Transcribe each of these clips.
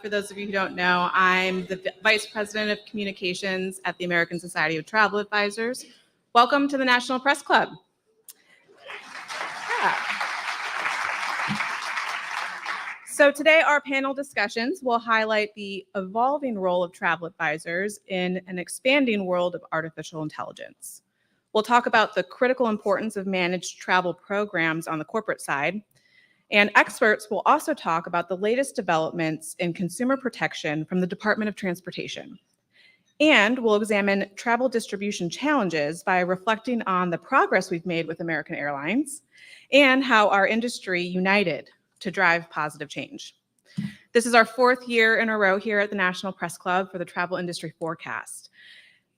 For those of you who don't know, I'm the Vice President of Communications at the American Society of Travel Advisors. Welcome to the National Press Club. Yeah. So today our panel discussions will highlight the evolving role of travel advisors in an expanding world of artificial intelligence. We'll talk about the critical importance of managed travel programs on the corporate side. And experts will also talk about the latest developments in consumer protection from the Department of Transportation. And we'll examine travel distribution challenges by reflecting on the progress we've made with American Airlines and how our industry united to drive positive change. This is our fourth year in a row here at the National Press Club for the Travel Industry Forecast.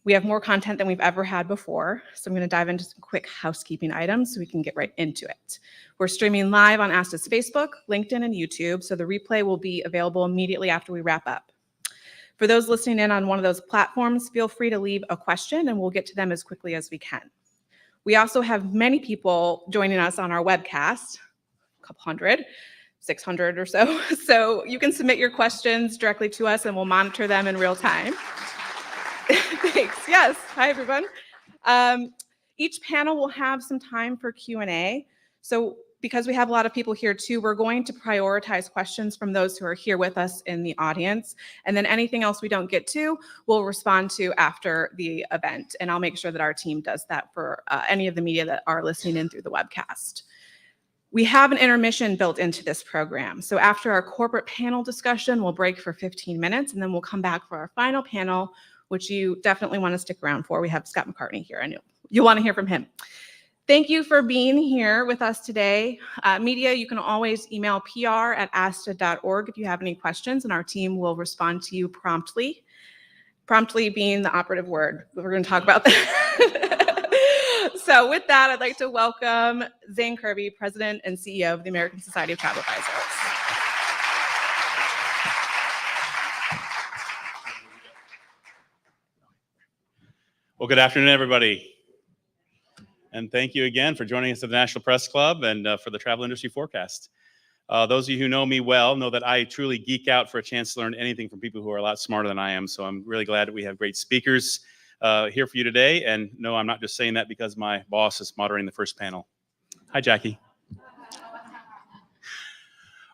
We have more content than we've ever had before, so I'm going to dive into some quick housekeeping items so we can get right into it. We're streaming live on ASTA's Facebook, LinkedIn, and YouTube, so the replay will be available immediately after we wrap up. For those listening in on one of those platforms, feel free to leave a question and we'll get to them as quickly as we can. We also have many people joining us on our webcast, a couple hundred, 600 or so, so you can submit your questions directly to us and we'll monitor them in real time. Thanks. Yes. Hi, everyone. Each panel will have some time for Q&A. So because we have a lot of people here too, we're going to prioritize questions from those who are here with us in the audience. And then anything else we don't get to, we'll respond to after the event. And I'll make sure that our team does that for any of the media that are listening in through the webcast. We have an intermission built into this program. So after our corporate panel discussion, we'll break for 15 minutes and then we'll come back for our final panel, which you definitely want to stick around for. We have Scott McCartney here. I know you'll want to hear from him. Thank you for being here with us today. Media, you can always email pr@asta.org if you have any questions, and our team will respond to you promptly. Promptly being the operative word. We're going to talk about that. So with that, I'd like to welcome Zane Kirby, President and CEO of the American Society of Travel Advisors. Well, good afternoon, everybody. And thank you again for joining us at the National Press Club and for the Travel Industry Forecast. Those of you who know me well know that I truly geek out for a chance to learn anything from people who are a lot smarter than I am. So I'm really glad that we have great speakers here for you today. And no, I'm not just saying that because my boss is moderating the first panel. Hi, Jackie.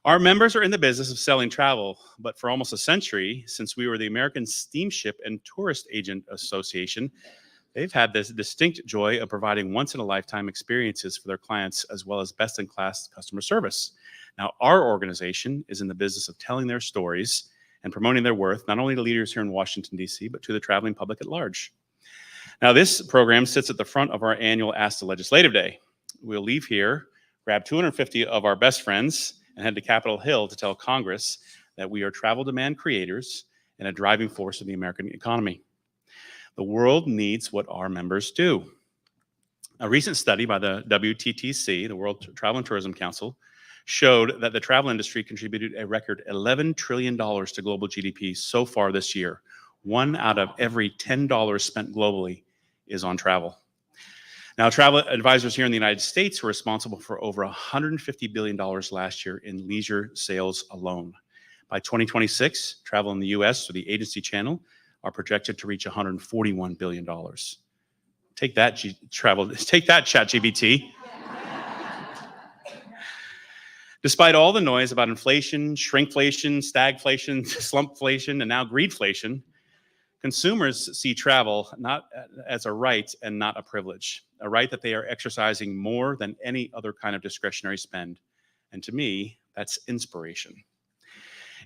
Our members are in the business of selling travel, but for almost a century, since we were the American Steamship and Tourist Agent Association, they've had this distinct joy of providing once-in-a-lifetime experiences for their clients, as well as best-in-class customer service. Now, our organization is in the business of telling their stories and promoting their worth, not only to leaders here in Washington, D.C., but to the traveling public at large. Now, this program sits at the front of our annual ASTA Legislative Day. We'll leave here, grab 250 of our best friends, and head to Capitol Hill to tell Congress that we are travel demand creators and a driving force of the American economy. The world needs what our members do. A recent study by the WTTC, the World Travel and Tourism Council, showed that the travel industry contributed a record $11 trillion to global GDP so far this year. 1 out of every $10 spent globally is on travel. Now, travel advisors here in the United States were responsible for over $150 billion last year in leisure sales alone. By 2026, travel in the U.S. through the agency channel are projected to reach $141 billion. Take that, ChatGPT. Despite all the noise about inflation, shrinkflation, stagflation, slumpflation, and now greedflation, consumers see travel not as a right and not a privilege, a right that they are exercising more than any other kind of discretionary spend. And to me, that's inspiration.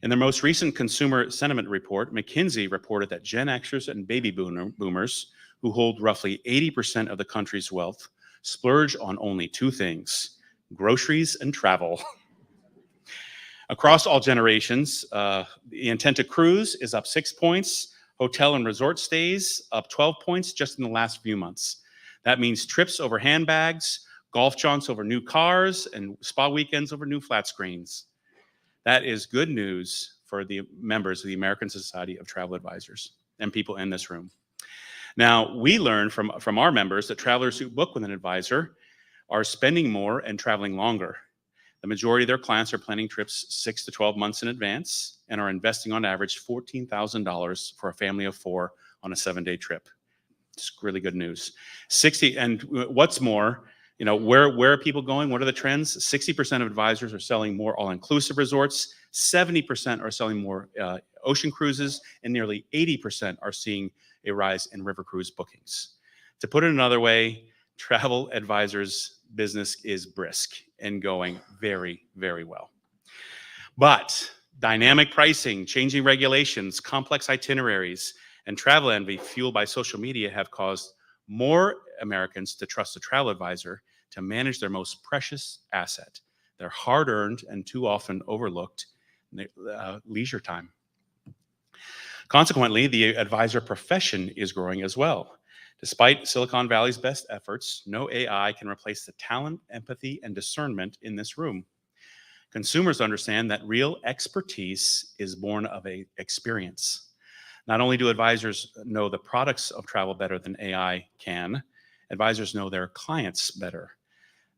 In their most recent consumer sentiment report, McKinsey reported that Gen Xers and baby boomers, who hold roughly 80% of the country's wealth, splurge on only 2 things: groceries and travel. Across all generations, the intent to cruise is up 6 points, hotel and resort stays up 12 points just in the last few months. That means trips over handbags, golf jaunts over new cars, and spa weekends over new flat screens. That is good news for the members of the American Society of Travel Advisors and people in this room. Now, we learned from our members that travelers who book with an advisor are spending more and traveling longer. The majority of their clients are planning trips 6 to 12 months in advance and are investing on average $14,000 for a family of 4 on a 7-day trip. It's really good news. 60, and what's more, where are people going? What are the trends? 60% of advisors are selling more all-inclusive resorts, 70% are selling more ocean cruises, and nearly 80% are seeing a rise in river cruise bookings. To put it another way, travel advisors' business is brisk and going very, very well. But dynamic pricing, changing regulations, complex itineraries, and travel envy fueled by social media have caused more Americans to trust a travel advisor to manage their most precious asset, their hard-earned and too often overlooked leisure time. Consequently, the advisor profession is growing as well. Despite Silicon Valley's best efforts, no AI can replace the talent, empathy, and discernment in this room. Consumers understand that real expertise is born of an experience. Not only do advisors know the products of travel better than AI can, advisors know their clients better.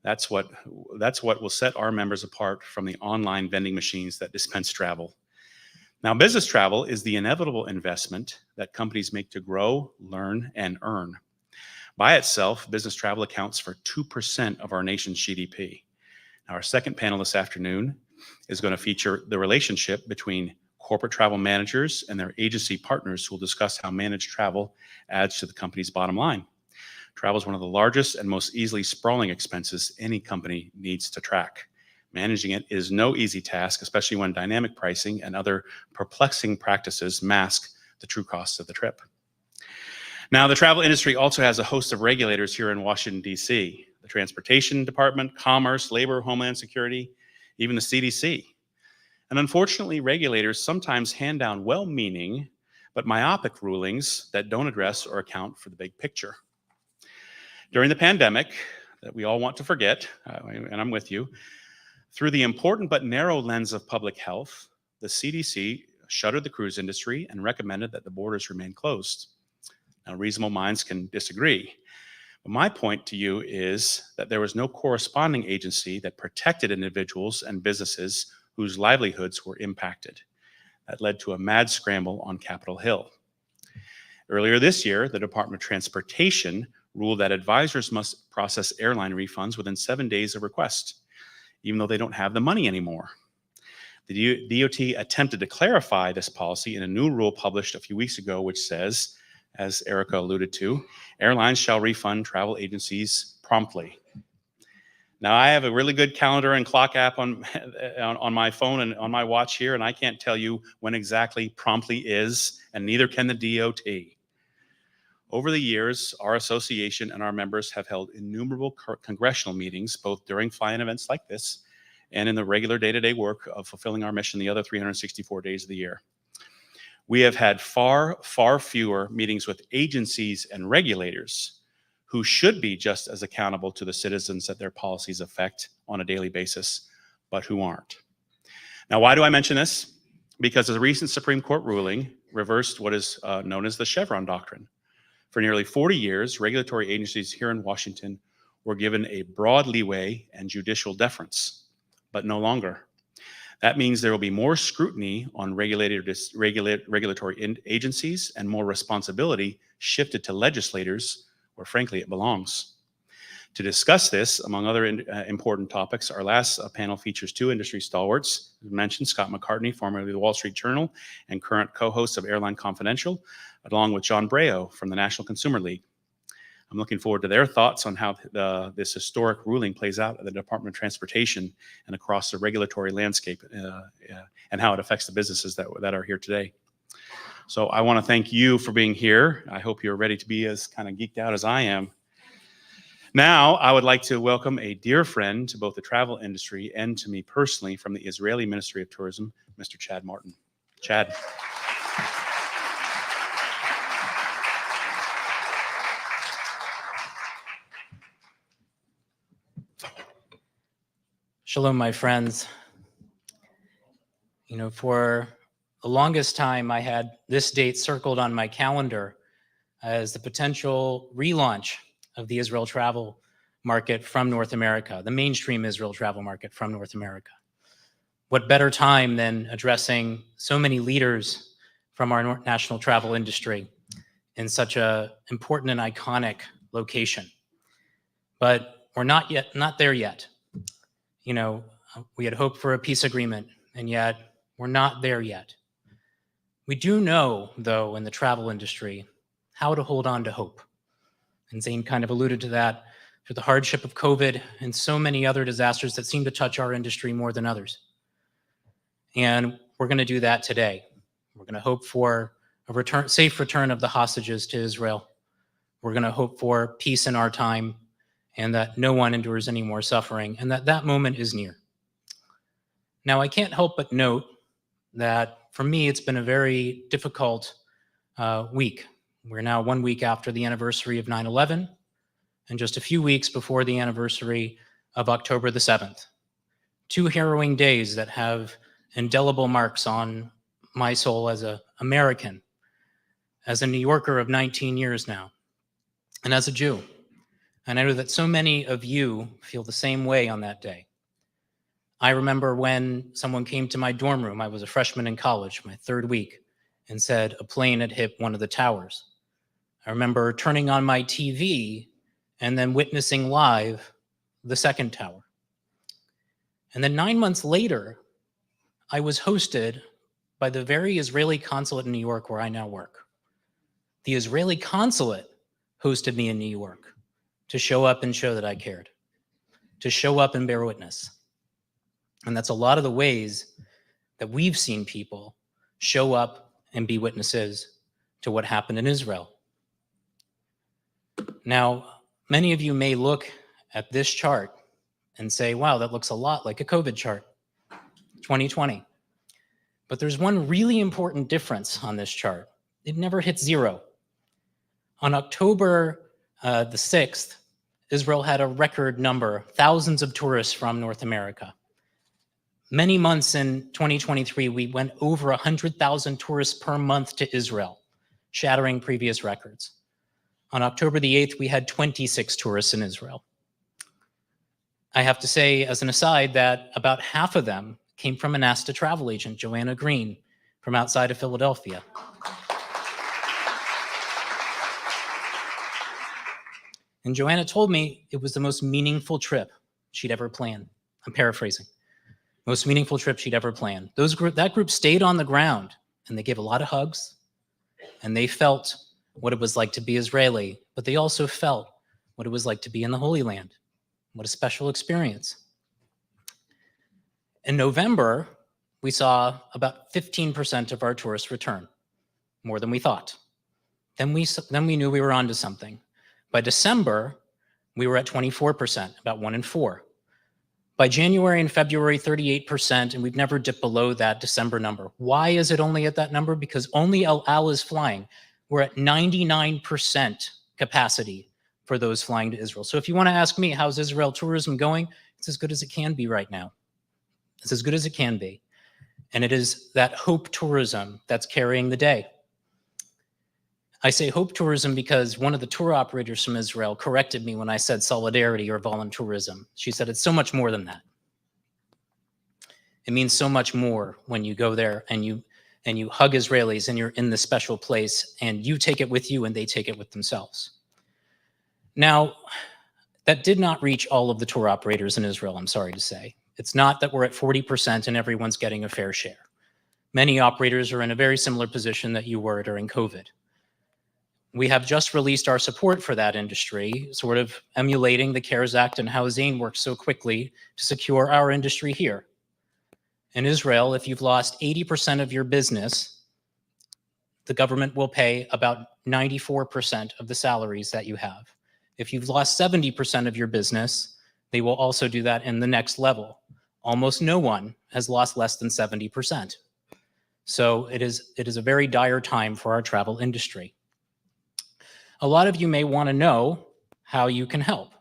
That's what will set our members apart from the online vending machines that dispense travel. Now, business travel is the inevitable investment that companies make to grow, learn, and earn. By itself, business travel accounts for 2% of our nation's GDP. Now, our second panel this afternoon is going to feature the relationship between corporate travel managers and their agency partners, who will discuss how managed travel adds to the company's bottom line. Travel is one of the largest and most easily sprawling expenses any company needs to track. Managing it is no easy task, especially when dynamic pricing and other perplexing practices mask the true costs of the trip. Now, the travel industry also has a host of regulators here in Washington, D.C. The Transportation Department, Commerce, Labor, Homeland Security, even the CDC. And unfortunately, regulators sometimes hand down well-meaning but myopic rulings that don't address or account for the big picture. During the pandemic, that we all want to forget, and I'm with you, through the important but narrow lens of public health, the CDC shuttered the cruise industry and recommended that the borders remain closed. Now, reasonable minds can disagree, but my point to you is that there was no corresponding agency that protected individuals and businesses whose livelihoods were impacted. That led to a mad scramble on Capitol Hill. Earlier this year, the Department of Transportation ruled that advisors must process airline refunds within 7 days of request, even though they don't have the money anymore. The DOT attempted to clarify this policy in a new rule published a few weeks ago, which says, as Erica alluded to, airlines shall refund travel agencies promptly. Now, I have a really good calendar and clock app on my phone and on my watch here, and I can't tell you when exactly promptly is, and neither can the DOT. Over the years, our association and our members have held innumerable congressional meetings, both during fly-in events like this and in the regular day-to-day work of fulfilling our mission the other 364 days of the year. We have had far, far fewer meetings with agencies and regulators who should be just as accountable to the citizens that their policies affect on a daily basis, but who aren't. Now, why do I mention this? Because a recent Supreme Court ruling reversed what is known as the Chevron doctrine. For nearly 40 years, regulatory agencies here in Washington were given a broad leeway and judicial deference, but no longer. That means there will be more scrutiny on regulatory agencies and more responsibility shifted to legislators, where frankly it belongs. To discuss this, among other important topics, our last panel features 2 industry stalwarts. As mentioned, Scott McCartney, formerly of the Wall Street Journal and current co-host of Airline Confidential, along with John Breo from the National Consumer League. I'm looking forward to their thoughts on how this historic ruling plays out at the Department of Transportation and across the regulatory landscape and how it affects the businesses that are here today. So I want to thank you for being here. I hope you're ready to be as kind of geeked out as I am. Now, I would like to welcome a dear friend to both the travel industry and to me personally from the Israeli Ministry of Tourism, Mr. Chad Martin. Chad. Shalom, my friends. You know, for the longest time, I had this date circled on my calendar as the potential relaunch of the Israel travel market from North America, the mainstream Israel travel market from North America. What better time than addressing so many leaders from our national travel industry in such an important and iconic location. But we're not there yet. You know, we had hoped for a peace agreement, and yet we're not there yet. We do know, though, in the travel industry, how to hold on to hope. And Zane kind of alluded to that through the hardship of COVID and so many other disasters that seem to touch our industry more than others. And we're going to do that today. We're going to hope for a safe return of the hostages to Israel. We're going to hope for peace in our time and that no one endures any more suffering and that moment is near. Now, I can't help but note that for me, it's been a very difficult week. We're now 1 week after the anniversary of 9/11 and just a few weeks before the anniversary of October the 7th. 2 harrowing days that have indelible marks on my soul as an American, as a New Yorker of 19 years now, and as a Jew. And I know that so many of you feel the same way on that day. I remember when someone came to my dorm room, I was a freshman in college, my 3rd week, and said a plane had hit one of the towers. I remember turning on my TV and then witnessing live the 2nd tower. And then 9 months later, I was hosted by the very Israeli consulate in New York where I now work. The Israeli consulate hosted me in New York to show up and show that I cared, to show up and bear witness. And that's a lot of the ways that we've seen people show up and be witnesses to what happened in Israel. Now, many of you may look at this chart and say, wow, that looks a lot like a COVID chart, 2020. But there's one really important difference on this chart. It never hits 0. On October the 6th, Israel had a record number, thousands of tourists from North America. Many months in 2023, we went over 100,000 tourists per month to Israel, shattering previous records. On October the 8th, we had 26 tourists in Israel. I have to say, as an aside, that about half of them came from an ASTA travel agent, Joanna Green, from outside of Philadelphia. And Joanna told me it was the most meaningful trip she'd ever planned. I'm paraphrasing. Most meaningful trip she'd ever planned. That group stayed on the ground and they gave a lot of hugs and they felt what it was like to be Israeli, but they also felt what it was like to be in the Holy Land. What a special experience. In November, we saw about 15% of our tourists return, more than we thought. Then we knew we were onto something. By December, we were at 24%, about 1 in 4. By January and February, 38%, and we've never dipped below that December number. Why is it only at that number? Because only El Al is flying. We're at 99% capacity for those flying to Israel. So if you want to ask me, how's Israel tourism going? It's as good as it can be right now. It's as good as it can be. And it is that hope tourism that's carrying the day. I say hope tourism because one of the tour operators from Israel corrected me when I said solidarity or voluntourism. She said it's so much more than that. It means so much more when you go there and you hug Israelis and you're in this special place and you take it with you and they take it with themselves. Now, that did not reach all of the tour operators in Israel, I'm sorry to say. It's not that we're at 40% and everyone's getting a fair share. Many operators are in a very similar position that you were during COVID. We have just released our support for that industry, sort of emulating the CARES Act and how Zane worked so quickly to secure our industry here. In Israel, if you've lost 80% of your business, the government will pay about 94% of the salaries that you have. If you've lost 70% of your business, they will also do that in the next level. Almost no one has lost less than 70%. So it is a very dire time for our travel industry. A lot of you may want to know how you can help.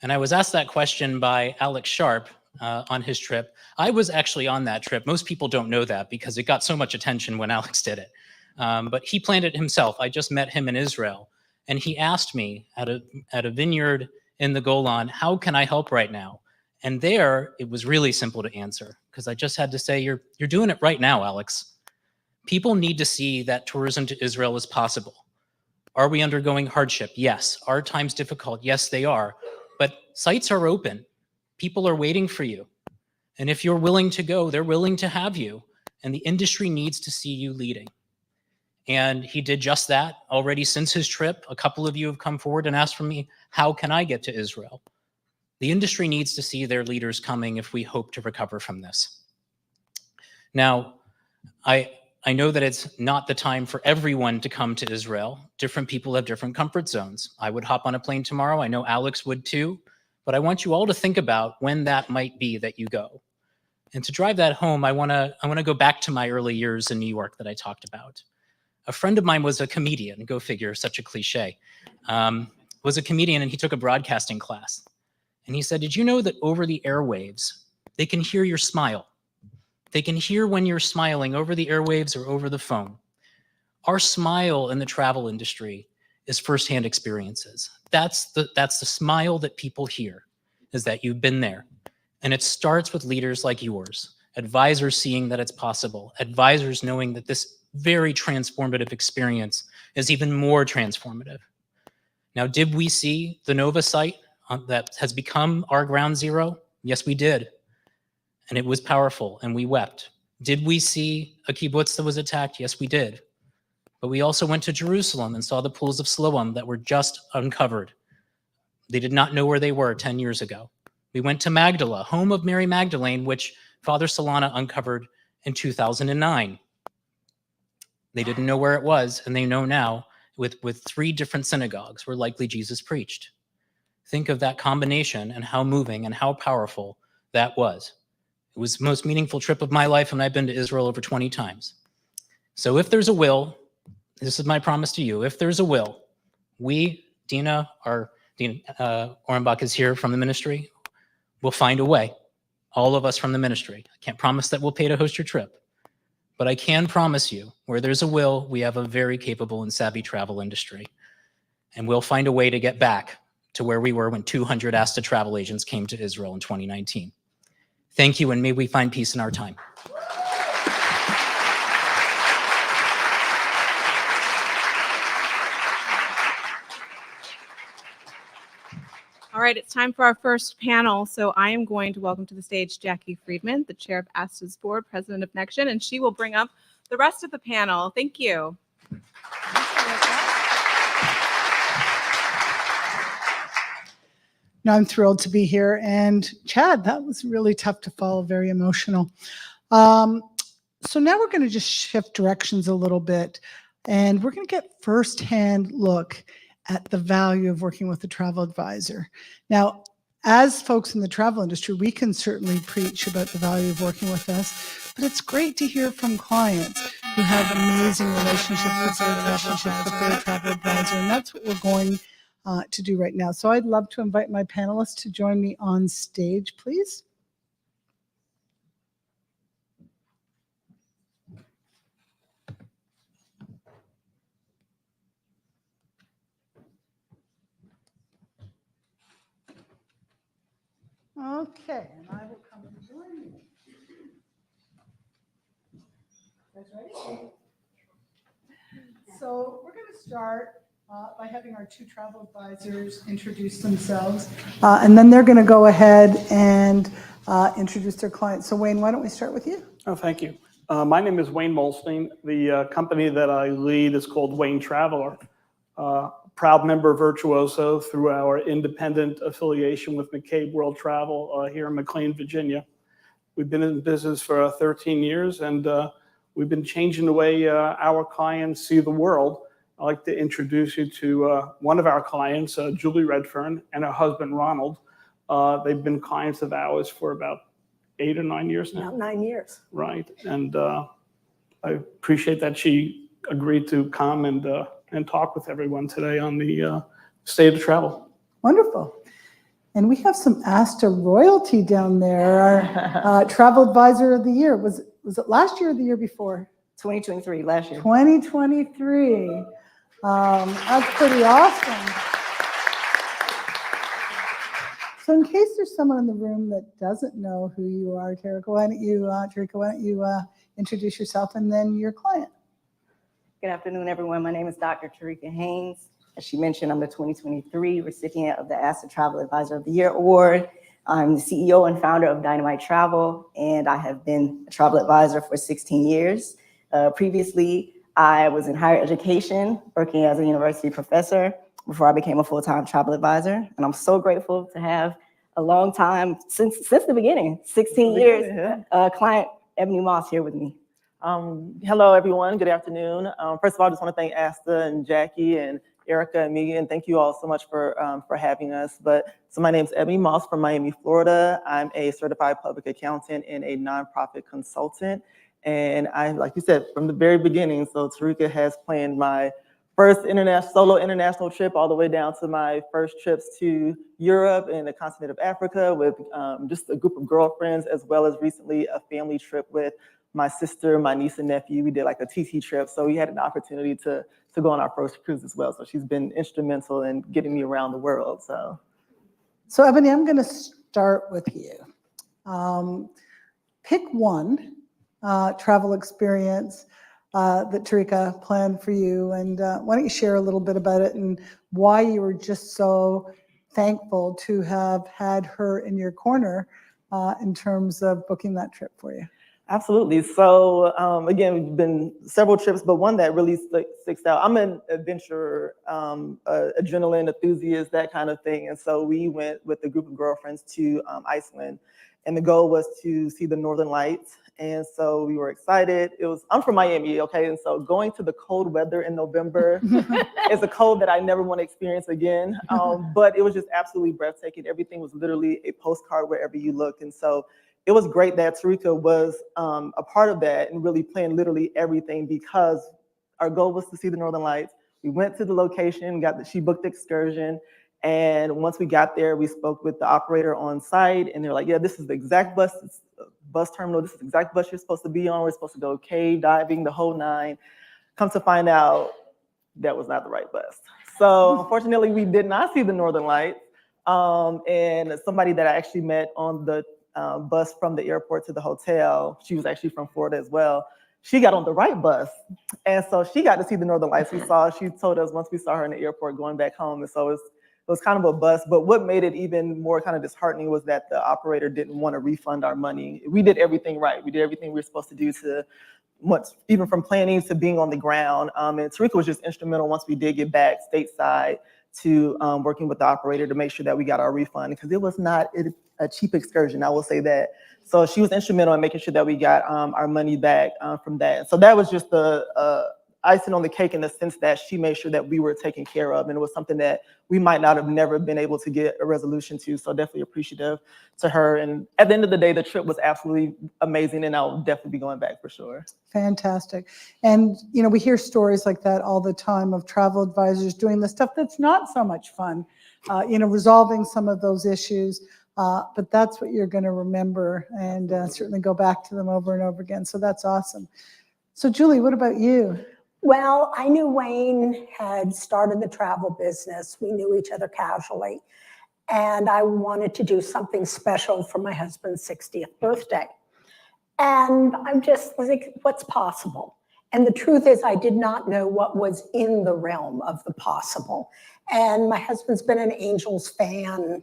And I was asked that question by Alex Sharp on his trip. I was actually on that trip. Most people don't know that because it got so much attention when Alex did it. But he planned it himself. I just met him in Israel. And he asked me at a vineyard in the Golan, how can I help right now? And there, it was really simple to answer because I just had to say, you're doing it right now, Alex. People need to see that tourism to Israel is possible. Are we undergoing hardship? Yes. Are times difficult? Yes, they are. But sites are open. People are waiting for you. And if you're willing to go, they're willing to have you. And the industry needs to see you leading. And he did just that already since his trip. A couple of you have come forward and asked for me, how can I get to Israel? The industry needs to see their leaders coming if we hope to recover from this. Now, I know that it's not the time for everyone to come to Israel. Different people have different comfort zones. I would hop on a plane tomorrow. I know Alex would too. But I want you all to think about when that might be that you go. And to drive that home, I want to go back to my early years in New York that I talked about. A friend of mine was a comedian, go figure, such a cliche, was a comedian, and he took a broadcasting class. And he said, did you know that over the airwaves, they can hear your smile? They can hear when you're smiling over the airwaves or over the phone. Our smile in the travel industry is firsthand experiences. That's the smile that people hear, is that you've been there. And it starts with leaders like yours, advisors seeing that it's possible, advisors knowing that this very transformative experience is even more transformative. Now, did we see the Nova site that has become our ground zero? Yes, we did. And it was powerful, and we wept. Did we see a kibbutz that was attacked? Yes, we did. But we also went to Jerusalem and saw the pools of Siloam that were just uncovered. They did not know where they were 10 years ago. We went to Magdala, home of Mary Magdalene, which Father Solana uncovered in 2009. They didn't know where it was, and they know now with 3 different synagogues where likely Jesus preached. Think of that combination and how moving and how powerful that was. It was the most meaningful trip of my life, and I've been to Israel over 20 times. So if there's a will, this is my promise to you, if there's a will, we, Dina Orenbach is here from the ministry, we'll find a way. All of us from the ministry. I can't promise that we'll pay to host your trip, but I can promise you, where there's a will, we have a very capable and savvy travel industry. And we'll find a way to get back to where we were when 200 ASTA travel agents came to Israel in 2019. Thank you, and may we find peace in our time. All right, it's time for our first panel. So I am going to welcome to the stage Jackie Friedman, the chair of ASTA's board, president of NextGen, and she will bring up the rest of the panel. Thank you. No, I'm thrilled to be here. And Chad, that was really tough to follow, very emotional. So now we're going to just shift directions a little bit, and we're going to get firsthand look at the value of working with a travel advisor. Now, as folks in the travel industry, we can certainly preach about the value of working with us, but it's great to hear from clients who have amazing relationships with their travel advisor, and that's what we're going to do right now. So I'd love to invite my panelists to join me on stage, please. Okay, and I will come and join you. Guys ready? So we're going to start by having our 2 travel advisors introduce themselves, and then they're going to go ahead and introduce their clients. So Wayne, why don't we start with you? Oh, thank you. My name is Wayne Molstein. The company that I lead is called Wayne Traveler. Proud member Virtuoso through our independent affiliation with McCabe World Travel here in McLean, Virginia. We've been in business for 13 years, and we've been changing the way our clients see the world. I'd like to introduce you to one of our clients, Julie Redfern, and her husband, Ronald. They've been clients of ours for about 8 or 9 years now. About 9 years. Right, and I appreciate that she agreed to come and talk with everyone today on the state of travel. Wonderful. And we have some ASTA royalty down there. Our travel advisor of the year. Was it last year or the year before? 2023, last year. 2023. That's pretty awesome. So in case there's someone in the room that doesn't know who you are, Tarika, why don't you introduce yourself and then your client? Good afternoon, everyone. My name is Dr. Tarika Haynes. As she mentioned, I'm the 2023 recipient of the ASA Travel Advisor of the Year Award. I'm the CEO and founder of Dynamite Travel, and I have been a travel advisor for 16 years. Previously, I was in higher education, working as a university professor before I became a full-time travel advisor. And I'm so grateful to have a long time, since the beginning, 16 years, client Ebony Moss here with me. Hello, everyone. Good afternoon. First of all, I just want to thank Asta and Jackie and Erica and Megan. Thank you all so much for having us. So my name is Ebony Moss from Miami, Florida. I'm a certified public accountant and a nonprofit consultant. And I, like you said, from the very beginning, so Tarika has planned my first solo international trip all the way down to my first trips to Europe and the continent of Africa with just a group of girlfriends, as well as recently a family trip with my sister, my niece and nephew. We did like a TT trip. So we had an opportunity to go on our first cruise as well. So she's been instrumental in getting me around the world. So Ebony, I'm going to start with you. Pick one travel experience that Tarika planned for you, and why don't you share a little bit about it and why you were just so thankful to have had her in your corner in terms of booking that trip for you. Absolutely. So again, we've been several trips, but one that really sticks out. I'm an adventurer, adrenaline enthusiast, that kind of thing. And so we went with a group of girlfriends to Iceland, and the goal was to see the Northern Lights. And so we were excited. I'm from Miami, okay? And so going to the cold weather in November is a cold that I never want to experience again. But it was just absolutely breathtaking. Everything was literally a postcard wherever you look. And so it was great that Tarika was a part of that and really planned literally everything, because our goal was to see the Northern Lights. We went to the location, she booked the excursion. And once we got there, we spoke with the operator on site, and they're like, yeah, this is the exact bus terminal. This is the exact bus you're supposed to be on. We're supposed to go cave diving, the whole nine. Come to find out, that was not the right bus. So unfortunately, we did not see the Northern Lights. And somebody that I actually met on the bus from the airport to the hotel, she was actually from Florida as well. She got on the right bus. And so she got to see the Northern Lights. She told us once we saw her in the airport going back home. And so it was kind of a bust. But what made it even more kind of disheartening was that the operator didn't want to refund our money. We did everything right. We did everything we were supposed to do, even from planning to being on the ground. And Tarika was just instrumental once we did get back stateside to working with the operator to make sure that we got our refund, because it was not a cheap excursion, I will say that. So she was instrumental in making sure that we got our money back from that. So that was just the icing on the cake, in the sense that she made sure that we were taken care of, and it was something that we might not have never been able to get a resolution to. So definitely appreciative to her. And at the end of the day, the trip was absolutely amazing, and I'll definitely be going back for sure. Fantastic. And, you know, we hear stories like that all the time of travel advisors doing the stuff that's not so much fun, resolving some of those issues. But that's what you're going to remember, and certainly go back to them over and over again. So that's awesome. So Julie, what about you? Well, I knew Wayne had started the travel business. We knew each other casually. And I wanted to do something special for my husband's 60th birthday. And I'm just like, what's possible? And the truth is, I did not know what was in the realm of the possible. And my husband's been an Angels fan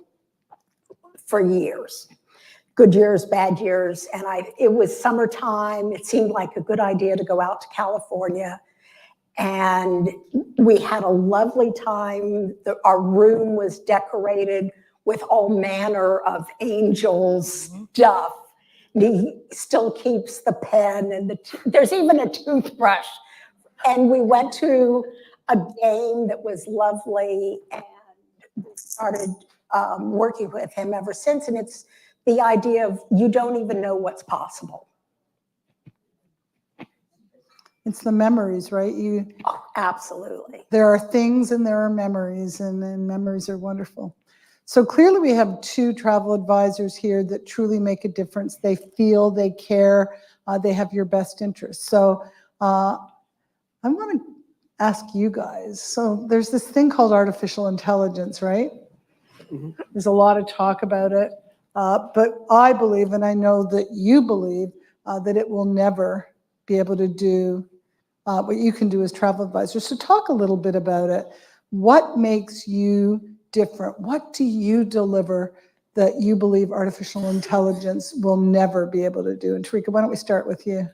for years. Good years, bad years. And it was summertime. It seemed like a good idea to go out to California. And we had a lovely time. Our room was decorated with all manner of Angels stuff. And he still keeps the pen, and there's even a toothbrush. And we went to a game that was lovely, and started working with him ever since. And it's the idea of, you don't even know what's possible. It's the memories, right? Oh, absolutely. There are things and there are memories, and memories are wonderful. So clearly we have two travel advisors here that truly make a difference. They feel, they care, they have your best interests. So I want to ask you guys, so there's this thing called artificial intelligence, right? There's a lot of talk about it, but I believe, and I know that you believe, that it will never be able to do what you can do as travel advisor. So talk a little bit about it. What makes you different? What do you deliver that you believe artificial intelligence will never be able to do? And Tarika, why don't we start with you?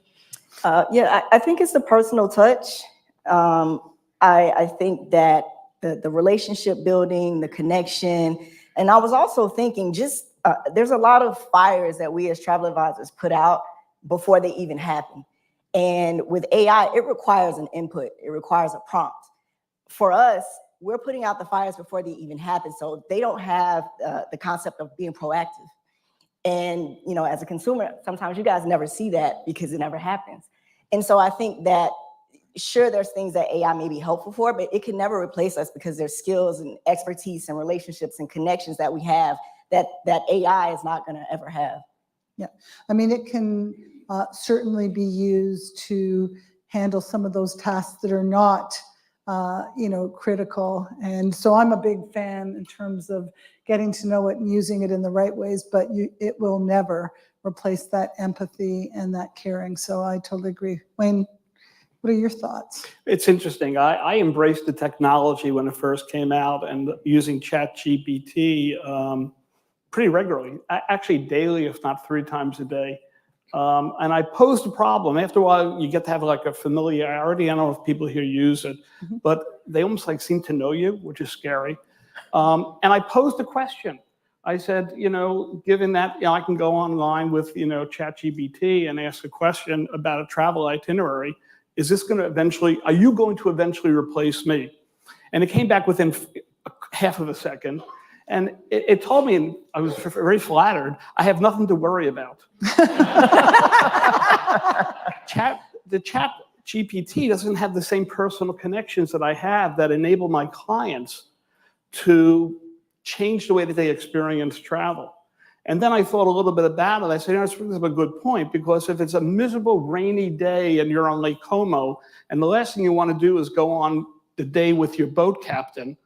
Yeah, I think it's the personal touch. I think that the relationship building, the connection, and I was also thinking just there's a lot of fires that we as travel advisors put out before they even happen. And with AI, it requires an input. It requires a prompt. For us, we're putting out the fires before they even happen. So they don't have the concept of being proactive. And, you know, as a consumer, sometimes you guys never see that because it never happens. And so I think that, sure, there's things that AI may be helpful for, but it can never replace us because there's skills and expertise and relationships and connections that we have that AI is not going to ever have. Yeah, I mean, it can certainly be used to handle some of those tasks that are not, you know, critical. And so I'm a big fan in terms of getting to know it and using it in the right ways, but it will never replace that empathy and that caring. So I totally agree. Wayne, what are your thoughts? It's interesting. I embraced the technology when it first came out and using ChatGPT pretty regularly, actually daily, if not 3 times a day. And I posed a problem. After a while, you get to have like a familiarity. I don't know if people here use it, but they almost like seem to know you, which is scary. And I posed a question. I said, you know, given that, you know, I can go online with, you know, ChatGPT and ask a question about a travel itinerary. Is this going to eventually, are you going to eventually replace me? And it came back within half of a second. And it told me, and I was very flattered, I have nothing to worry about. The chat GPT doesn't have the same personal connections that I have that enable my clients to change the way that they experience travel. And then I thought a little bit about it. I said, you know, this is a good point, because if it's a miserable rainy day and you're on Lake Como, and the last thing you want to do is go on the day with your boat captain,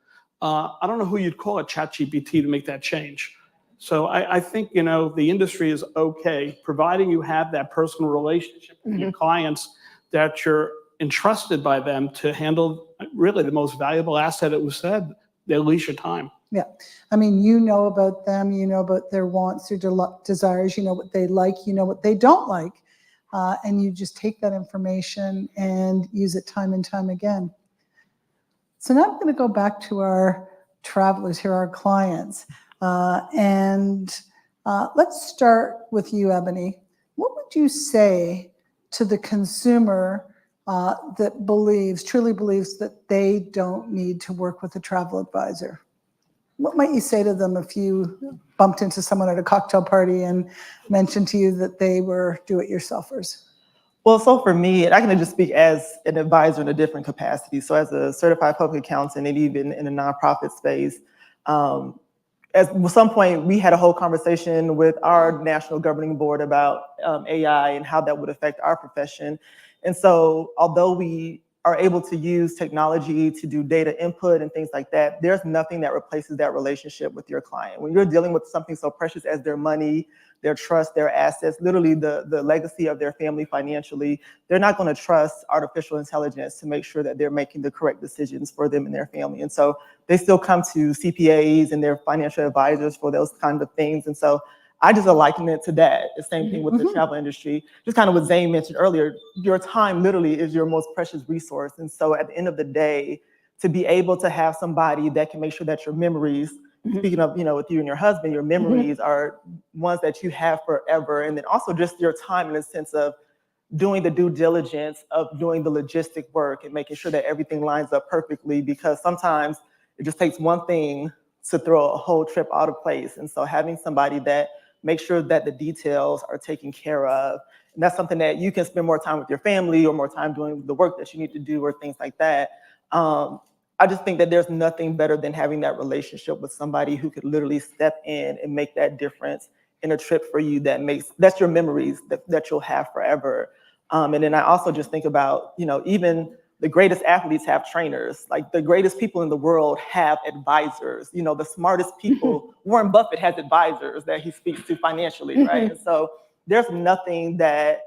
I don't know who you'd call a ChatGPT to make that change. So I think, you know, the industry is okay, providing you have that personal relationship with your clients, that you're entrusted by them to handle really the most valuable asset, it was said, their leisure time. Yeah, I mean, you know about them, you know about their wants, their desires, you know what they like, you know what they don't like, and you just take that information and use it time and time again. So now I'm going to go back to our travelers here, our clients, and let's start with you, Ebony. What would you say to the consumer that truly believes that they don't need to work with a travel advisor? What might you say to them if you bumped into someone at a cocktail party and mentioned to you that they were do-it-yourselfers? Well, so for me, and I can just speak as an advisor in a different capacity. So as a certified public accountant and even in a nonprofit space, at some point we had a whole conversation with our national governing board about AI and how that would affect our profession. And so although we are able to use technology to do data input and things like that, there's nothing that replaces that relationship with your client. When you're dealing with something so precious as their money, their trust, their assets, literally the legacy of their family financially, they're not going to trust artificial intelligence to make sure that they're making the correct decisions for them and their family. And so they still come to CPAs and their financial advisors for those kinds of things. And so I just liken it to that. The same thing with the travel industry. Just kind of what Zane mentioned earlier, your time literally is your most precious resource. And so at the end of the day, to be able to have somebody that can make sure that your memories, speaking of, you know, with you and your husband, your memories are ones that you have forever. And then also just your time in the sense of doing the due diligence of doing the logistic work and making sure that everything lines up perfectly, because sometimes it just takes one thing to throw a whole trip out of place. And so having somebody that makes sure that the details are taken care of, and that's something that you can spend more time with your family or more time doing the work that you need to do or things like that. I just think that there's nothing better than having that relationship with somebody who could literally step in and make that difference in a trip for you that's your memories that you'll have forever. And then I also just think about, you know, even the greatest athletes have trainers. Like the greatest people in the world have advisors. You know, the smartest people, Warren Buffett has advisors that he speaks to financially, right? And so there's nothing that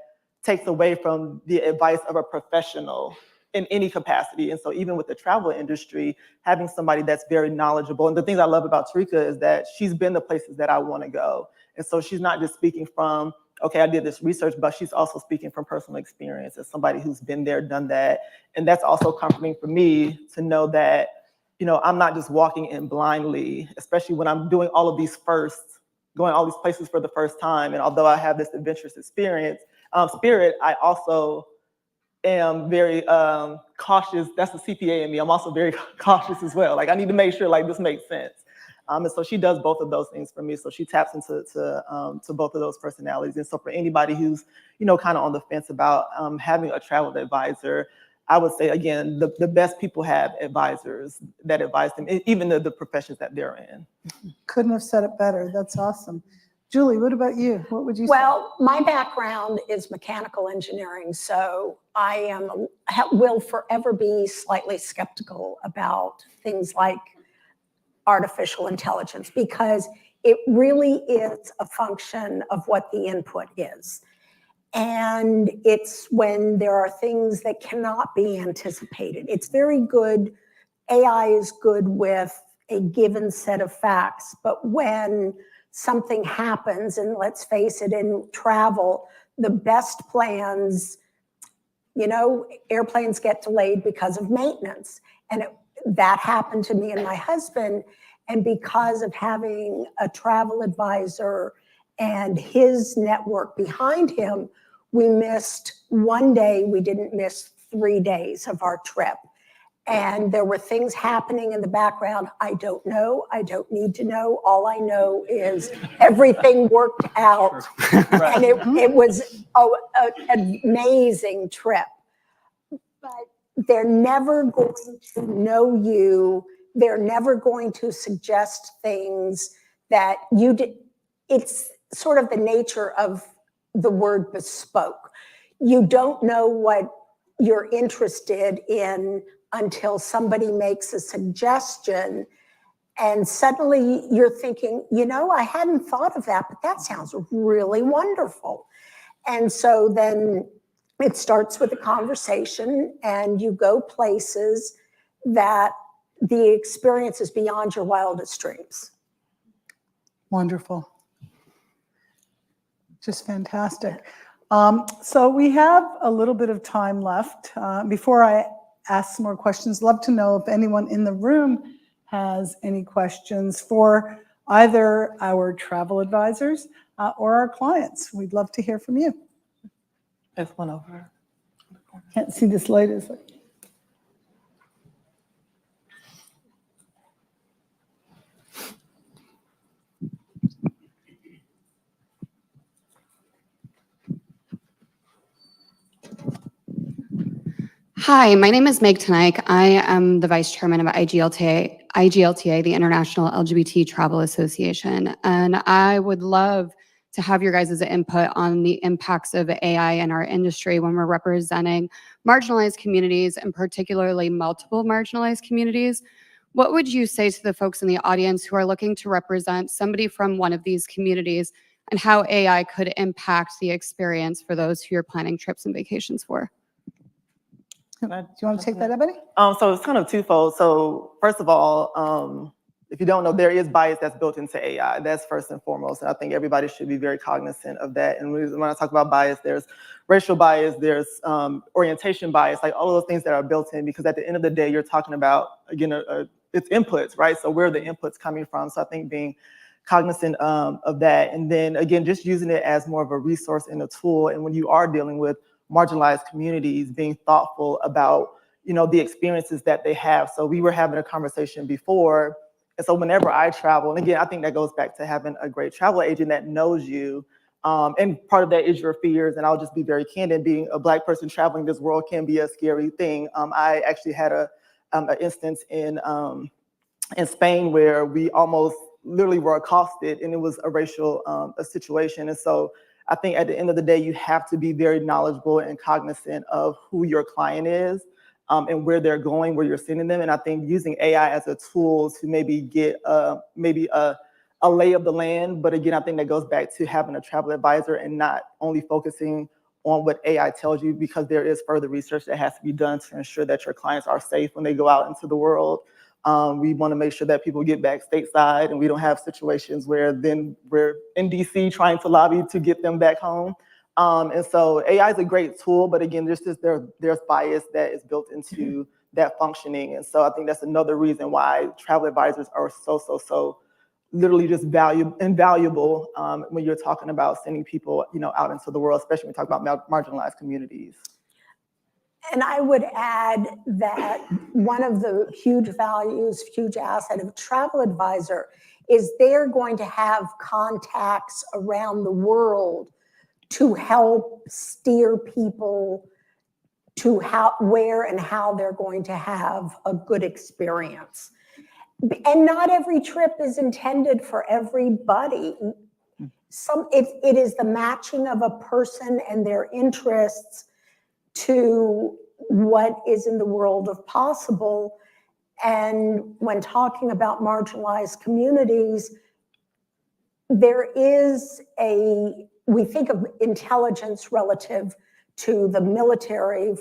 takes away from the advice of a professional in any capacity. And so even with the travel industry, having somebody that's very knowledgeable, and the things I love about Tarika is that she's been the places that I want to go. And so she's not just speaking from, okay, I did this research, but she's also speaking from personal experience as somebody who's been there, done that. And that's also comforting for me to know that, you know, I'm not just walking in blindly, especially when I'm doing all of these firsts, going all these places for the first time. And although I have this adventurous spirit, I also am very cautious. That's the CPA in me. I'm also very cautious as well. Like I need to make sure like this makes sense. And so she does both of those things for me. So she taps into to both of those personalities. And so for anybody who's, you know, kind of on the fence about having a travel advisor, I would say, again, the best people have advisors that advise them, even the professions that they're in. Couldn't have said it better. That's awesome. Julie, what about you? What would you say? Well, my background is mechanical engineering, so I will forever be slightly skeptical about things like artificial intelligence because it really is a function of what the input is. And it's when there are things that cannot be anticipated. It's very good. AI is good with a given set of facts, but when something happens, and let's face it, in travel, the best plans, you know, airplanes get delayed because of maintenance. And that happened to me and my husband. And because of having a travel advisor and his network behind him, we missed one day, we didn't miss 3 days of our trip. And there were things happening in the background. I don't know. I don't need to know. All I know is everything worked out. And it was an amazing trip. But they're never going to know you. They're never going to suggest things that you did. It's sort of the nature of the word bespoke. You don't know what you're interested in until somebody makes a suggestion and suddenly you're thinking, you know, I hadn't thought of that, but that sounds really wonderful. And so then it starts with a conversation and you go places that the experience is beyond your wildest dreams. Wonderful. Just fantastic. So we have a little bit of time left. Before I ask some more questions, love to know if anyone in the room has any questions for either our travel advisors or our clients. We'd love to hear from you. There's one over. Can't see this light, is it? Hi, my name is Meg Tenike. I am the Vice Chairman of IGLTA, the International LGBT Travel Association. And I would love to have your guys' input on the impacts of AI in our industry when we're representing marginalized communities and particularly multiple marginalized communities. What would you say to the folks in the audience who are looking to represent somebody from one of these communities and how AI could impact the experience for those who you're planning trips and vacations for? Do you want to take that, Ebony? So it's kind of twofold. So first of all, if you don't know, there is bias that's built into AI. That's first and foremost. And I think everybody should be very cognizant of that. And when I talk about bias, there's racial bias, there's orientation bias, like all of those things that are built in, because at the end of the day, you're talking about, again, it's inputs, right? So where are the inputs coming from? So I think being cognizant of that. And then again, just using it as more of a resource and a tool. And when you are dealing with marginalized communities, being thoughtful about, you know, the experiences that they have. So we were having a conversation before. And so whenever I travel, and again, I think that goes back to having a great travel agent that knows you. And part of that is your fears. And I'll just be very candid, being a Black person traveling this world can be a scary thing. I actually had an instance in Spain where we almost literally were accosted, and it was a racial situation. And so I think at the end of the day, you have to be very knowledgeable and cognizant of who your client is. and where they're going, where you're sending them. And I think using AI as a tool to maybe get maybe a lay of the land. But again, I think that goes back to having a travel advisor and not only focusing on what AI tells you, because there is further research that has to be done to ensure that your clients are safe when they go out into the world. We want to make sure that people get back stateside and we don't have situations where then we're in DC trying to lobby to get them back home. And so AI is a great tool, but again, there's bias that is built into that functioning. And so I think that's another reason why travel advisors are so literally just invaluable when you're talking about sending people, out into the world, especially when we talk about marginalized communities. And I would add that one of the huge values, huge asset of travel advisor is they're going to have contacts around the world to help steer people to where and how they're going to have a good experience. And not every trip is intended for everybody. It is the matching of a person and their interests to what is in the world of possible. And when talking about marginalized communities, we think of intelligence relative to the military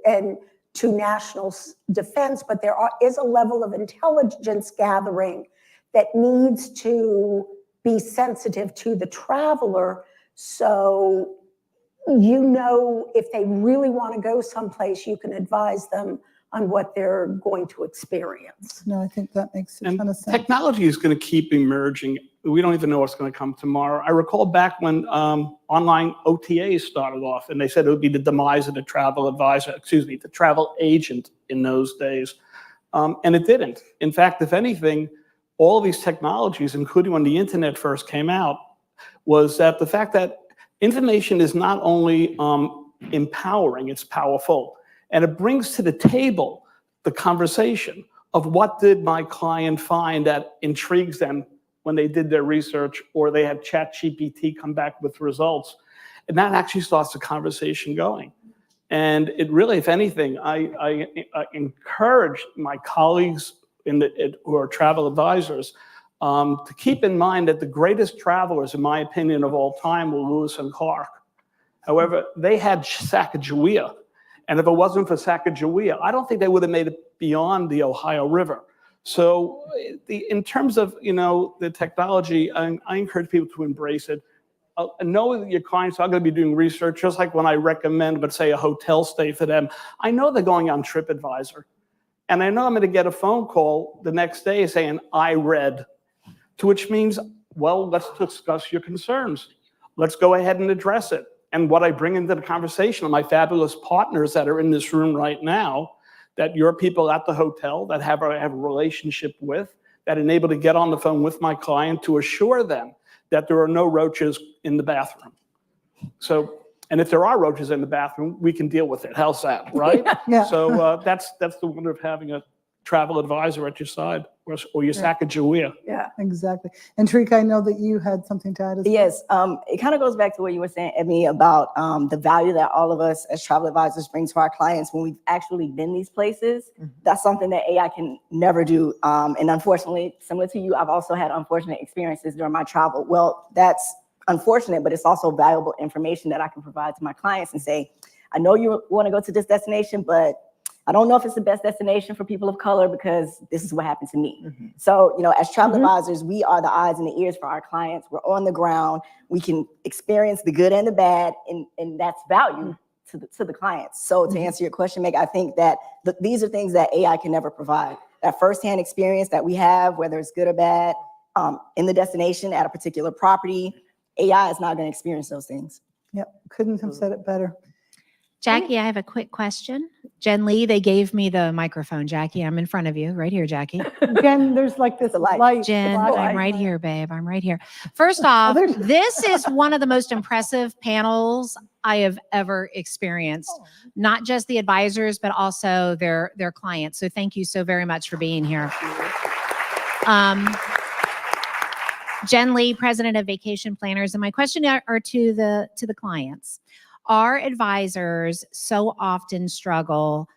and to national defense, but there is a level of intelligence gathering that needs to be sensitive to the traveler. So, if they really want to go someplace, you can advise them on what they're going to experience. No, I think that makes a ton of sense. Technology is going to keep emerging. We don't even know what's going to come tomorrow. I recall back when online OTAs started off, and they said it would be the demise of the travel advisor, the travel agent in those days. And it didn't. In fact, if anything, all of these technologies, including when the internet first came out, was that the fact that information is not only empowering, it's powerful. And it brings to the table the conversation of what did my client find that intrigues them when they did their research, or they had ChatGPT come back with results. And that actually starts the conversation going. And it really, if anything, I encourage my colleagues who are travel advisors to keep in mind that the greatest travelers, in my opinion, of all time were Lewis and Clark. However, they had Sacagawea. And if it wasn't for Sacagawea, I don't think they would have made it beyond the Ohio River. So in terms of, the technology, I encourage people to embrace it. Know that your clients are going to be doing research, just like when I recommend, let's say, a hotel stay for them. I know they're going on TripAdvisor. And I know I'm going to get a phone call the next day saying, I read, to which means, well, let's discuss your concerns. Let's go ahead and address it. And what I bring into the conversation are my fabulous partners that are in this room right now, that your people at the hotel that have a relationship with, that enable to get on the phone with my client to assure them that there are no roaches in the bathroom. So, and if there are roaches in the bathroom, we can deal with it. How's that, right? Yeah. So that's the wonder of having a travel advisor at your side, or your Sacagawea. Yeah, exactly. And Tarika, I know that you had something to add as well. Yes, it kind of goes back to what you were saying, Emmy, about the value that all of us as travel advisors bring to our clients when we've actually been these places. Mm-hmm. That's something that AI can never do. And unfortunately, similar to you, I've also had unfortunate experiences during my travel. Well, that's unfortunate, but it's also valuable information that I can provide to my clients and say, I know you want to go to this destination, but I don't know if it's the best destination for people of color because this is what happened to me. Mm-hmm. So, as travel advisors, we are the eyes and the ears for our clients. We're on the ground. We can experience the good and the bad, and that's value to the clients. So to answer your question, Meg, I think that these are things that AI can never provide. That firsthand experience that we have, whether it's good or bad, in the destination at a particular property, AI is not going to experience those things. Yep, couldn't have said it better. Jackie, I have a quick question. Jen Lee, they gave me the microphone. Jackie, I'm in front of you, right here, Jackie. Jen, there's like this light. Jen, I'm right here, babe. I'm right here. First off, this is one of the most impressive panels I have ever experienced. Not just the advisors, but also their clients. So thank you so very much for being here. Jen Lee, president of Vacation Planners, and my question are to the clients. Our advisors so often struggle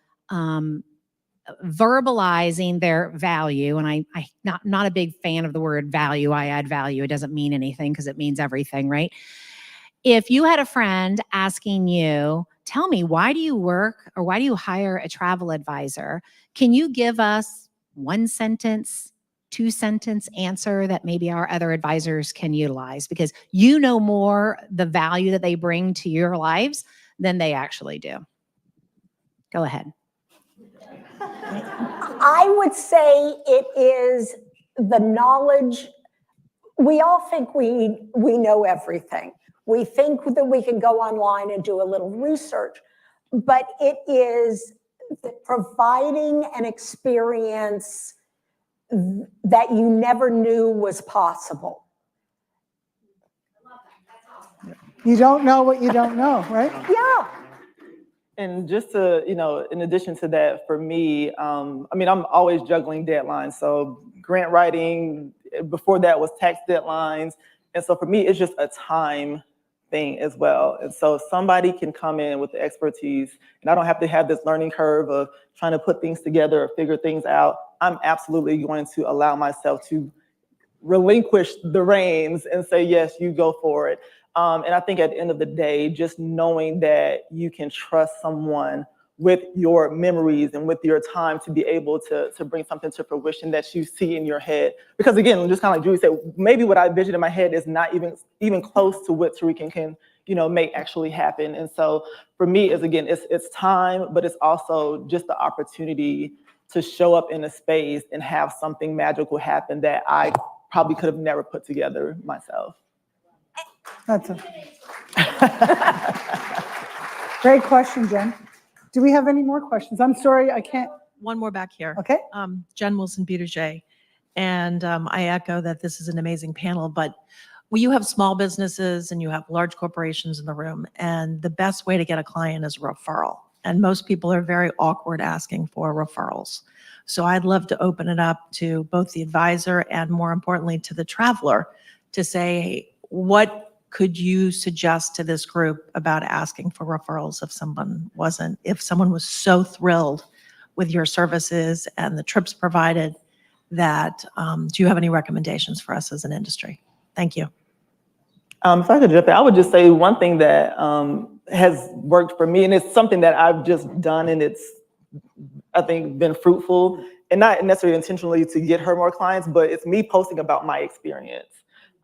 verbalizing their value. And I not a big fan of the word value. I add value. It doesn't mean anything because it means everything, right? If you had a friend asking you, tell me, why do you work or why do you hire a travel advisor? Can you give us one sentence, 2-sentence answer that maybe our other advisors can utilize? Because you know more the value that they bring to your lives than they actually do. Go ahead. I would say it is the knowledge. We all think we know everything. We think that we can go online and do a little research, but it is providing an experience that you never knew was possible. You don't know what you don't know, right? Yeah. And just to, in addition to that, for me, I'm always juggling deadlines. So grant writing, before that was tax deadlines. And so for me, it's just a time thing as well. And so somebody can come in with the expertise, and I don't have to have this learning curve of trying to put things together or figure things out. I'm absolutely going to allow myself to relinquish the reins and say, yes, you go for it. And I think at the end of the day, just knowing that you can trust someone with your memories and with your time to be able to bring something to fruition that you see in your head. Because again, just kind of like Julie said, maybe what I envision in my head is not even close to what Tariqa can make actually happen. And so for me, it's time, but it's also just the opportunity to show up in a space and have something magical happen that I probably could have never put together myself. That's a great question, Jen. Do we have any more questions? I'm sorry, I can't. One more back here. Okay. Jen Wilson-Peter. And I echo that this is an amazing panel, but you have small businesses and you have large corporations in the room, and the best way to get a client is a referral. And most people are very awkward asking for referrals. So I'd love to open it up to both the advisor and, more importantly, to the traveler to say, hey, what could you suggest to this group about asking for referrals if someone was so thrilled with your services and the trips provided that, do you have any recommendations for us as an industry? Thank you. If I could jump in, I would just say one thing that has worked for me, and it's something that I've just done, and it's, I think, been fruitful, and not necessarily intentionally to get her more clients, but it's me posting about my experience.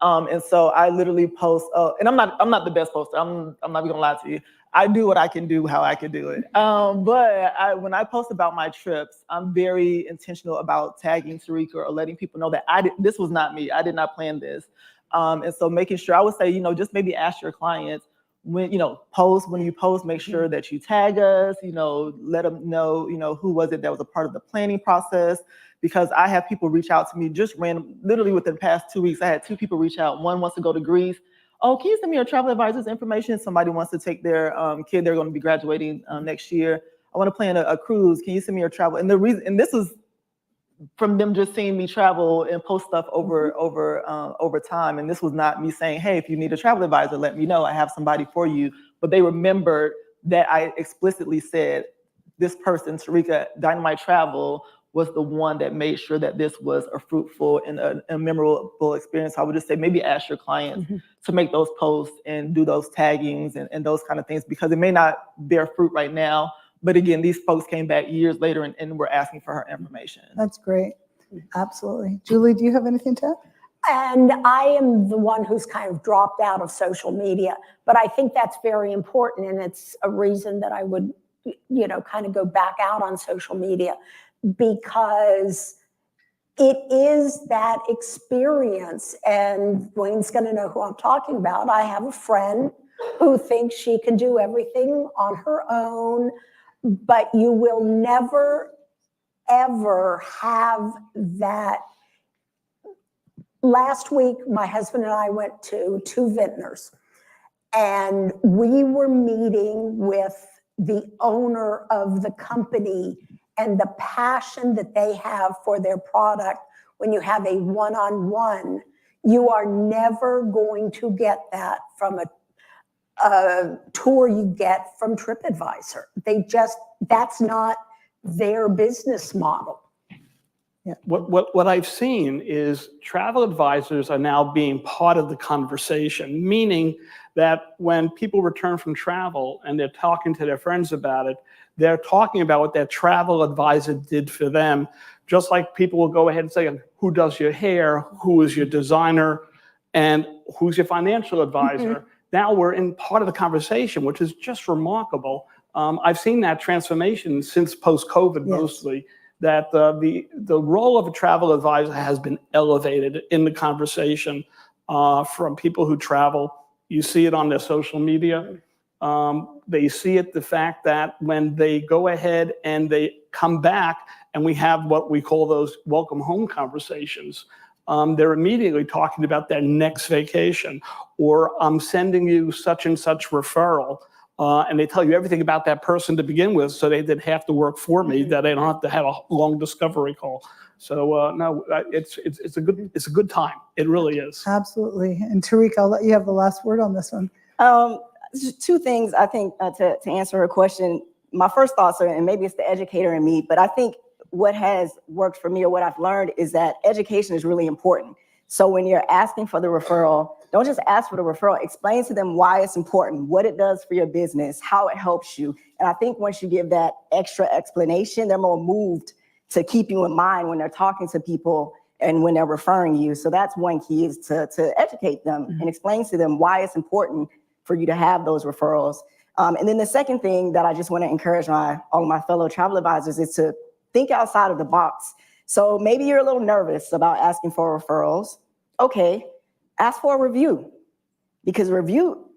And so I literally post, and I'm not the best poster. I'm not gonna lie to you. I do what I can do, how I can do it. But when I post about my trips, I'm very intentional about tagging Tariqa or letting people know that this was not me. I did not plan this. And so making sure, I would say, just maybe ask your clients when you post, make sure that you tag us, let them know, who was it that was a part of the planning process. Because I have people reach out to me just literally within the past 2 weeks. I had 2 people reach out. One wants to go to Greece. Oh, can you send me your travel advisor's information? Somebody wants to take their kid. They're going to be graduating next year. I want to plan a cruise. Can you send me your travel? And the reason, and this was from them just seeing me travel and post stuff over time. And this was not me saying, hey, if you need a travel advisor, let me know. I have somebody for you. But they remembered that I explicitly said, this person, Tariqa, Dynamite Travel, was the one that made sure that this was a fruitful and a memorable experience. I would just say maybe ask your clients to make those posts and do those taggings and those kind of things, because it may not bear fruit right now. But again, these folks came back years later and were asking for her information. That's great. Absolutely. Julie, do you have anything to add? And I am the one who's kind of dropped out of social media, but I think that's very important. And it's a reason that I would, kind of go back out on social media, because it is that experience. And Wayne's going to know who I'm talking about. I have a friend who thinks she can do everything on her own, but you will never, ever have that. Last week, my husband and I went to 2 vintners, and we were meeting with the owner of the company and the passion that they have for their product. When you have a one-on-one, you are never going to get that from a tour you get from TripAdvisor. That's not their business model. What I've seen is travel advisors are now being part of the conversation, meaning that when people return from travel and they're talking to their friends about it, they're talking about what their travel advisor did for them. Just like people will go ahead and say, who does your hair, who is your designer, and who's your financial advisor. Now we're in part of the conversation, which is just remarkable. I've seen that transformation since post-COVID mostly, that the role of a travel advisor has been elevated in the conversation from people who travel. You see it on their social media. They see it, the fact that when they go ahead and they come back and we have what we call those welcome home conversations, they're immediately talking about their next vacation, or I'm sending you such and such referral. And they tell you everything about that person to begin with, so they did half the work for me, that they don't have to have a long discovery call. So no, it's a good time. It really is. Absolutely. And Tariq, I'll let you have the last word on this one. Just two things, I think, to answer her question. My first thoughts are, and maybe it's the educator in me, but I think what has worked for me, or what I've learned, is that education is really important. So when you're asking for the referral, don't just ask for the referral. Explain to them why it's important, what it does for your business, how it helps you. And I think once you give that extra explanation, they're more moved to keep you in mind when they're talking to people and when they're referring you. So that's one key, is to educate them and explain to them why it's important for you to have those referrals. And then the second thing that I just want to encourage all of my fellow travel advisors is to think outside of the box. So maybe you're a little nervous about asking for referrals. Okay, ask for a review, because a review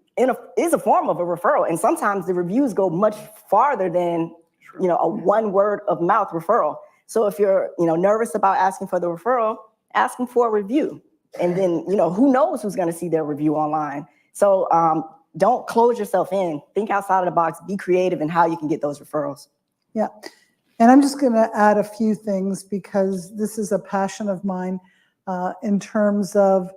is a form of a referral. And sometimes the reviews go much farther than, a one word of mouth referral. So if you're, nervous about asking for the referral, ask them for a review. And then, who knows who's going to see their review online. So don't close yourself in. Think outside of the box. Be creative in how you can get those referrals. Yeah. And I'm just going to add a few things, because this is a passion of mine in terms of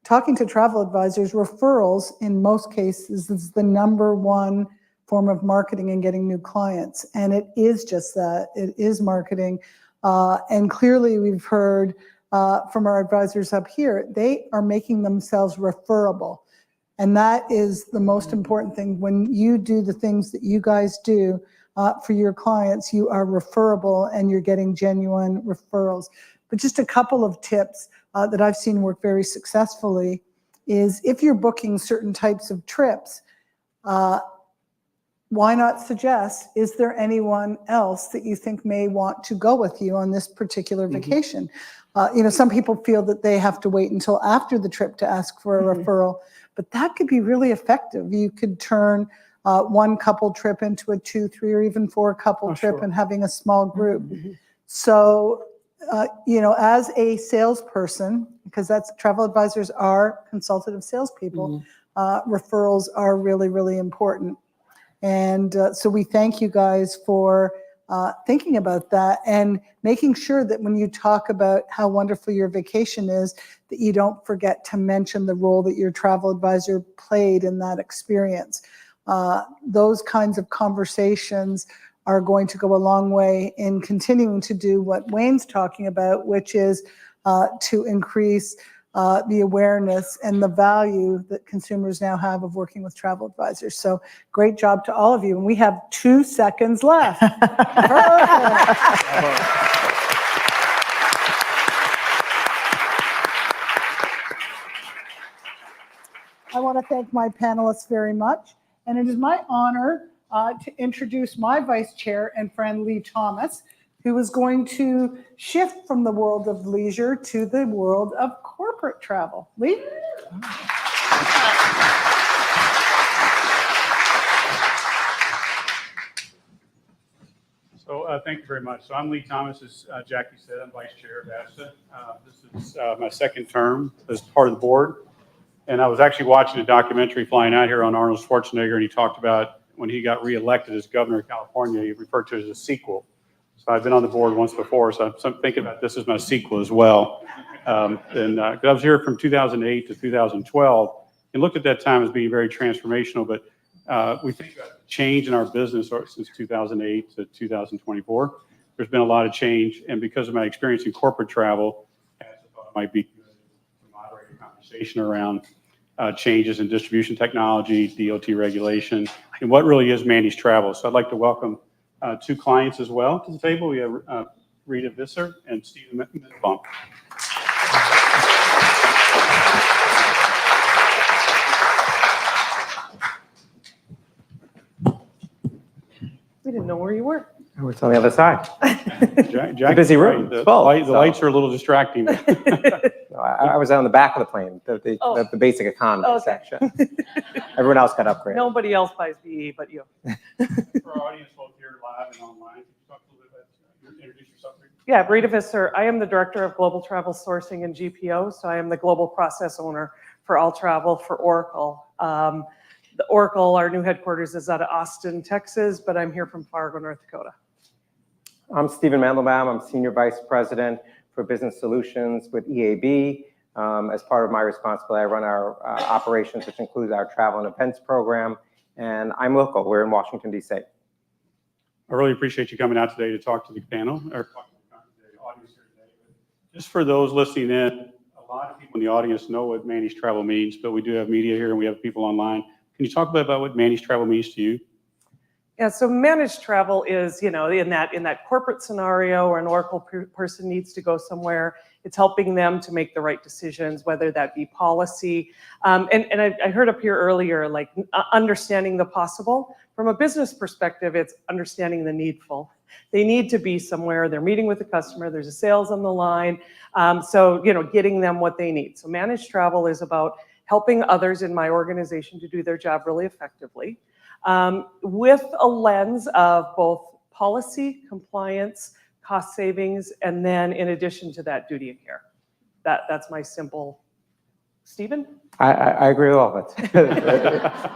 talking to travel advisors. Referrals, in most cases, is the number one form of marketing and getting new clients. And it is just that. It is marketing. And clearly we've heard from our advisors up here, they are making themselves referable. And that is the most important thing. When you do the things that you guys do for your clients, you are referable and you're getting genuine referrals. But just a couple of tips that I've seen work very successfully is, if you're booking certain types of trips, why not suggest, is there anyone else that you think may want to go with you on this particular vacation? Some people feel that they have to wait until after the trip to ask for a referral, but that could be really effective. You could turn one couple trip into a 2, 3, or even 4 couple trip, and having a small group. So, as a salesperson, because travel advisors are consultative salespeople, referrals are really, really important. And so we thank you guys for thinking about that, and making sure that when you talk about how wonderful your vacation is, that you don't forget to mention the role that your travel advisor played in that experience. Those kinds of conversations are going to go a long way in continuing to do what Wayne's talking about, which is to increase the awareness and the value that consumers now have of working with travel advisors. So great job to all of you. And we have 2 seconds left. I want to thank my panelists very much. And it is my honor to introduce my vice chair and friend, Lee Thomas, who is going to shift from the world of leisure to the world of corporate travel. Lee? So thank you very much. So I'm Lee Thomas, as Jackie said. I'm vice chair of ASTA. This is my second term as part of the board. And I was actually watching a documentary flying out here on Arnold Schwarzenegger, and he talked about when he got reelected as governor of California, he referred to it as a sequel. So I've been on the board once before, so I'm thinking about this as my sequel as well. I was here from 2008 to 2012, and looked at that time as being very transformational, but we think about change in our business since 2008 to 2024. there's been a lot of change, and because of my experience in corporate travel, I thought it might be good to moderate a conversation around changes in distribution technology, DOT regulation, and what really is managed travel. So I'd like to welcome two clients as well to the table. We have Rita Visser and Stephen Mittelbaum. We didn't know where you were. It's on the other side. Jack, busy room. The, It's full, the so. lights are a little distracting. No, I was on the back of the plane, the basic economy Okay. section. Everyone else got upgraded. Nobody else buys BE but you. For our audience, both here live and online, can you talk a little bit about, introduce yourself? Yeah, Rita Visser. I am the Director of Global Travel Sourcing and GPO, so I am the global process owner for all travel for Oracle. The Oracle, our new headquarters is out of Austin, Texas, but I'm here from Fargo, North Dakota. I'm Stephen Mandelbaum. I'm Senior Vice President for Business Solutions with EAB. As part of my responsibility, I run our operations, which includes our travel and events program. And I'm local. We're in Washington, D.C. I really appreciate you coming out today to talk to the panel, or talk to the audience here today. Just for those listening in, a lot of people in the audience know what managed travel means, but we do have media here and we have people online. Can you talk a bit about what managed travel means to you? Yeah, so managed travel is, in that corporate scenario where an Oracle person needs to go somewhere, it's helping them to make the right decisions, whether that be policy. And I heard up here earlier, like understanding the possible. From a business perspective, it's understanding the needful. They need to be somewhere, they're meeting with the customer, there's a sales on the line. So, getting them what they need. So managed travel is about helping others in my organization to do their job really effectively. With a lens of both policy, compliance, cost savings, and then in addition to that, duty of care. That's my simple, Stephen? I agree with all of it.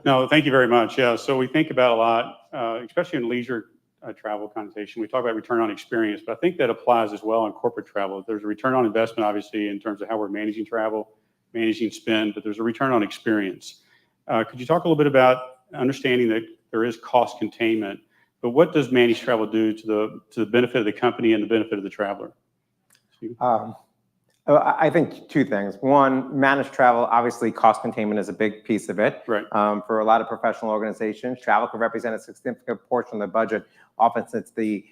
No, thank you very much. Yeah, so we think about a lot, especially in leisure travel connotation. We talk about return on experience, but I think that applies as well in corporate travel. There's a return on investment, obviously, in terms of how we're managing travel, managing spend, but there's a return on experience. Could you talk a little bit about understanding that there is cost containment, but what does managed travel do to the benefit of the company and the benefit of the traveler? I think two things. One, managed travel, obviously cost containment is a big piece of it. Right. For a lot of professional organizations, travel can represent a significant portion of the budget. Often it's the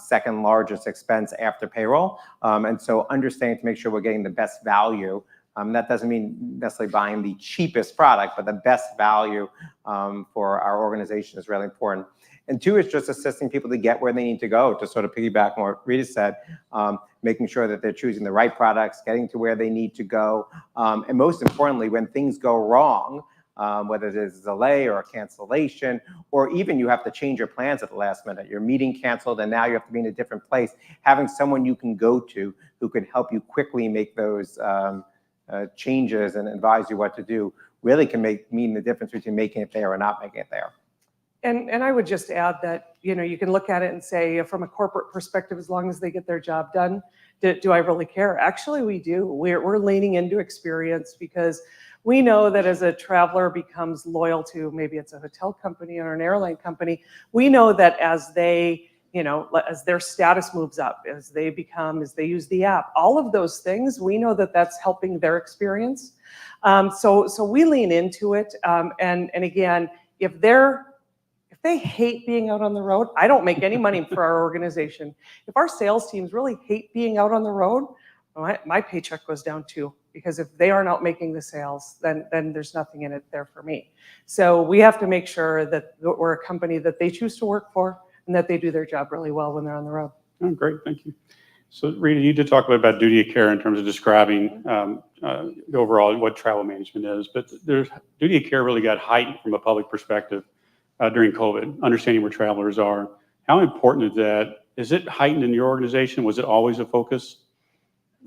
second largest expense after payroll. And so understanding to make sure we're getting the best value. That doesn't mean necessarily buying the cheapest product, but the best value for our organization is really important. And two is just assisting people to get where they need to go, to sort of piggyback on what Rita said, making sure that they're choosing the right products, getting to where they need to go. And most importantly, when things go wrong, whether there's a delay or a cancellation, or even you have to change your plans at the last minute, your meeting canceled and now you have to be in a different place, having someone you can go to who can help you quickly make those changes and advise you what to do really can mean the difference between making it there or not making it there. And I would just add that, you can look at it and say, from a corporate perspective, as long as they get their job done, do I really care? Actually, we do. We're leaning into experience because we know that as a traveler becomes loyal to, maybe it's a hotel company or an airline company, we know that as they, as their status moves up, as they use the app, all of those things, we know that that's helping their experience. So we lean into it. And again, if they hate being out on the road, I don't make any money for our organization. If our sales teams really hate being out on the road, my paycheck goes down too, because if they aren't out making the sales, then there's nothing in it there for me. So we have to make sure that we're a company that they choose to work for and that they do their job really well when they're on the road. Oh, great, thank you. So Rita, you did talk a bit about duty of care in terms of describing the overall what travel management is, but duty of care really got heightened from a public perspective during COVID, understanding where travelers are. How important is that? Is it heightened in your organization? Was it always a focus?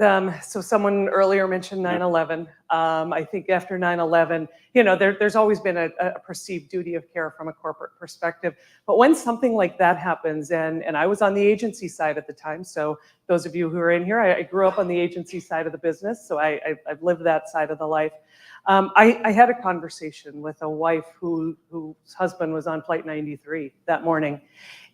So someone earlier mentioned 9/11. I think after 9/11, there's always been a perceived duty of care from a corporate perspective. But when something like that happens, and I was on the agency side at the time, so those of you who are in here, I grew up on the agency side of the business, so I've lived that side of the life. I had a conversation with a wife whose husband was on flight 93 that morning.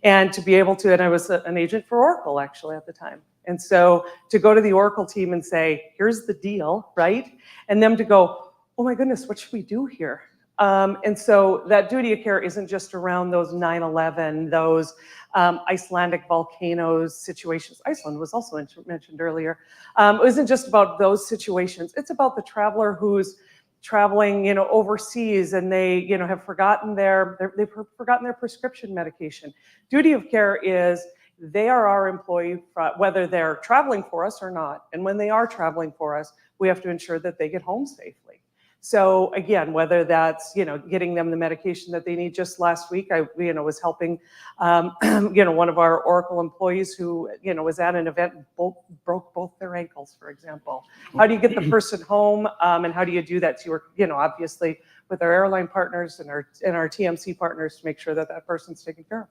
And to be able to, and I was an agent for Oracle actually at the time. And so to go to the Oracle team and say, here's the deal, right? And them to go, oh my goodness, what should we do here? And so that duty of care isn't just around those 9/11, those Icelandic volcanoes situations. Iceland was also mentioned earlier. It isn't just about those situations. It's about the traveler who's traveling, overseas, and they, have forgotten they've forgotten their prescription medication. Duty of care is they are our employee, whether they're traveling for us or not. And when they are traveling for us, we have to ensure that they get home safely. So again, whether that's, getting them the medication that they need. Just last week, I, was helping, one of our Oracle employees who, was at an event and broke both their ankles, for example. How do you get the person home? And how do you do that to your, obviously with our airline partners and our TMC partners to make sure that that person's taken care of.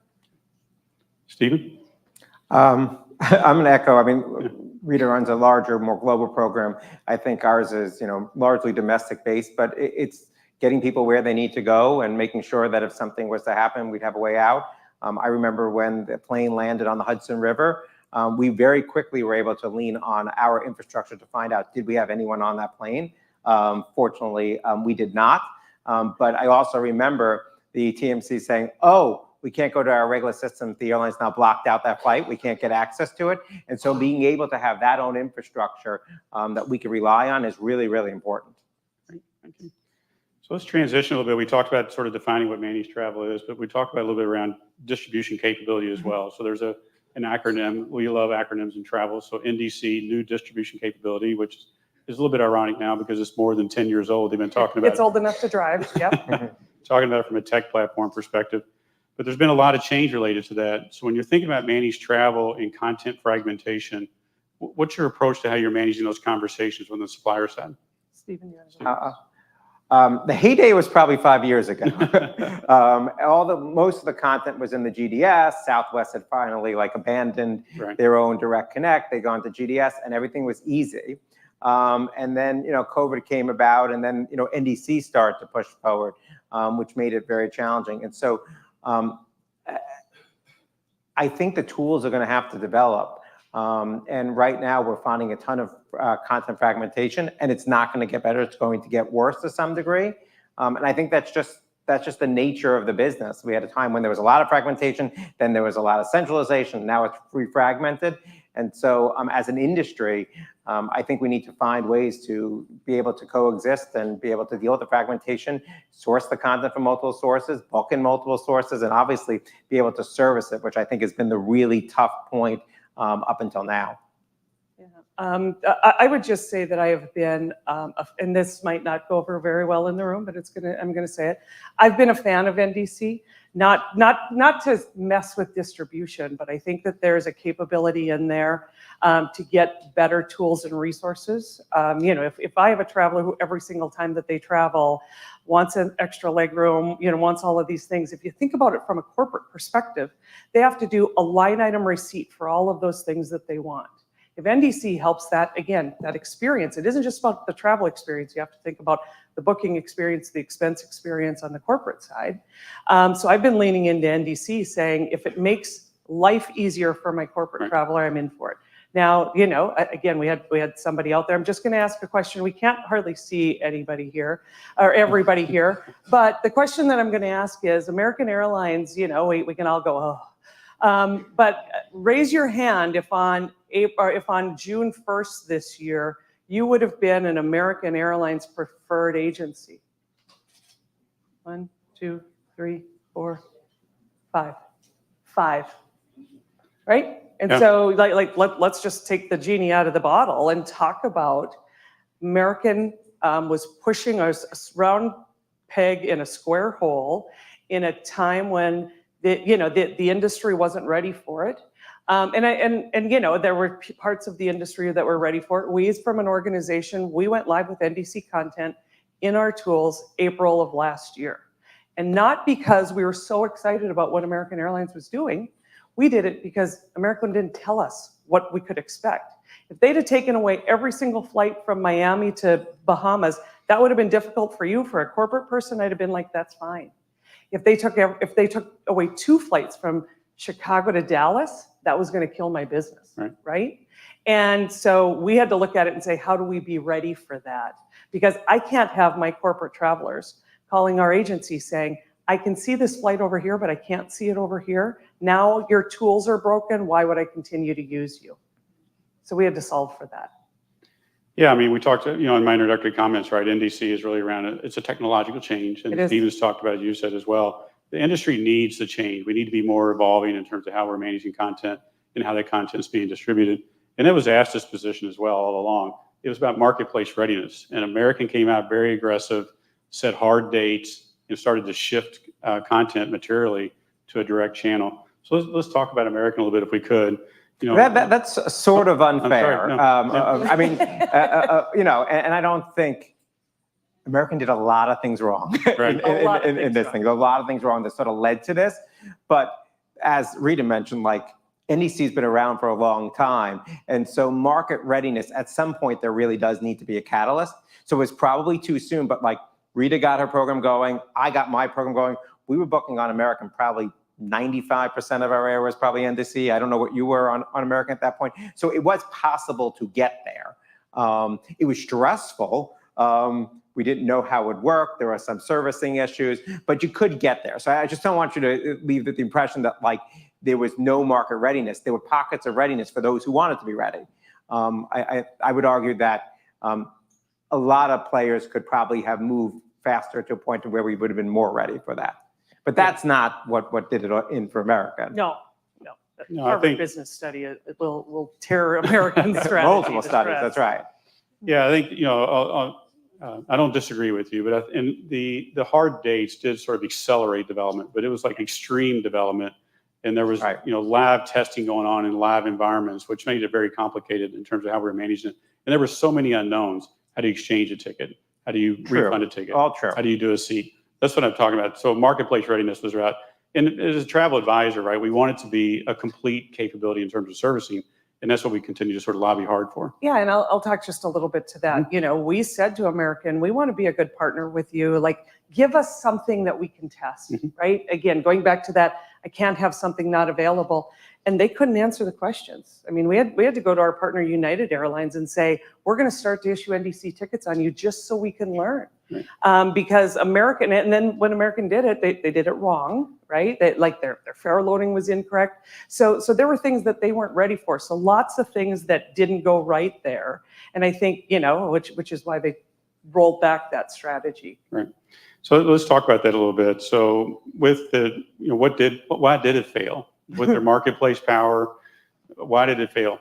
Stephen? I'm going to echo. I mean, Rita runs a larger, more global program. I think ours is, largely domestic based, but it's getting people where they need to go and making sure that if something was to happen, we'd have a way out. I remember when the plane landed on the Hudson River, we very quickly were able to lean on our infrastructure to find out, did we have anyone on that plane? Fortunately, we did not. But I also remember the TMC saying, oh, we can't go to our regular system. The airline's now blocked out that flight. We can't get access to it. And so being able to have that own infrastructure that we can rely on is really, really important. Great, thank you. So let's transition a little bit. We talked about sort of defining what managed travel is, but we talked about a little bit around distribution capability as well. So there's an acronym. We love acronyms in travel. So NDC, New Distribution Capability, which is a little bit ironic now because it's more than 10 years old. They've been talking about It's old enough to drive, yep. Talking about it from a tech platform perspective. But there's been a lot of change related to that. So when you're thinking about managed travel and content fragmentation, what's your approach to how you're managing those conversations on the supplier side? Stephen, the heyday was probably 5 years ago. Most of the content was in the GDS. Southwest had finally abandoned their own direct connect. They gone to GDS and everything was easy. And then, COVID came about and then, NDC started to push forward, which made it very challenging. And so I think the tools are going to have to develop. And right now we're finding a ton of content fragmentation, and it's not going to get better. It's going to get worse to some degree. And I think that's just the nature of the business. We had a time when there was a lot of fragmentation, then there was a lot of centralization. Now it's refragmented. And so as an industry, I think we need to find ways to be able to coexist and be able to deal with the fragmentation, source the content from multiple sources, book in multiple sources, and obviously be able to service it, which I think has been the really tough point up until now. Yeah. I would just say that I have been, and this might not go over very well in the room, but I'm gonna say it. I've been a fan of NDC, not to mess with distribution, but I think that there's a capability in there to get better tools and resources. If I have a traveler who every single time that they travel wants an extra leg room, wants all of these things. If you think about it from a corporate perspective, they have to do a line item receipt for all of those things that they want. If NDC helps that, again, that experience, it isn't just about the travel experience. You have to think about the booking experience, the expense experience on the corporate side. So I've been leaning into NDC saying, if it makes life easier for my corporate traveler, I'm in for it. Now, again, we had somebody out there. I'm just going to ask a question. We can't hardly see anybody here or everybody here. But the question that I'm going to ask is, American Airlines, we can all go, oh. But raise your hand if on June 1st this year, you would have been an American Airlines preferred agency. 1, 2, 3, 4, 5. 5, right? And so let's just take the genie out of the bottle and talk about American was pushing a round peg in a square hole in a time when the industry wasn't ready for it. There were parts of the industry that were ready for it. We, from an organization, we went live with NDC content in our tools April of last year. And not because we were so excited about what American Airlines was doing. We did it because American didn't tell us what we could expect. If they'd have taken away every single flight from Miami to Bahamas, that would have been difficult for you. For a corporate person, I'd have been like, that's fine. If they took away 2 flights from Chicago to Dallas, that was going to kill my business, right? And so we had to look at it and say, how do we be ready for that? Because I can't have my corporate travelers calling our agency saying, I can see this flight over here, but I can't see it over here. Now your tools are broken. Why would I continue to use you? So we had to solve for that. Yeah, I mean, we talked, in my introductory comments, right? NDC is really around it. It's a technological change, and Stephen's talked about it, you said as well. The industry needs to change. We need to be more evolving in terms of how we're managing content and how that content is being distributed. And it was asked this position as well all along. It was about marketplace readiness. And American came out very aggressive, set hard dates, and started to shift content materially to a direct channel. So let's talk about American a little bit if we could. That's sort of unfair. No. I mean, and I don't think American did a lot of things wrong in this thing. A lot of things wrong that sort of led to this. But as Rita mentioned, like NDC's been around for a long time. And so market readiness, at some point, there really does need to be a catalyst. So it's probably too soon, but like Rita got her program going. I got my program going. We were booking on American probably 95% of our air was probably NDC. I don't know what you were on American at that point. So it was possible to get there. It was stressful. We didn't know how it would work. There were some servicing issues, but you could get there. So I just don't want you to leave with the impression that like there was no market readiness. There were pockets of readiness for those who wanted to be ready. I would argue that a lot of players could probably have moved faster to a point to where we would have been more ready for that. But that's not what did it in for America. No. Harvard business study it will tear American strategy. Multiple studies. That's right. Yeah, I think I don't disagree with you, but the hard dates did sort of accelerate development, but it was like extreme development, and there was lab testing going on in lab environments, which made it very complicated in terms of how we were managing it. And there were so many unknowns. How do you exchange a ticket? How do you refund a ticket? All true. How do you do a seat? That's what I'm talking about. So marketplace readiness was right. And as a travel advisor, right, we want it to be a complete capability in terms of servicing. And that's what we continue to sort of lobby hard for. Yeah, and I'll talk just a little bit to that. We said to American, we want to be a good partner with you. Like, give us something that we can test, right? Again, going back to that, I can't have something not available. And they couldn't answer the questions. I mean, we had to go to our partner United Airlines and say, we're going to start to issue NDC tickets on you just so we can learn. Because American, and then when American did it, they did it wrong, right? Their fare loading was incorrect. So there were things that they weren't ready for. So lots of things that didn't go right there. And I think, which is why they rolled back that strategy. Right. So let's talk about that a little bit. So with the, why did it fail? With their marketplace power, why did it fail,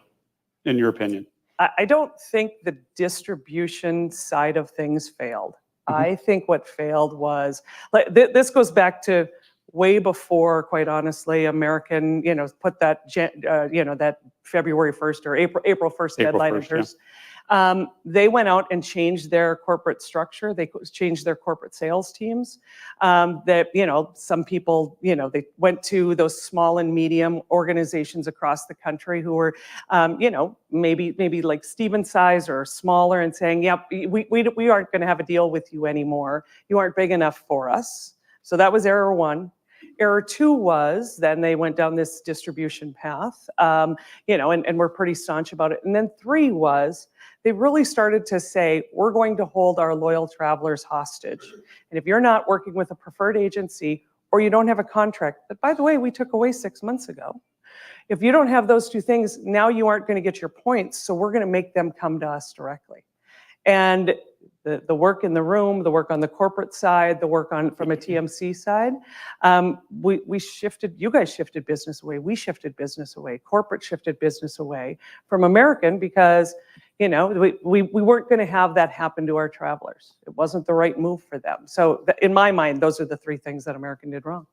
in your opinion? I don't think the distribution side of things failed. I think what failed was, this goes back to way before, quite honestly, American, put that, that February 1st or April 1st deadline of hers. They went out and changed their corporate structure. They changed their corporate sales teams. Some people, they went to those small and medium organizations across the country who were, maybe like Stephen size or smaller, and saying, yep, we aren't going to have a deal with you anymore. You aren't big enough for us. So that was error 1. Error 2 was then they went down this distribution path, and we're pretty staunch about it. And then 3 was they really started to say, we're going to hold our loyal travelers hostage. And if you're not working with a preferred agency or you don't have a contract, that by the way, we took away 6 months ago. If you don't have those 2 things, now you aren't going to get your points. So we're going to make them come to us directly. And the work in the room, the work on the corporate side, the work from a TMC side, we shifted, you guys shifted business away, we shifted business away, corporate shifted business away from American because, we weren't going to have that happen to our travelers. It wasn't the right move for them. So in my mind, those are the 3 things that American did wrong.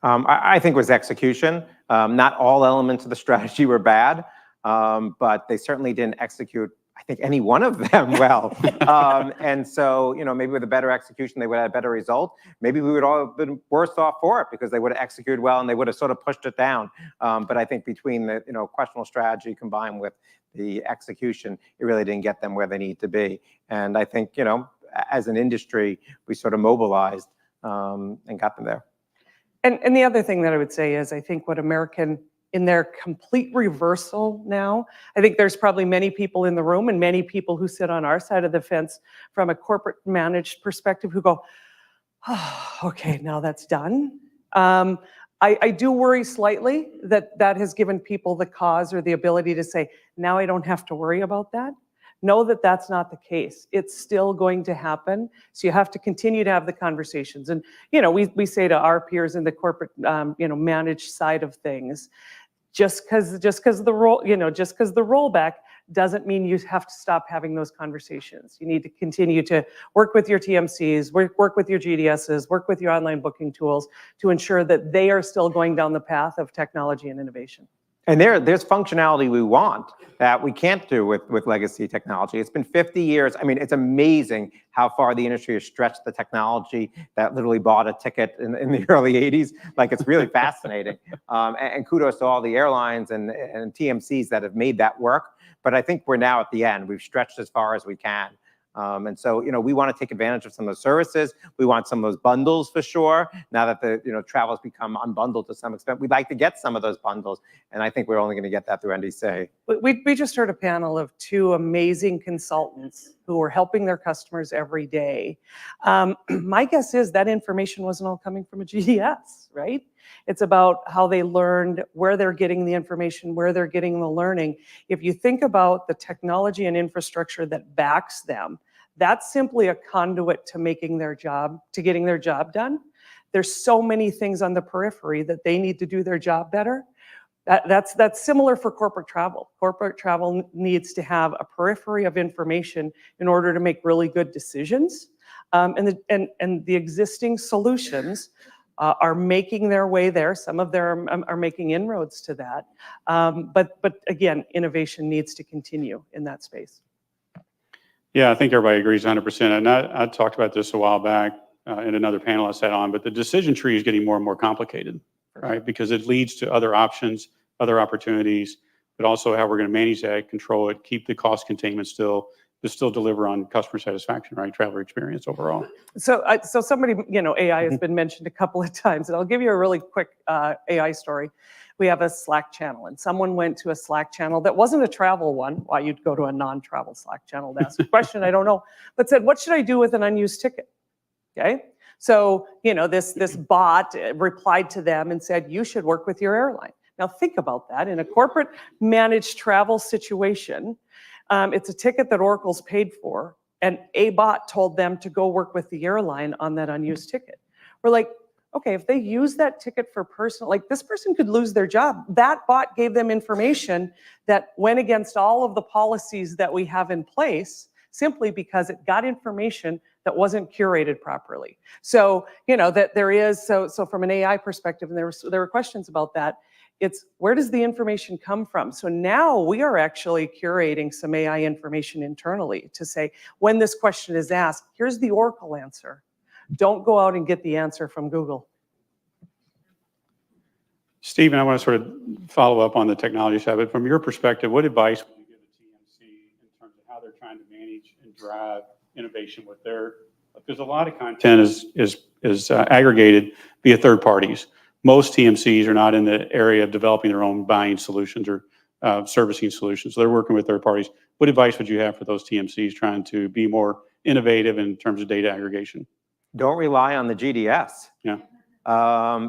I think it was execution. Not all elements of the strategy were bad, but they certainly didn't execute, I I think any one of them well. And so, maybe with a better execution, they would have a better result. Maybe we would all have been worse off for it because they would have executed well and they would have sort of pushed it down. But I think between the, questionable strategy combined with the execution, it really didn't get them where they need to be. And I think, as an industry, we sort of mobilized and got them there. And the other thing that I would say is I think what American, in their complete reversal now, I think there's probably many people in the room and many people who sit on our side of the fence from a corporate managed perspective who go, oh, okay, now that's done. I do worry slightly that that has given people the cause or the ability to say, now I don't have to worry about that. Know that that's not the case. It's still going to happen. So you have to continue to have the conversations. And, we say to our peers in the corporate, managed side of things, just because the rollback doesn't mean you have to stop having those conversations. You need to continue to work with your TMCs, work with your GDSs, work with your online booking tools to ensure that they are still going down the path of technology and innovation. And there's functionality we want that we can't do with legacy technology. It's been 50 years. I mean, it's amazing how far the industry has stretched the technology that literally bought a ticket in the early 80s. Like, it's really fascinating. And kudos to all the airlines and TMCs that have made that work. But I think we're now at the end. We've stretched as far as we can. And so, we want to take advantage of some of the services. We want some of those bundles for sure. Now that the travel has become unbundled to some extent, we'd like to get some of those bundles. And I think we're only going to get that through NDC. We just heard a panel of two amazing consultants who are helping their customers every day. My guess is that information wasn't all coming from a GDS, right? It's about how they learned, where they're getting the information, where they're getting the learning. If you think about the technology and infrastructure that backs them, that's simply a conduit to getting their job done. There's so many things on the periphery that they need to do their job better. That's similar for corporate travel. Corporate travel needs to have a periphery of information in order to make really good decisions. And the existing solutions are making their way there. Some of them are making inroads to that. But again, innovation needs to continue in that space. Yeah, I think everybody agrees 100%. And I talked about this a while back in another panel I sat on, but the decision tree is getting more and more complicated, right? Because it leads to other options, other opportunities, but also how we're going to manage that, control it, keep the cost containment still, but still deliver on customer satisfaction, right? Traveler experience overall. So somebody, AI has been mentioned a couple of times, and I'll give you a really quick AI story. We have a Slack channel, and someone went to a Slack channel that wasn't a travel one. Why you'd go to a non-travel Slack channel to ask a question, I don't know, but said, what should I do with an unused ticket? Okay. So, this bot replied to them and said, you should work with your airline. Now think about that. In a corporate managed travel situation, it's a ticket that Oracle's paid for, and a bot told them to go work with the airline on that unused ticket. We're like, okay, if they use that ticket for personal, like this person could lose their job. That bot gave them information that went against all of the policies that we have in place simply because it got information that wasn't curated properly. So, that there is, so from an AI perspective, and there were questions about that, it's where does the information come from? So now we are actually curating some AI information internally to say, when this question is asked, here's the Oracle answer. Don't go out and get the answer from Google. Stephen, I want to sort of follow up on the technology side, but from your perspective, what advice would you give the TMC in terms of how they're trying to manage and drive innovation with because a lot of content is aggregated via third parties. Most TMCs are not in the area of developing their own buying solutions or servicing solutions. So they're working with third parties. What advice would you have for those TMCs trying to be more innovative in terms of data aggregation? Don't rely on the GDS. Yeah.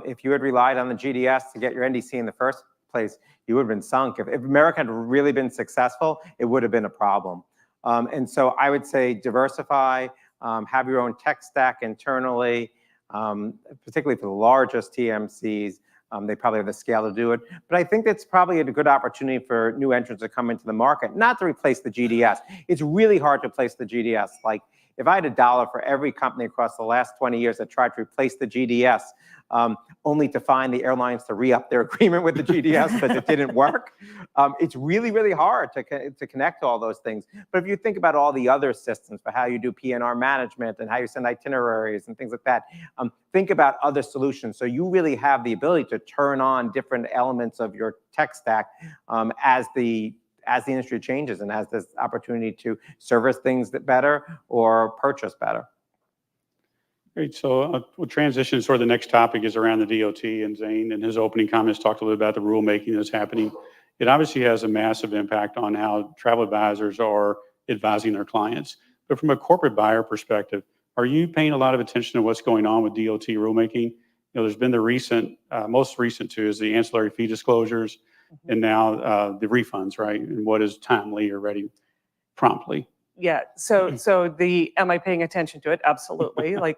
If you had relied on the GDS to get your NDC in the first place, you would have been sunk. If America had really been successful, it would have been a problem. And so I would say diversify, have your own tech stack internally, particularly for the largest TMCs. They probably have the scale to do it. But I think that's probably a good opportunity for new entrants to come into the market, not to replace the GDS. It's really hard to replace the GDS. Like, if I had $1 for every company across the last 20 years that tried to replace the GDS, only to find the airlines to re-up their agreement with the GDS because it didn't work, it's really, really hard to connect all those things. But if you think about all the other systems for how you do PNR management and how you send itineraries and things like that, think about other solutions. So you really have the ability to turn on different elements of your tech stack as the industry changes and has this opportunity to service things that better or purchase better. Great. So we'll transition. Sort of the next topic is around the DOT, and Zane in his opening comments talked a little about the rulemaking that's happening. It obviously has a massive impact on how travel advisors are advising their clients. But from a corporate buyer perspective, are you paying a lot of attention to what's going on with DOT rulemaking? You know, there's been the recent, most recent too, is the ancillary fee disclosures, and now the refunds, right? And what is timely or ready promptly? Yeah, so am I paying attention to it? Absolutely. Like,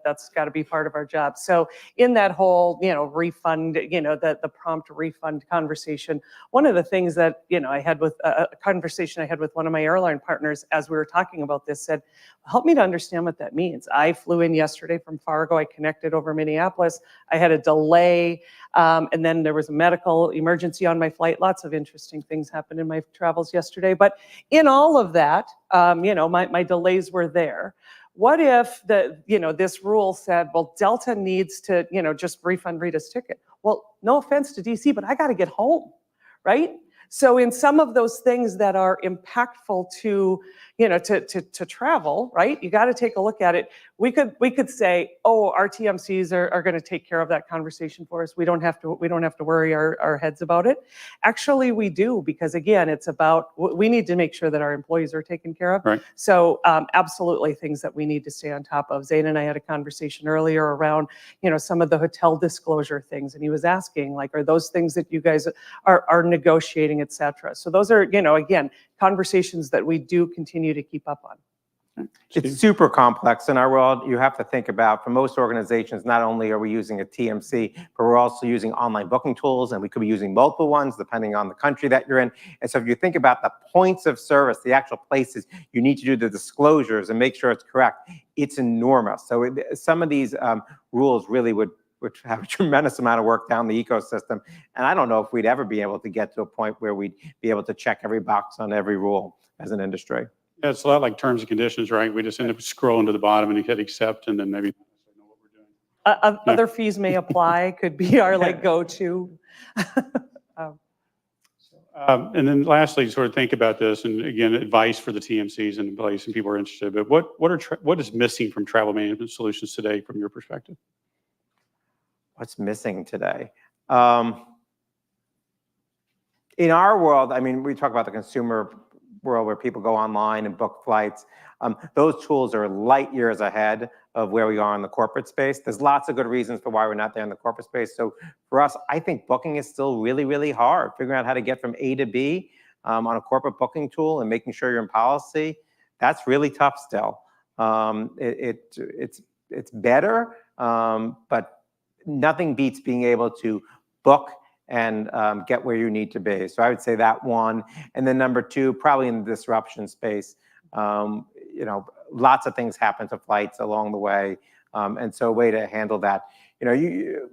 that's got to be part of our job. So in that whole, refund, the prompt refund conversation, one of the things that, I had with a conversation I had with one of my airline partners as we were talking about this said, help me to understand what that means. I flew in yesterday from Fargo. I connected over Minneapolis. I had a delay. And then there was a medical emergency on my flight. Lots of interesting things happened in my travels yesterday. But in all of that, my delays were there. What if this rule said, well, Delta needs to, just refund Rita's ticket? Well, no offense to DC, but I got to get home, right? So in some of those things that are impactful to, to travel, right? You got to take a look at it. We could say, oh, our TMCs are going to take care of that conversation for us. We don't have to worry our heads about it. Actually, we do, because again, it's about, we need to make sure that our employees are taken care of. Right. So absolutely things that we need to stay on top of. Zane and I had a conversation earlier around, some of the hotel disclosure things. And he was asking, like, are those things that you guys are negotiating, et cetera? So those are, again, conversations that we do continue to keep up on. It's super complex in our world. You have to think about, for most organizations, not only are we using a TMC, but we're also using online booking tools, and we could be using multiple ones depending on the country that you're in. And so if you think about the points of service, the actual places you need to do the disclosures and make sure it's correct, it's enormous. So some of these rules really would have a tremendous amount of work down the ecosystem. And I don't know if we'd ever be able to get to a point where we'd be able to check every box on every rule as an industry. Yeah, it's a lot like terms and conditions, right? We just end up scrolling to the bottom and you hit accept, and then maybe know what we're doing. Other fees may apply, could be our go-to. And then lastly, sort of think about this, and again, advice for the TMCs in place, and people are interested. But what is missing from travel management solutions today, from your perspective? What's missing today? In our world, I mean, we talk about the consumer world where people go online and book flights. Those tools are light years ahead of where we are in the corporate space. There's lots of good reasons for why we're not there in the corporate space. So for us, I think booking is still really, really hard. Figuring out how to get from A to B on a corporate booking tool and making sure you're in policy, that's really tough still. It's better, but nothing beats being able to book and get where you need to be. So I would say that one. And then number two, probably in the disruption space, lots of things happen to flights along the way. And so a way to handle that, you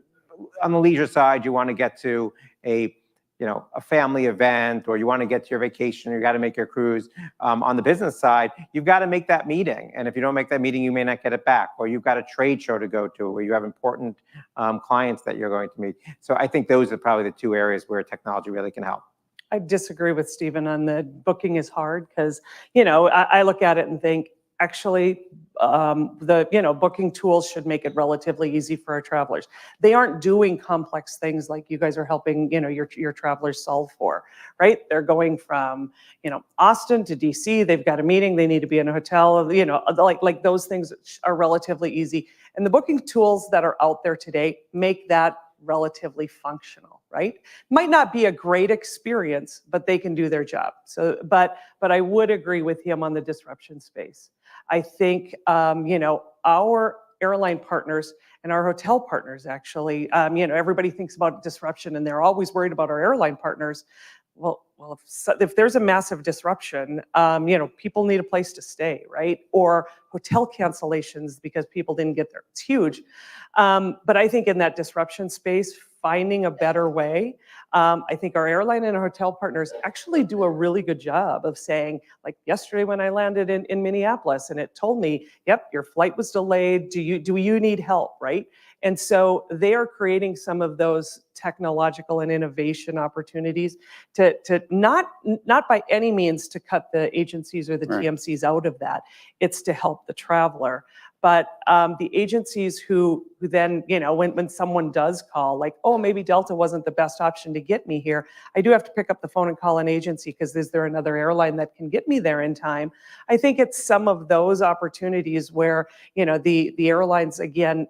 on the leisure side, you want to get to a family event, or you want to get to your vacation, or you got to make your cruise. On the business side, you've got to make that meeting. And if you don't make that meeting, you may not get it back. Or you've got a trade show to go to where you have important clients that you're going to meet. So I think those are probably the two areas where technology really can help. I disagree with Stephen on the booking is hard, because, I look at it and think, actually, the booking tools should make it relatively easy for our travelers. They aren't doing complex things like you guys are helping your travelers solve for, right? They're going from Austin to DC. They've got a meeting. They need to be in a hotel. Like those things are relatively easy. And the booking tools that are out there today make that relatively functional, right? Might not be a great experience, but they can do their job. So, but I would agree with him on the disruption space. I think, our airline partners and our hotel partners, actually, everybody thinks about disruption and they're always worried about our airline partners. Well, well, if there's a massive disruption, people need a place to stay, right? Or hotel cancellations because people didn't get there. It's huge. But I think in that disruption space, finding a better way, I think our airline and our hotel partners actually do a really good job of saying, like yesterday when I landed in Minneapolis and it told me, yep, your flight was delayed. Do you need help, right? And so they are creating some of those technological and innovation opportunities to not by any means to cut the agencies or the Right. TMCs out of that. It's to help the traveler. But the agencies who then, when someone does call, like, oh, maybe Delta wasn't the best option to get me here, I do have to pick up the phone and call an agency because is there another airline that can get me there in time? I think it's some of those opportunities where, the airlines, again,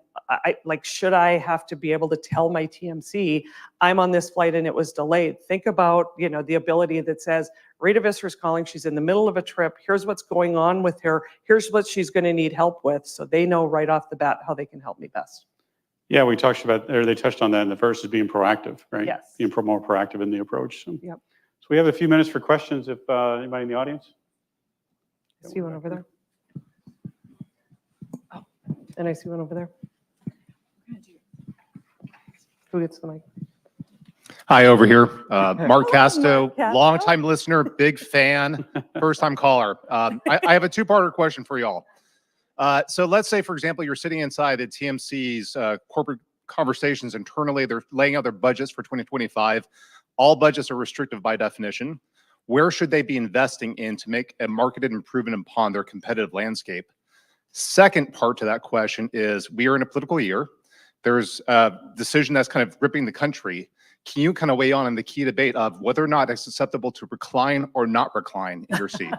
should I have to be able to tell my TMC, I'm on this flight and it was delayed? Think about, the ability that says, Rita Visser's calling, she's in the middle of a trip, here's what's going on with her, here's what she's going to need help with, so they know right off the bat how they can help me best. Yeah, they touched on that in the first, is being proactive, right? Yes. Being more proactive in the approach. So. Yep. So we have a few minutes for questions if anybody in the audience. I see one over there. Oh, and I see one over there. Who gets the mic? Hi, over here. Mark Casto, Mark Casto. longtime listener, big fan, first time caller. I have a two-parter question for y'all. So let's say, for example, you're sitting inside at TMC's corporate conversations internally. They're laying out their budgets for 2025. All budgets are restrictive by definition. Where should they be investing in to make a marketed improvement upon their competitive landscape? Second part to that question is, we are in a political year. There's a decision that's kind of gripping the country. Can you kind of weigh on the key debate of whether or not it's susceptible to recline or not recline in your seat?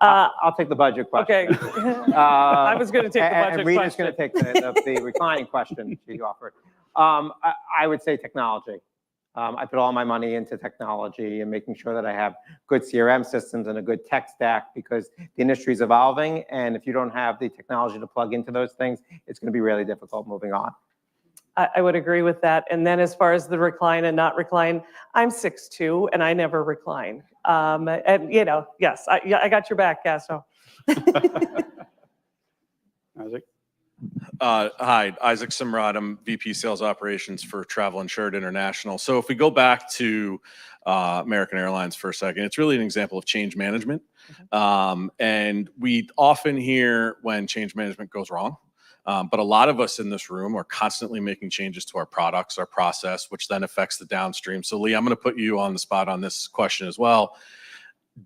I'll take the budget question. Okay. I was going to take the budget and Rita's question. going to take the reclining question she offered. I would say technology. I put all my money into technology and making sure that I have good CRM systems and a good tech stack because the industry is evolving. And if you don't have the technology to plug into those things, it's going to be really difficult moving on. I would agree with that. And then as far as the recline and not recline, I'm 6'2" and I never recline. And yes, I got your back, Casto. Isaac? Hi, Isaac Simrad. I'm VP Sales Operations for Travel Insured International. So if we go back to American Airlines for a second, it's really an example of change management. And we often hear when change management goes wrong. But a lot of us in this room are constantly making changes to our products, our process, which then affects the downstream. So Lee, I'm going to put you on the spot on this question as well.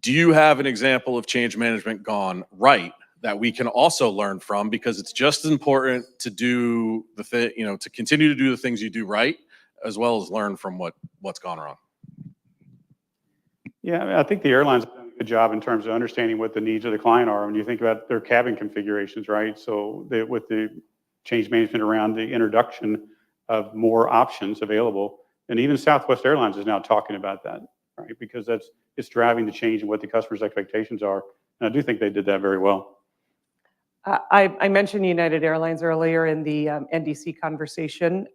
Do you have an example of change management gone right that we can also learn from? Because it's just as important to do the thing, to continue to do the things you do right, as well as learn from what's gone wrong. Yeah, I think the airlines have done a good job in terms of understanding what the needs of the client are when you think about their cabin configurations, right? So with the change management around the introduction of more options available, and even Southwest Airlines is now talking about that, right? Because it's driving the change in what the customer's expectations are. And I do think they did that very well. I mentioned United Airlines earlier in the NDC conversation.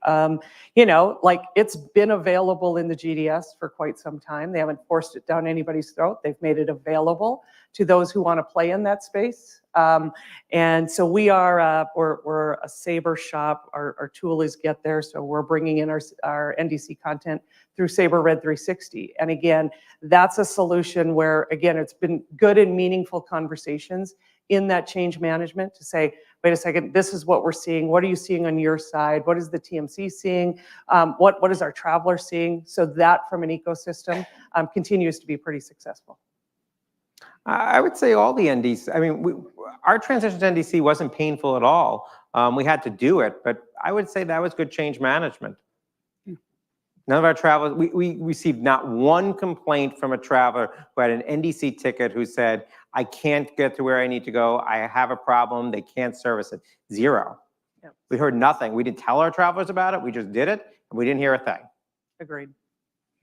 It's been available in the GDS for quite some time. They haven't forced it down anybody's throat. They've made it available to those who want to play in that space. And so we're a Sabre shop. Our tool is Get There. So we're bringing in our NDC content through Sabre Red 360. And again, that's a solution where, again, it's been good and meaningful conversations in that change management to say, wait a second, this is what we're seeing. What are you seeing on your side? What is the TMC seeing? What is our traveler seeing? So that from an ecosystem continues to be pretty successful. I would say all the NDC, our transition to NDC wasn't painful at all. We had to do it, but I would say that was good change management. None of our travelers, we received not one complaint from a traveler who had an NDC ticket who said, I can't get to where I need to go. I have a problem. They can't service it. Zero. Yep. We heard nothing. We didn't tell our travelers about it. We just did it, and we didn't hear a thing. Agreed.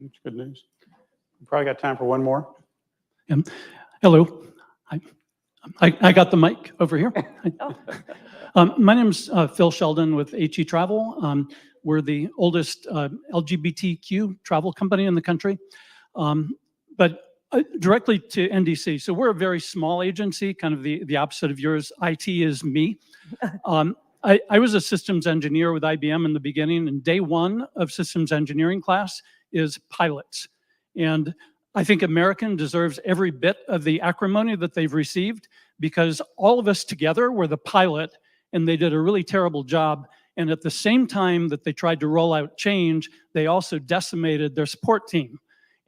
That's good news. We probably got time for one more. Hello. I got the mic over here. My name's Phil Sheldon with HE Travel. We're the oldest LGBTQ travel company in the country. But directly to NDC. So we're a very small agency, kind of the opposite of yours. IT is me. I was a systems engineer with IBM in the beginning, and day one of systems engineering class is pilots. And I think American deserves every bit of the acrimony that they've received, because all of us together were the pilot, and they did a really terrible job. And at the same time that they tried to roll out change, they also decimated their support team.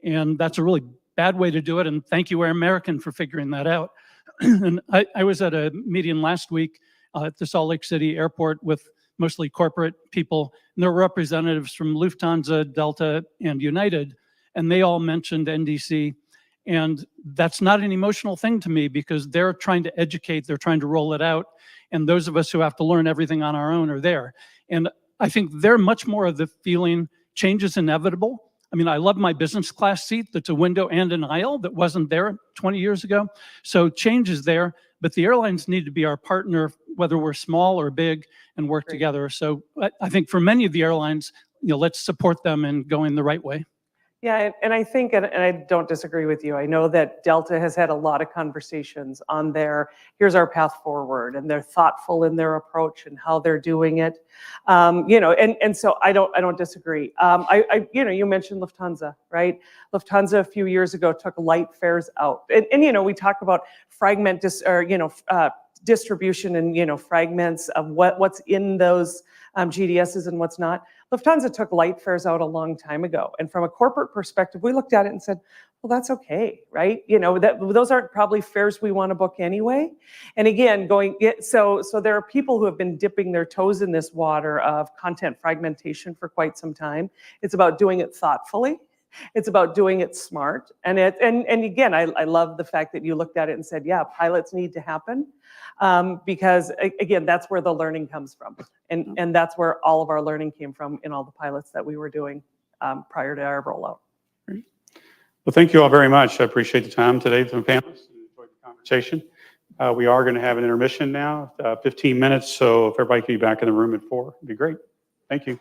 And that's a really bad way to do it. And thank you, Air American, for figuring that out. And I was at a meeting last week at the Salt Lake City airport with mostly corporate people. And there were representatives from Lufthansa, Delta, and United. And they all mentioned NDC. And that's not an emotional thing to me, because they're trying to educate, they're trying to roll it out. And those of us who have to learn everything on our own are there. And I think they're much more of the feeling change is inevitable. I mean, I love my business class seat that's a window and an aisle that wasn't there 20 years ago. So change is there, but the airlines need to be our partner, whether we're small or big, and work together. So I think for many of the airlines, let's support them in going the right way. Yeah, and I think, and I don't disagree with you. I know that Delta has had a lot of conversations on here's our path forward, and they're thoughtful in their approach and how they're doing it. And so I don't disagree. You mentioned Lufthansa, right? Lufthansa a few years ago took light fares out, and we talk about distribution and fragments of what's in those GDSs and what's not. Lufthansa took light fares out a long time ago, and from a corporate perspective, we looked at it and said, well, that's okay, right? Those aren't probably fares we want to book anyway. And again, so there are people who have been dipping their toes in this water of content fragmentation for quite some time. It's about doing it thoughtfully. It's about doing it smart. And again, I love the fact that you looked at it and said, yeah, pilots need to happen. Because again, that's where the learning comes from. And that's where all of our learning came from in all the pilots that we were doing prior to our rollout. Well, thank you all very much. I appreciate the time today from the panelists and enjoyed the conversation. We are going to have an intermission now, 15 minutes. So if everybody could be back in the room at 4, it'd be great. Thank you.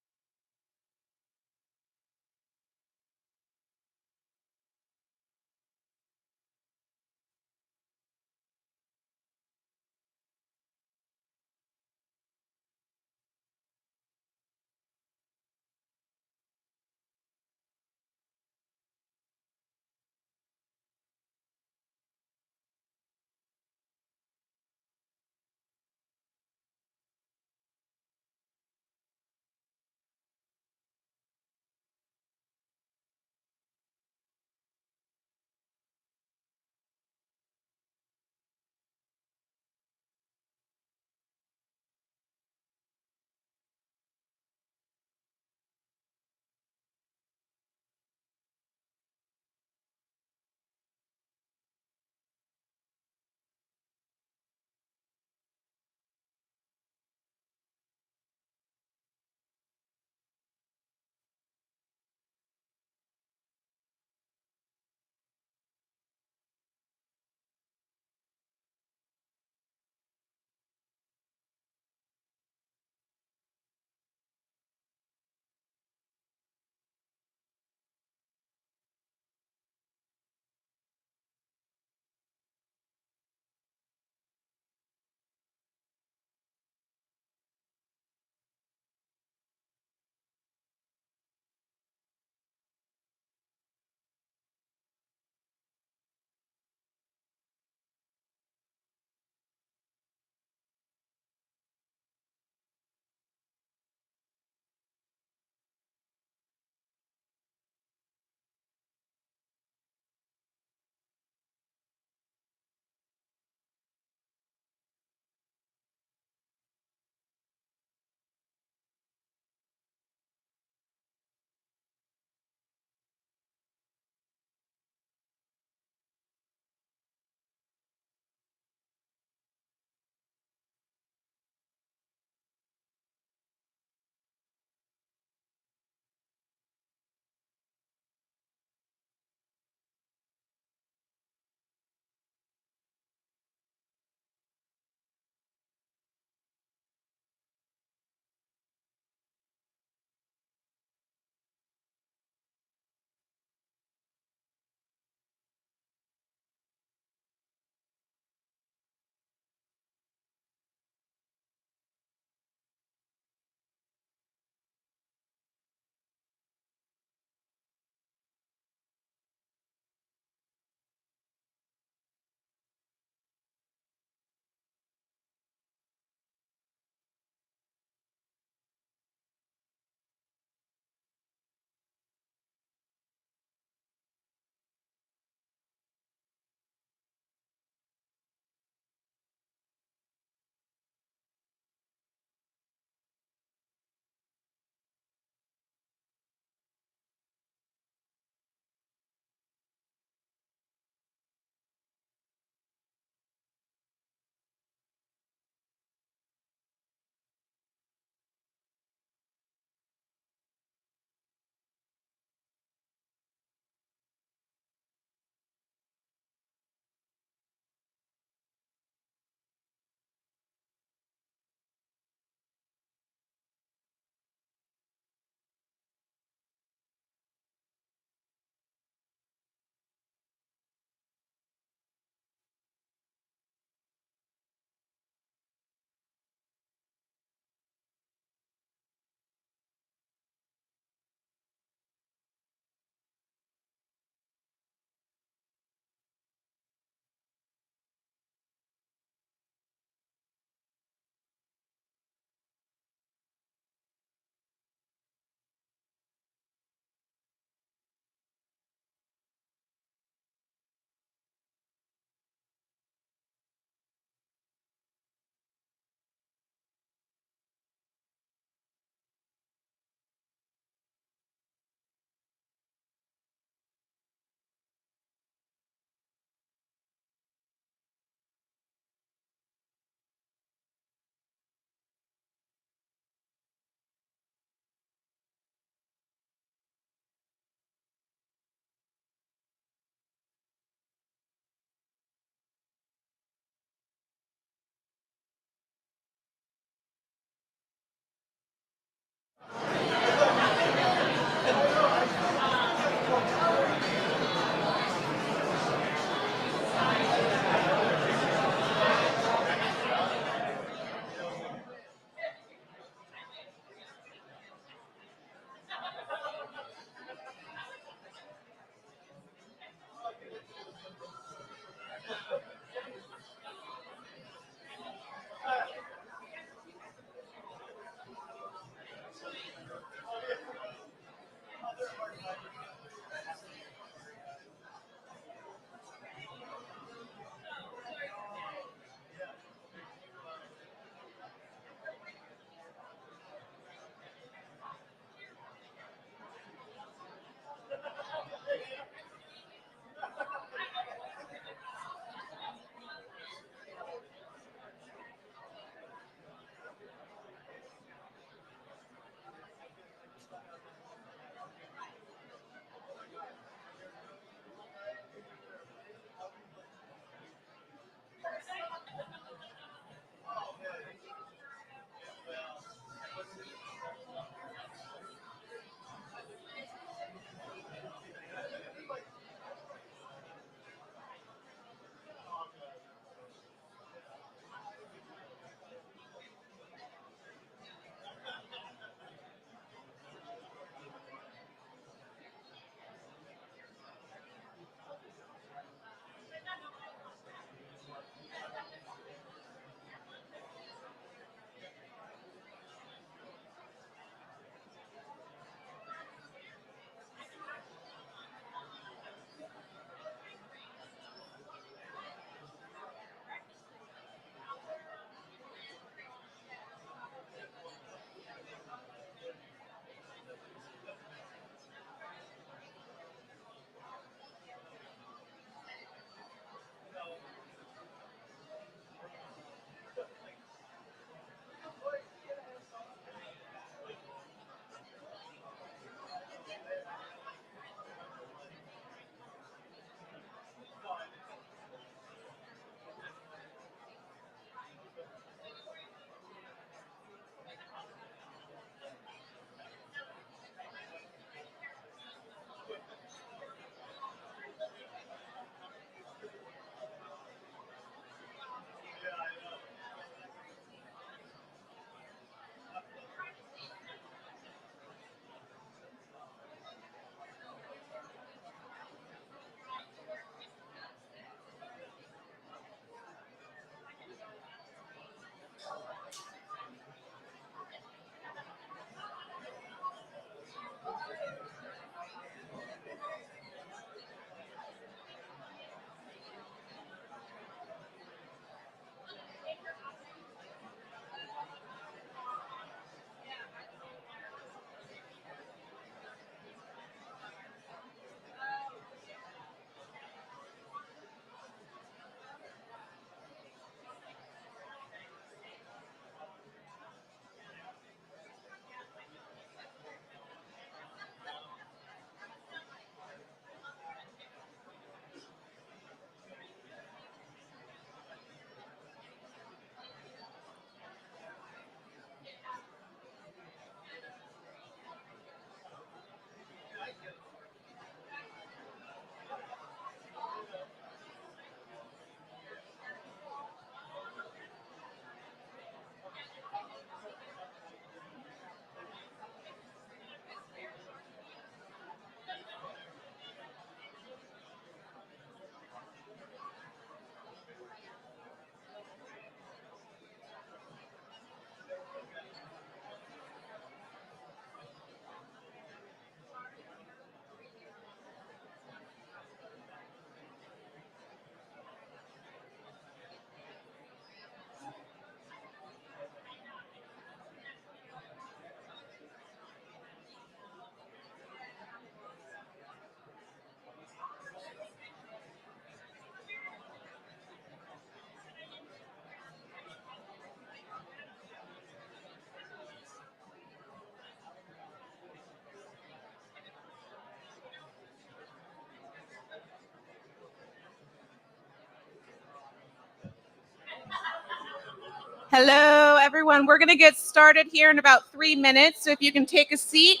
Hello, everyone. We're going to get started here in about 3 minutes. So if you can take a seat,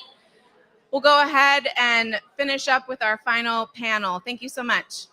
we'll go ahead and finish up with our final panel. Thank you so much.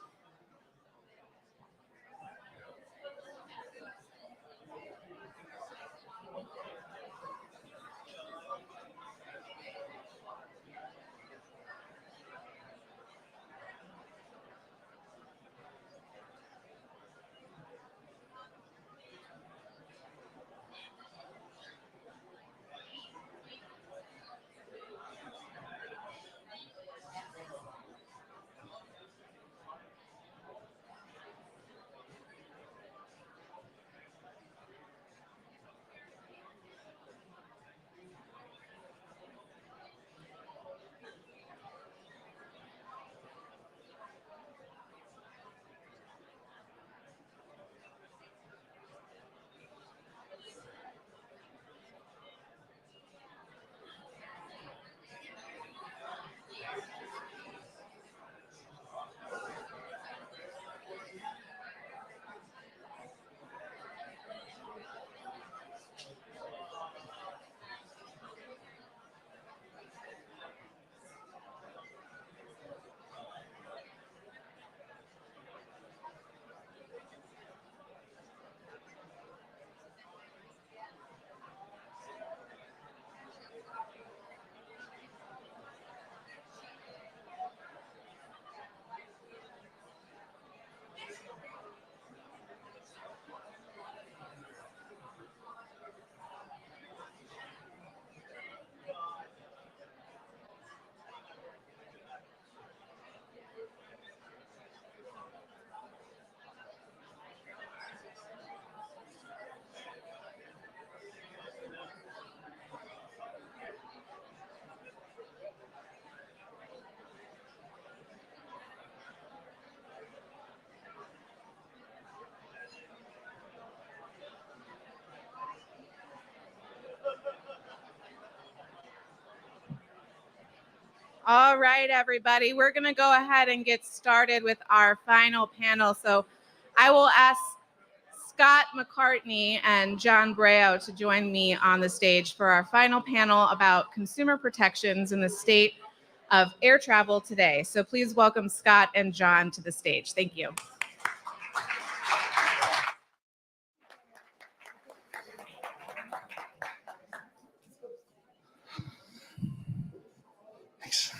All right, everybody, we're going to go ahead and get started with our final panel. So I will ask Scott McCartney and John Breo to join me on the stage for our final panel about consumer protections in the state of air travel today. So please welcome Scott and John to the stage. Thank you. Thanks.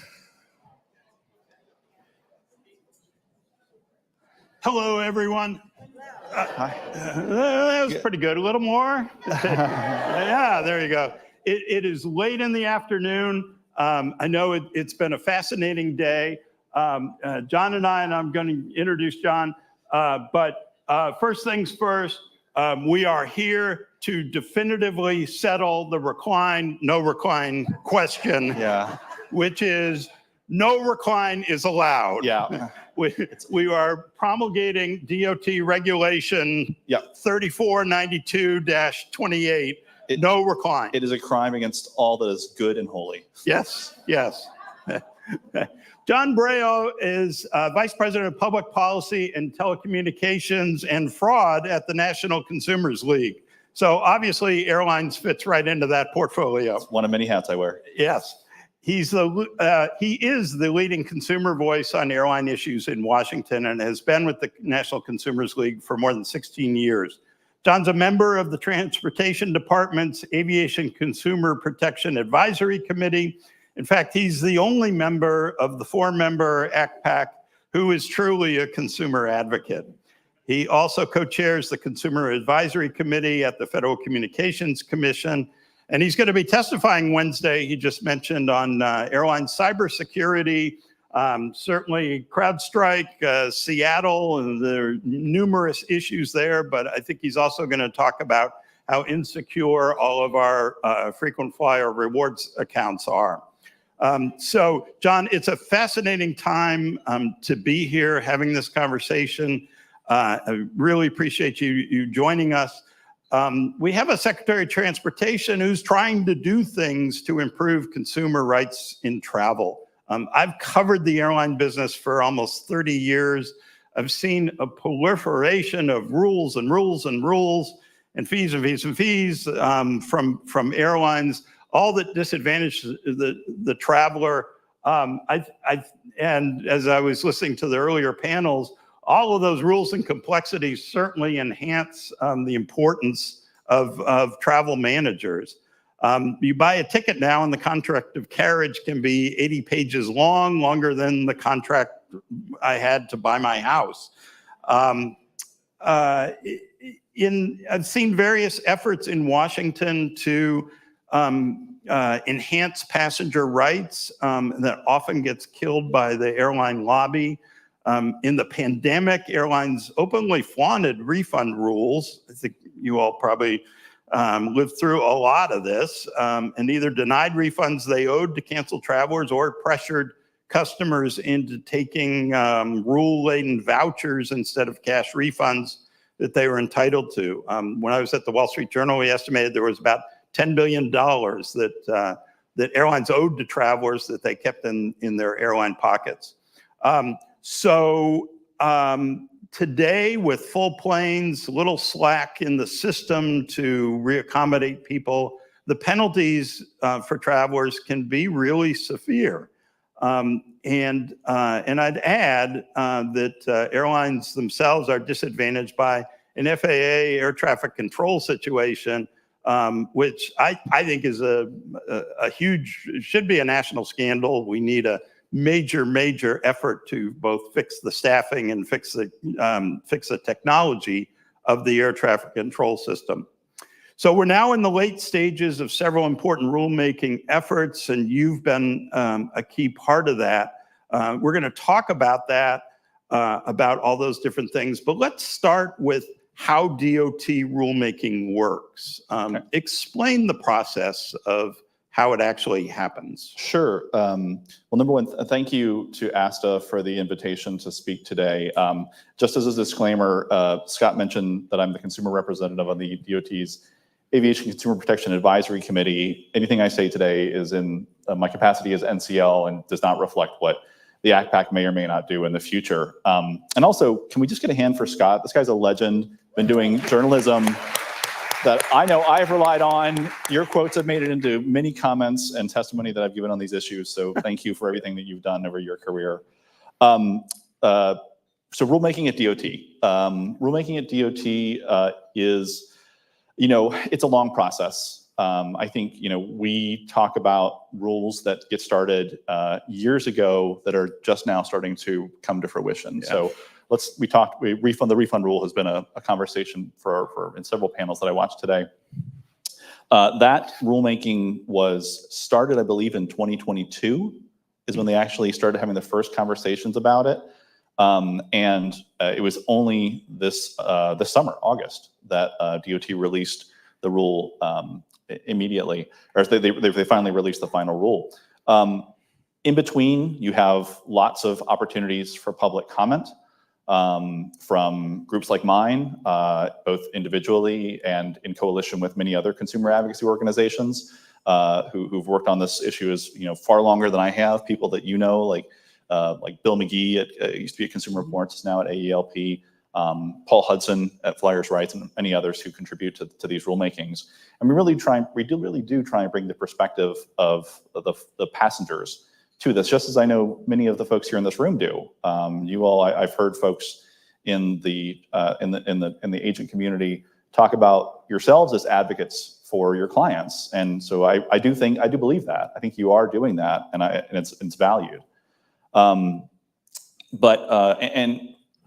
Hello, everyone. That was pretty good. A little more? Yeah, there you go. It is late in the afternoon. I know it's been a fascinating day. John and I'm going to introduce John. But first things first, we are here to definitively settle the recline, no recline question, which is no recline is allowed. Yeah. We are promulgating DOT regulation 3492-28, no recline. It is a crime against all that is good and holy. Yes, yes. John Breo is Vice President of Public Policy and Telecommunications and Fraud at the National Consumers League. So obviously airlines fits right into that portfolio. It's one of many hats I wear. Yes. He is the leading consumer voice on airline issues in Washington and has been with the National Consumers League for more than 16 years. John's a member of the Transportation Department's Aviation Consumer Protection Advisory Committee. In fact, he's the only member of the 4-member ACPAC who is truly a consumer advocate. He also co-chairs the Consumer Advisory Committee at the Federal Communications Commission. And he's going to be testifying Wednesday, he just mentioned, on airline cybersecurity, certainly CrowdStrike, Seattle, and there are numerous issues there. But I think he's also going to talk about how insecure all of our frequent flyer rewards accounts are. So, John, it's a fascinating time to be here having this conversation. I really appreciate you joining us. We have a Secretary of Transportation who's trying to do things to improve consumer rights in travel. I've covered the airline business for almost 30 years. I've seen a proliferation of rules and rules and rules. and fees and fees and fees from airlines, all that disadvantage the traveler. And as I was listening to the earlier panels, all of those rules and complexities certainly enhance the importance of travel managers. You buy a ticket now and the contract of carriage can be 80 pages long, longer than the contract I had to buy my house. I've seen various efforts in Washington to enhance passenger rights that often gets killed by the airline lobby. In the pandemic, airlines openly flaunted refund rules. I think you all probably lived through a lot of this, and either denied refunds they owed to canceled travelers or pressured customers into taking rule-laden vouchers instead of cash refunds that they were entitled to. When I was at the Wall Street Journal, we estimated there was about $10 billion that airlines owed to travelers that they kept in their airline pockets. Today, with full planes, little slack in the system to reaccommodate people, the penalties for travelers can be really severe. And I'd add that airlines themselves are disadvantaged by an FAA air traffic control situation, which I think is a huge, should be a national scandal. We need a major effort to both fix the staffing and fix the technology of the air traffic control system. So we're now in the late stages of several important rulemaking efforts, and you've been a key part of that. We're going to talk about that, about all those different things, but let's start with how DOT rulemaking works. Explain the process of how it actually happens. Sure. Well, number one, thank you to ASTA for the invitation to speak today. Just as a disclaimer, Scott mentioned that I'm the consumer representative on the DOT's Aviation Consumer Protection Advisory Committee. Anything I say today is in my capacity as NCL and does not reflect what the ACPAC may or may not do in the future. And also, can we just get a hand for Scott? This guy's a legend, been doing journalism that I know I've relied on. Your quotes have made it into many comments and testimony that I've given on these issues. So thank you for everything that you've done over your career. So rulemaking at DOT. Rulemaking at DOT is, it's a long process. I think, we talk about rules that get started years ago that are just now starting to come to fruition. Yeah. So the refund rule has been a conversation in several panels that I watched today. That rulemaking was started, I believe, in 2022 is when they actually started having the first conversations about it. And it was only this summer, August, that DOT released the rule immediately, or they finally released the final rule. In between, you have lots of opportunities for public comment from groups like mine, both individually and in coalition with many other consumer advocacy organizations who've worked on this issue far longer than I have. People that like Bill McGee used to be at Consumer Reports, is now at AELP. Paul Hudson at Flyers Rights, and many others who contribute to these rulemakings. And we really do try and bring the perspective of the passengers to this, just as I know many of the folks here in this room do. I've heard folks in the agent community talk about yourselves as advocates for your clients, and so I do believe that. I think you are doing that, and it's valued. And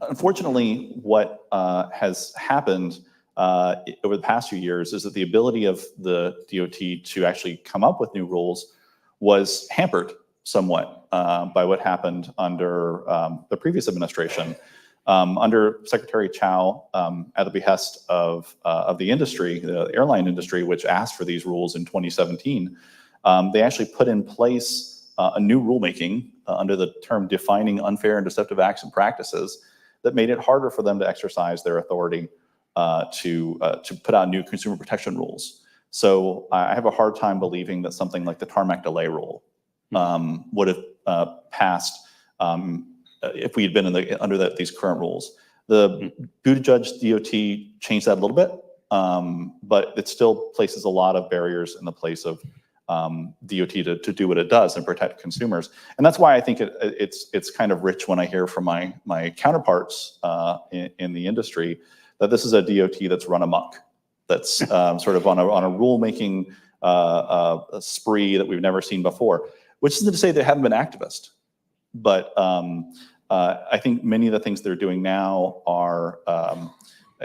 unfortunately, what has happened over the past few years is that the ability of the DOT to actually come up with new rules was hampered somewhat by what happened under the previous administration. Under Secretary Chow, at the behest of the industry, the airline industry, which asked for these rules in 2017, they actually put in place a new rulemaking under the term defining unfair and deceptive acts and practices that made it harder for them to exercise their authority to put out new consumer protection rules. So I have a hard time believing that something like the tarmac delay rule would have passed if we had been under these current rules. The Buttigieg DOT changed that a little bit but it still places a lot of barriers in the place of DOT to do what it does and protect consumers. And that's why I think it's kind of rich when I hear from my counterparts in the industry that this is a DOT that's run amok, that's sort of on a rulemaking spree that we've never seen before, which isn't to say they haven't been activist. But I think many of the things they're doing now are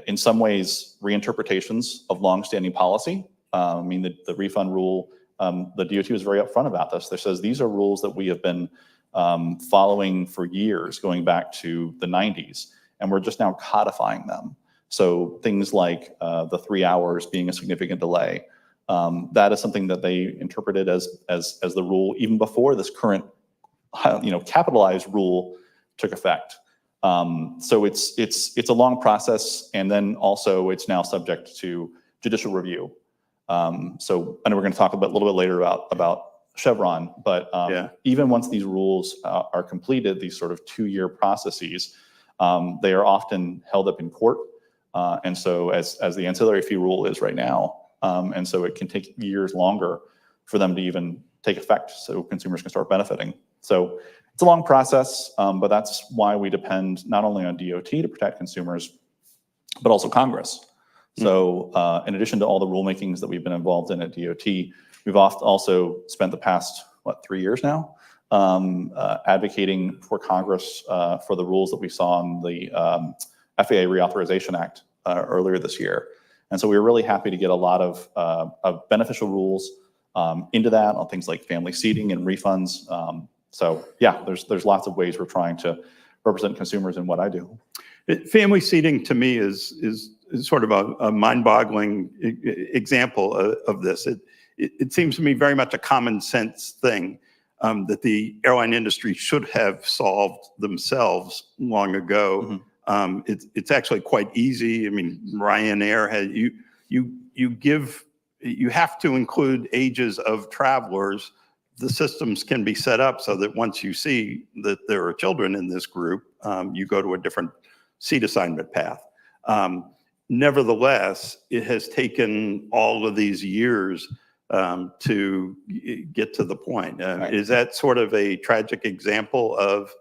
in some ways reinterpretations of longstanding policy. I mean, the refund rule, the DOT was very upfront about this. They says these are rules that we have been following for years, going back to the 90s, and we're just now codifying them. So things like the 3 hours being a significant delay, that is something that they interpreted as the rule even before this current, capitalized rule took effect. So it's a long process, and then also it's now subject to judicial review. So I know we're going to talk a little bit later about Chevron, but even once these rules are completed, these sort of 2-year processes, they are often held up in court. And so as the ancillary fee rule is right now, and so it can take years longer for them to even take effect so consumers can start benefiting. So it's a long process, but that's why we depend not only on DOT to protect consumers, but also Congress. So in addition to all the rulemakings that we've been involved in at DOT, we've also spent the past, 3 years now, advocating for Congress for the rules that we saw in the FAA Reauthorization Act earlier this year. And so we were really happy to get a lot of beneficial rules into that on things like family seating and refunds. So yeah, there's lots of ways we're trying to represent consumers in what I do. Family seating to me is sort of a mind-boggling example of this. It seems to me very much a common sense thing that the airline industry should have solved themselves long ago. It's actually quite easy. I mean, Ryanair had you have to include ages of travelers. The systems can be set up so that once you see that there are children in this group, you go to a different seat assignment path. Nevertheless, it has taken all of these years to get to the point. Is that sort of a tragic example of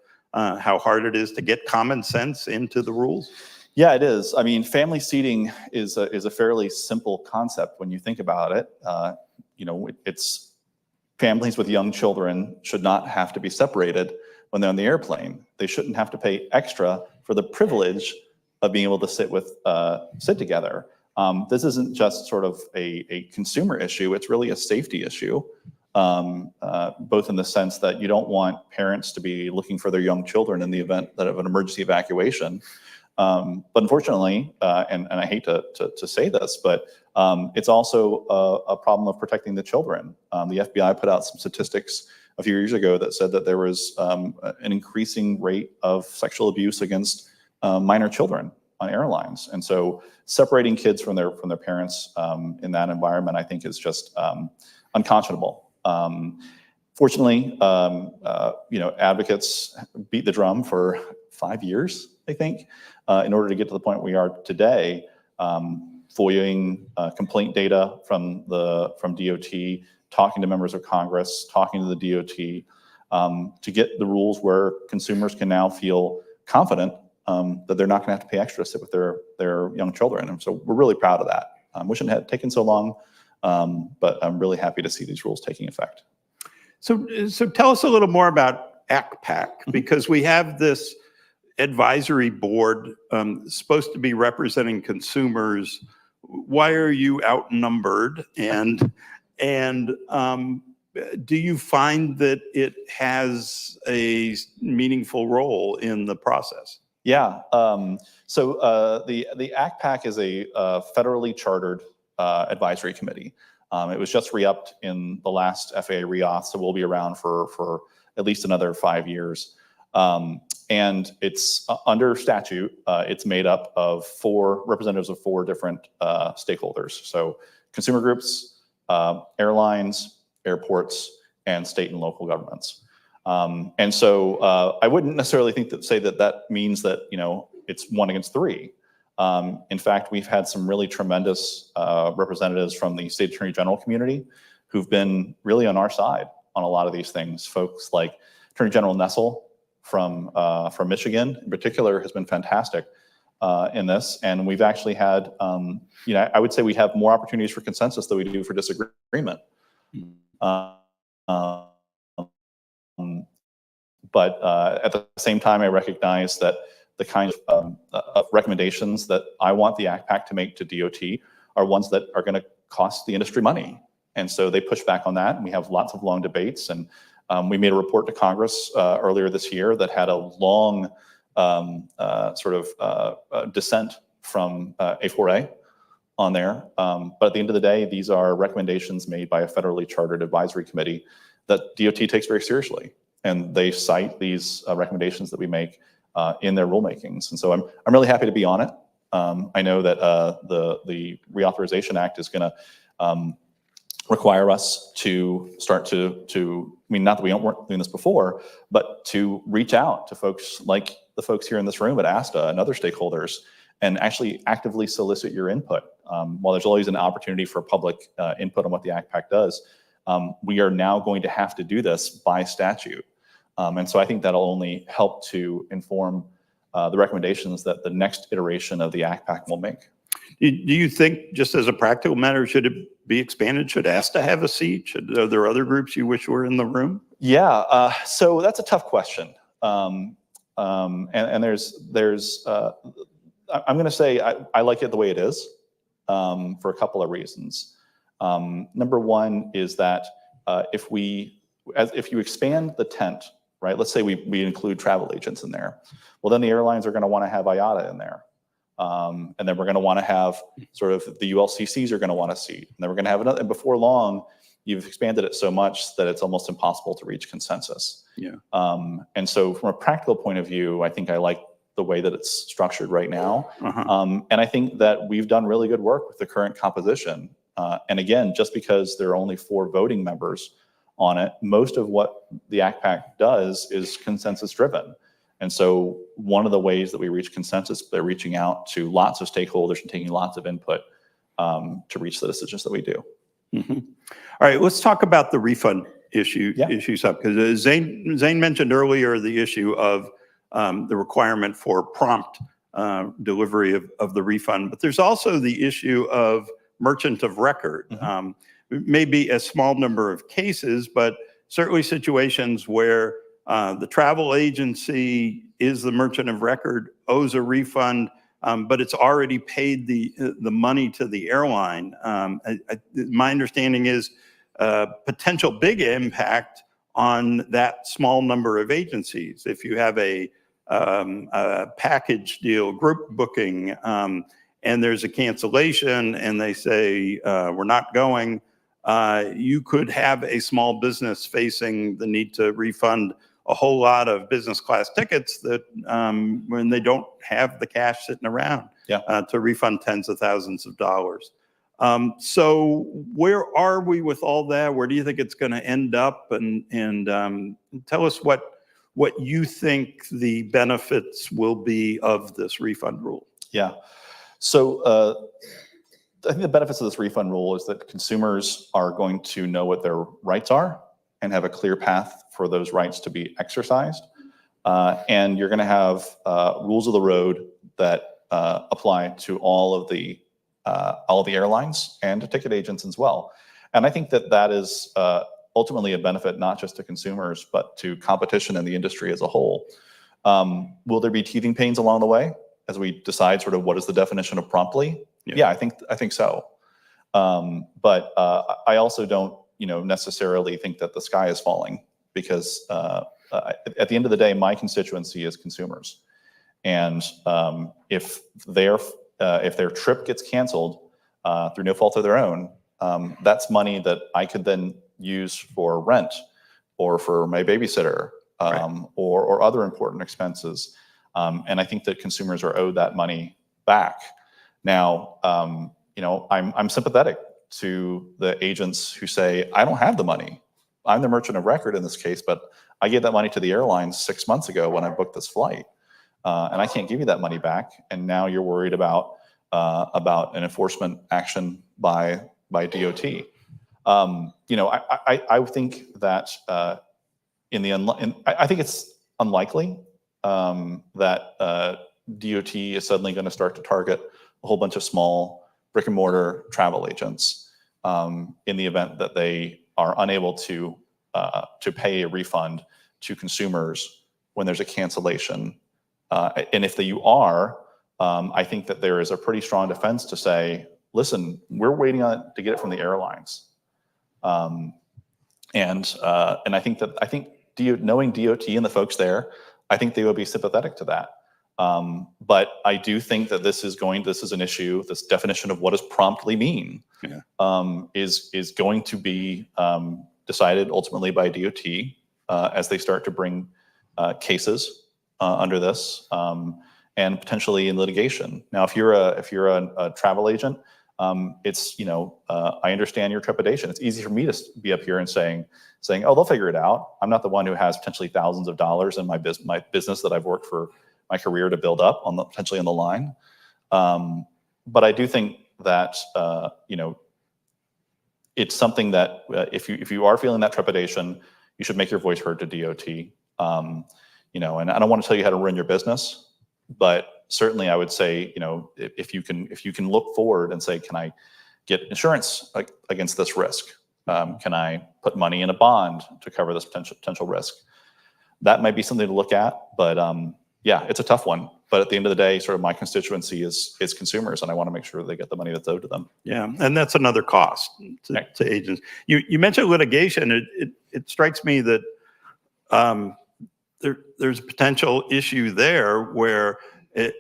how hard it is to get common sense into the rules? Yeah, it is. I mean, family seating is a fairly simple concept when you think about it. It's families with young children should not have to be separated when they're on the airplane. They shouldn't have to pay extra for the privilege of being able to sit together. This isn't just sort of a consumer issue. It's really a safety issue, both in the sense that you don't want parents to be looking for their young children in the event of an emergency evacuation. But unfortunately, and I hate to say this, but it's also a problem of protecting the children. The FBI put out some statistics a few years ago that said that there was an increasing rate of sexual abuse against minor children on airlines. And so separating kids from their parents in that environment, I think, is just unconscionable. Fortunately, advocates beat the drum for 5 years, I think, in order to get to the point we are today, FOIAing complaint data from DOT, talking to members of Congress, talking to the DOT, to get the rules where consumers can now feel confident that they're not going to have to pay extra to sit with their young children. And so we're really proud of that. Wishing it had taken so long, but I'm really happy to see these rules taking effect. So tell us a little more about ACPAC, because we have this advisory board supposed to be representing consumers. Why are you outnumbered? And do you find that it has a meaningful role in the process? Yeah. So the ACPAC is a federally chartered advisory committee. It was just re-upped in the last FAA reauth, so we'll be around for at least another 5 years. And it's under statute, it's made up of representatives of 4 different stakeholders. So consumer groups, airlines, airports, and state and local governments. And so I wouldn't necessarily say that means that, it's 1 against 3. In fact, we've had some really tremendous representatives from the state attorney general community who've been really on our side on a lot of these things. Folks like Attorney General Nessel from Michigan in particular has been fantastic in this. And we've actually had, I would say we have more opportunities for consensus than we do for disagreement. But at the same time, I recognize that the kind of recommendations that I want the ACPAC to make to DOT are ones that are going to cost the industry money. And so they push back on that, and we have lots of long debates. And we made a report to Congress earlier this year that had a long dissent from A4A on there. But at the end of the day, these are recommendations made by a federally chartered advisory committee that DOT takes very seriously. And they cite these recommendations that we make in their rulemakings. And so I'm really happy to be on it. I know that the Reauthorization Act is going to require us to start to, not that we weren't doing this before, but to reach out to folks like the folks here in this room at ASTA and other stakeholders and actually actively solicit your input. While there's always an opportunity for public input on what the ACPAC does, we are now going to have to do this by statute. And so I think that'll only help to inform the recommendations that the next iteration of the ACPAC will make. Do you think, just as a practical matter, should it be expanded? Should ASTA have a seat? Are there other groups you wish were in the room? Yeah, so that's a tough question. And there's I'm going to say I like it the way it is for a couple of reasons. Number one is that if you expand the tent, right? Let's say we include travel agents in there. Well, then the airlines are going to want to have IATA in there. And then we're going to want to have sort of the ULCCs are going to want a seat. And then we're going to have another, and before long, you've expanded it so much that it's almost impossible to reach consensus. Yeah. And so from a practical point of view, I think I like the way that it's structured right now. And I think that we've done really good work with the current composition. And again, just because there are only 4 voting members on it, most of what the ACPAC does is consensus driven. And so one of the ways that we reach consensus by reaching out to lots of stakeholders and taking lots of input to reach the decisions that we do. All right, let's talk about the refund issues up, because Zane mentioned earlier the issue of the requirement for prompt delivery of the refund, but there's also the issue of merchant of record. Maybe a small number of cases, but certainly situations where the travel agency is the merchant of record, owes a refund, but it's already paid the money to the airline. My understanding is potential big impact on that small number of agencies. If you have a package deal, group booking, and there's a cancellation and they say, we're not going, you could have a small business facing the need to refund a whole lot of business class tickets that when they don't have the cash sitting around to refund tens of thousands of dollars. So where are we with all that? Where do you think it's going to end up? And tell us what you think the benefits will be of this refund rule. Yeah. So I think the benefits of this refund rule is that consumers are going to know what their rights are and have a clear path for those rights to be exercised. And you're going to have rules of the road that apply to all of the airlines and to ticket agents as well. And I think that is ultimately a benefit not just to consumers, but to competition in the industry as a whole. Will there be teething pains along the way as we decide sort of what is the definition of promptly? Yeah, I think so. But I also don't necessarily think that the sky is falling, because at the end of the day, my constituency is consumers. And if their trip gets canceled through no fault of their own, that's money that I could then use for rent or for my babysitter or other important expenses. And I think that consumers are owed that money back. Now, I'm sympathetic to the agents who say, I don't have the money. I'm the merchant of record in this case, but I gave that money to the airlines 6 months ago when I booked this flight. and I can't give you that money back. And now you're worried about an enforcement action by DOT. I think that I think it's unlikely that DOT is suddenly going to start to target a whole bunch of small brick and mortar travel agents in the event that they are unable to pay a refund to consumers when there's a cancellation. And if you are, I think that there is a pretty strong defense to say, listen, we're waiting on it to get it from the airlines. And I think knowing DOT and the folks there, I think they would be sympathetic to that. But I do think that this is an issue. This definition of what does promptly mean is going to be decided ultimately by DOT as they start to bring cases under this and potentially in litigation. Now, if you're a travel agent, it's I understand your trepidation. It's easy for me to be up here and saying, oh, they'll figure it out. I'm not the one who has potentially thousands of dollars in my business that I've worked for my career to build up potentially on the line. But I do think that it's something that if you are feeling that trepidation, you should make your voice heard to DOT. And I don't want to tell you how to run your business, but certainly I would say, if you can look forward and say, can I get insurance against this risk? Can I put money in a bond to cover this potential risk? That might be something to look at, but yeah, it's a tough one. But at the end of the day, sort of my constituency is consumers, and I want to make sure they get the money that's owed to them. Yeah, and that's another cost to agents. You mentioned litigation. It strikes me that there's a potential issue there where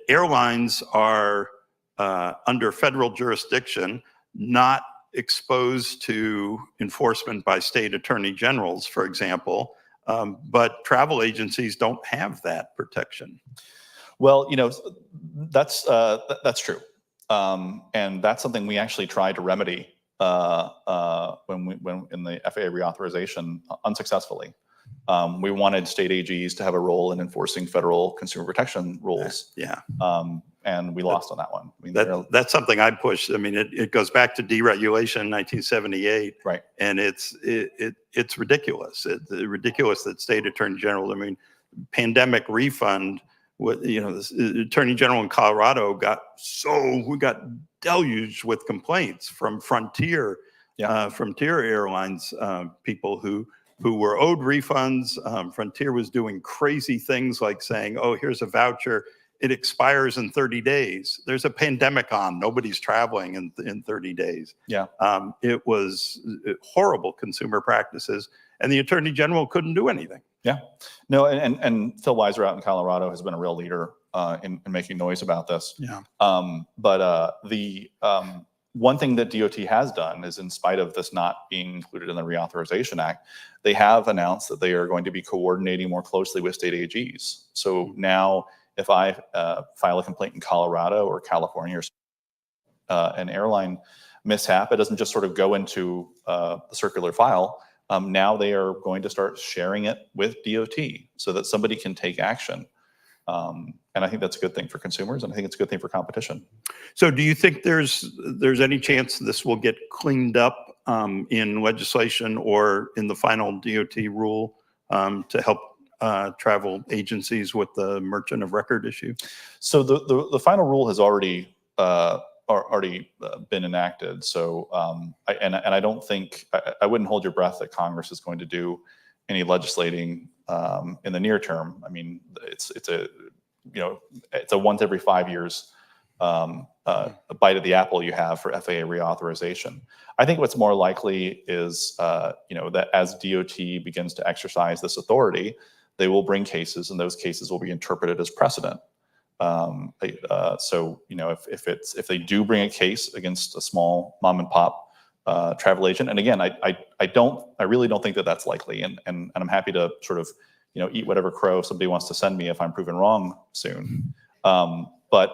airlines are under federal jurisdiction, not exposed to enforcement by state attorney generals, for example, but travel agencies don't have that protection. Well, that's true, and that's something we actually tried to remedy when in the FAA reauthorization unsuccessfully. We wanted state AGs to have a role in enforcing federal consumer protection rules. Yeah. And we lost on that one. I mean, that's something I pushed. I mean, it goes back to deregulation in 1978. Right. And it's ridiculous. It's ridiculous that state attorney general, I mean, pandemic refund, the attorney general in Colorado we got deluged with complaints from Frontier Airlines, people who were owed refunds. Frontier was doing crazy things like saying, oh, here's a voucher. It expires in 30 days. There's a pandemic on. Nobody's traveling in 30 days. Yeah. It was horrible consumer practices, and the attorney general couldn't do anything. Yeah. No, and Phil Weiser out in Colorado has been a real leader in making noise about this. Yeah. But the one thing that DOT has done is, in spite of this not being included in the Reauthorization Act, they have announced that they are going to be coordinating more closely with state AGs. So now, if I file a complaint in Colorado or California or an airline mishap, it doesn't just sort of go into the circular file. Now they are going to start sharing it with DOT so that somebody can take action. And I think that's a good thing for consumers, and I think it's a good thing for competition. So do you think there's any chance this will get cleaned up in legislation or in the final DOT rule to help travel agencies with the merchant of record issue? So the final rule has already been enacted. So I don't think I wouldn't hold your breath that Congress is going to do any legislating in the near term. I mean, it's a once every 5 years a bite of the apple you have for FAA reauthorization. I think what's more likely is that as DOT begins to exercise this authority, they will bring cases, and those cases will be interpreted as precedent. So if they do bring a case against a small mom and pop travel agent, and again, I really don't think that that's likely, and I'm happy to sort of eat whatever crow somebody wants to send me if I'm proven wrong soon. But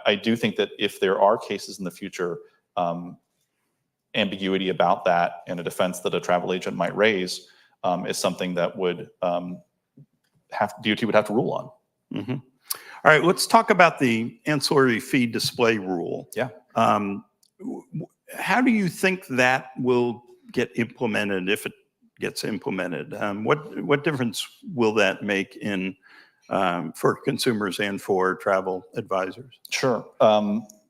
I do think that if there are cases in the future, ambiguity about that and a defense that a travel agent might raise is something that would DOT would have to rule on. Mm-hmm. All right, let's talk about the ancillary fee display rule. Yeah. How do you think that will get implemented if it gets implemented? What difference will that make in for consumers and for travel advisors? Sure.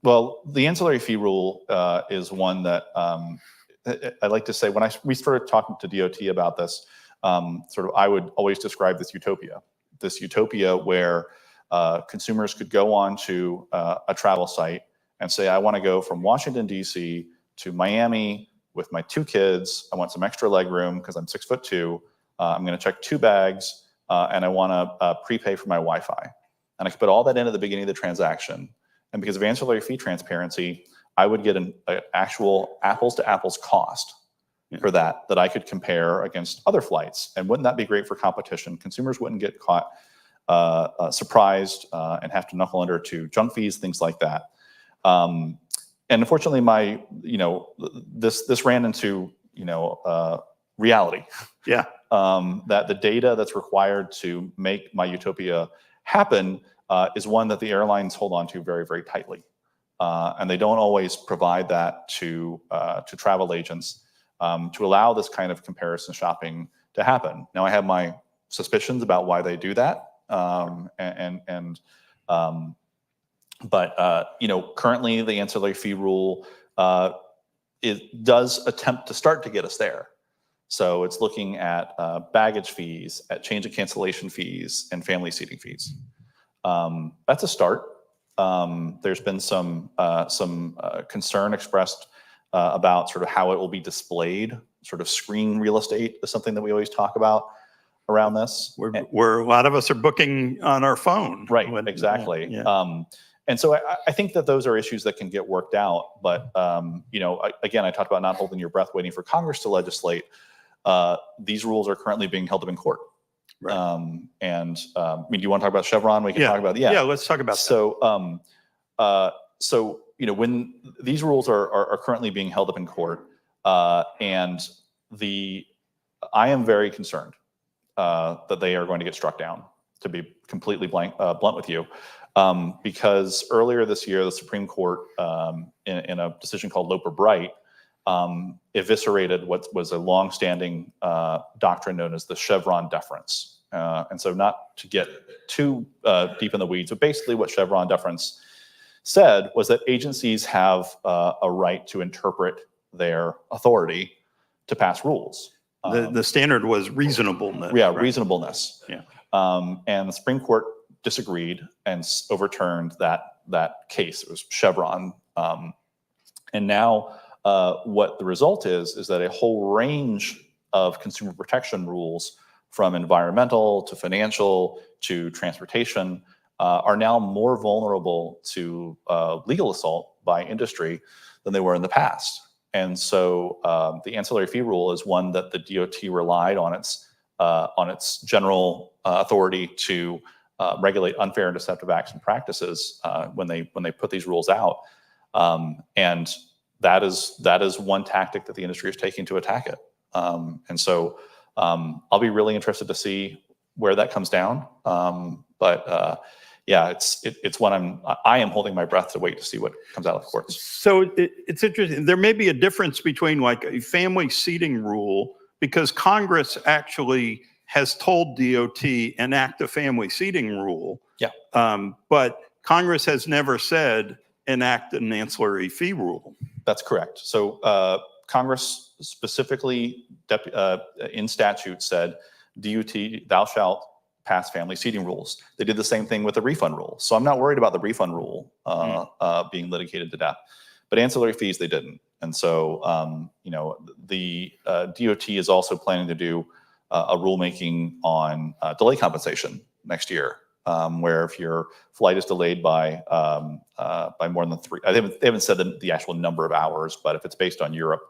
Well, the ancillary fee rule is one that I like to say when we started talking to DOT about this, I would always describe this utopia where consumers could go on to a travel site and say, I want to go from Washington, D.C. to Miami with my 2 kids. I want some extra leg room because I'm 6'2". I'm going to check 2 bags and I want to prepay for my Wi-Fi. And I could put all that in at the beginning of the transaction. And because of ancillary fee transparency, I would get an actual apples to apples cost for that I could compare against other flights. And wouldn't that be great for competition? Consumers wouldn't get caught surprised and have to knuckle under to junk fees, things like that. And unfortunately, this ran into reality. Yeah. That the data that's required to make my utopia happen is one that the airlines hold on to very, very tightly, and they don't always provide that to travel agents to allow this kind of comparison shopping to happen. Now, I have my suspicions about why they do that. Currently the ancillary fee rule, it does attempt to start to get us there. So it's looking at baggage fees, at change of cancellation fees, and family seating fees. That's a start. There's been some concern expressed about sort of how it will be displayed. Sort of screen real estate is something that we always talk about around this. Where a lot of us are booking on our phone. Right, exactly. Yeah. And so I think that those are issues that can get worked out. But, again, I talked about not holding your breath waiting for Congress to legislate. These rules are currently being held up in court. Right. Do you want to talk about Chevron? We can talk about Yeah, let's talk about that. When these rules are currently being held up in court, and I am very concerned that they are going to get struck down, to be completely blunt with you. Because earlier this year, the Supreme Court, in a decision called Loper-Bright, eviscerated what was a longstanding doctrine known as the Chevron deference. And so not to get too deep in the weeds, but basically what Chevron deference said was that agencies have a right to interpret their authority to pass rules. The standard was reasonableness. Yeah, right? reasonableness. Yeah. And the Supreme Court disagreed and overturned that case. It was Chevron. And now what the result is that a whole range of consumer protection rules, from environmental to financial to transportation, are now more vulnerable to legal assault by industry than they were in the past. And so the ancillary fee rule is one that the DOT relied on its general authority to regulate unfair and deceptive acts and practices when they put these rules out. And that is one tactic that the industry is taking to attack it. And so I'll be really interested to see where that comes down. Yeah, it's one I am holding my breath to wait to see what comes out of the courts. So it's interesting. There may be a difference between like a family seating rule, because Congress actually has told DOT enact a family seating rule. Yeah. But Congress has never said enact an ancillary fee rule. That's correct. So Congress specifically in statute said, DOT, thou shalt pass family seating rules. They did the same thing with the refund rule. So I'm not worried about the refund rule being litigated to death. But ancillary fees, they didn't. And so, the DOT is also planning to do a rulemaking on delay compensation next year, where if your flight is delayed by more than 3, they haven't said the actual number of hours, but if it's based on Europe,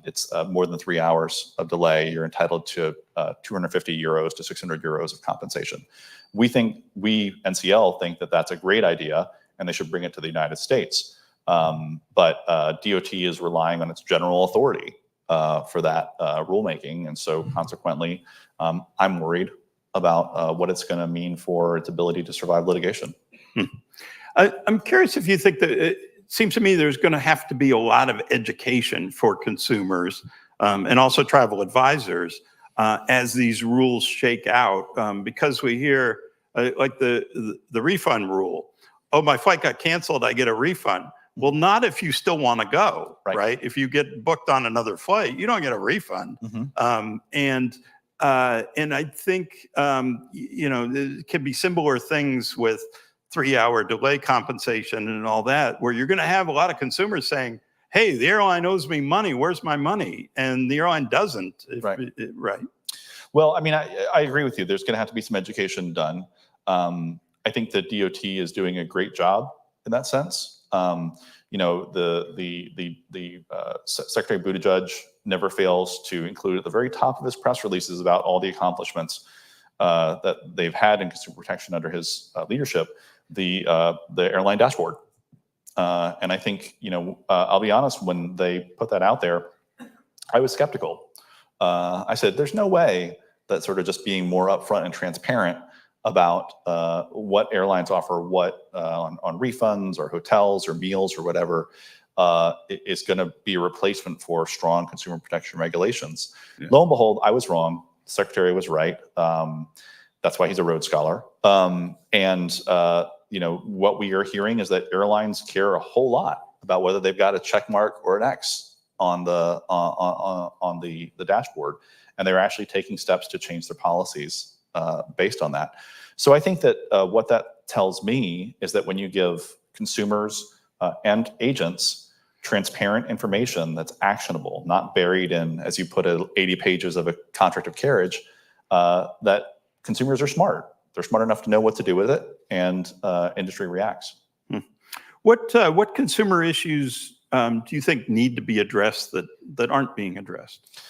it's more than 3 hours of delay, you're entitled to 250 euros to 600 euros of compensation. We, NCL, think that that's a great idea, and they should bring it to the United States. But DOT is relying on its general authority for that rulemaking, and so consequently, I'm worried about what it's going to mean for its ability to survive litigation. I'm curious if you think that it seems to me there's going to have to be a lot of education for consumers and also travel advisors as these rules shake out, because we hear like the refund rule. Oh, my flight got canceled, I get a refund. Well, not if you still want to go, right? If you get booked on another flight, you don't get a refund. And I think, you know, there can be similar things with 3-hour delay compensation and all that, where you're going to have a lot of consumers saying, hey, the airline owes me money, where's my money? And the airline doesn't. Right. Well, I mean, I agree with you. There's going to have to be some education done. I think that DOT is doing a great job in that sense. You know, Secretary Buttigieg never fails to include at the very top of his press releases about all the accomplishments that they've had in consumer protection under his leadership, the airline dashboard. And I think, you know, I'll be honest, when they put that out there, I was skeptical. I said, there's no way that sort of just being more upfront and transparent about what airlines offer, what on refunds or hotels or meals or whatever, is going to be a replacement for strong consumer protection regulations. Yeah. Lo and behold, I was wrong. The Secretary was right. That's why he's a Rhodes Scholar. You know, what we are hearing is that airlines care a whole lot about whether they've got a check mark or an X on the dashboard, and they're actually taking steps to change their policies based on that. So I think that what that tells me is that when you give consumers and agents transparent information that's actionable, not buried in, as you put it, 80 pages of a contract of carriage, that consumers are smart. They're smart enough to know what to do with it, and industry reacts. What consumer issues do you think need to be addressed that aren't being addressed?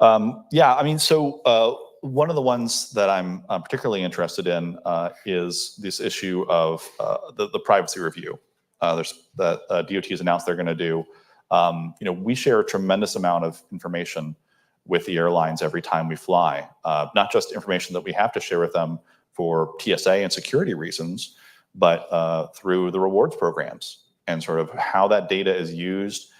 Yeah, I mean, so one of the ones that I'm particularly interested in is this issue of the privacy review. That DOT has announced they're going to do. You know, we share a tremendous amount of information with the airlines every time we fly, not just information that we have to share with them for TSA and security reasons, but through the rewards programs and sort of how that data is used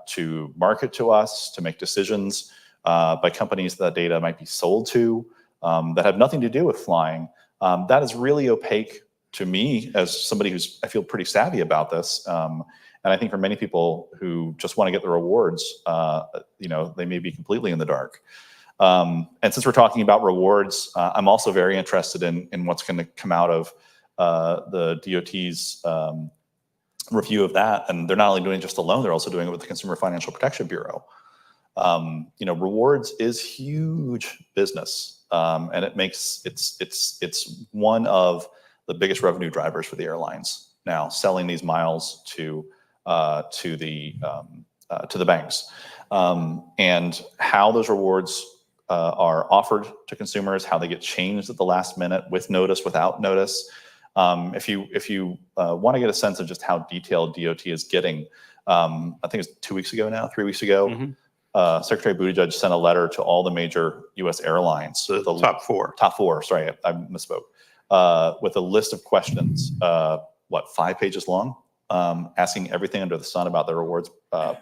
to market to us, to make decisions by companies that data might be sold to that have nothing to do with flying. That is really opaque to me as somebody who's, I feel, pretty savvy about this. And I think for many people who just want to get the rewards, you know, they may be completely in the dark. And since we're talking about rewards, I'm also very interested in what's going to come out of the DOT's review of that. And they're not only doing it just alone, they're also doing it with the Consumer Financial Protection Bureau. You know, rewards is huge business, and it makes it's one of the biggest revenue drivers for the airlines now, selling these miles to the banks, and how those rewards are offered to consumers, how they get changed at the last minute with notice, without notice. If you want to get a sense of just how detailed DOT is getting, I think it's 2 weeks ago now, 3 weeks ago. Mm-hmm. Secretary Buttigieg sent a letter to all the major U.S. airlines. The top four. Top four, sorry, I misspoke. With a list of questions, 5 pages long, asking everything under the sun about the rewards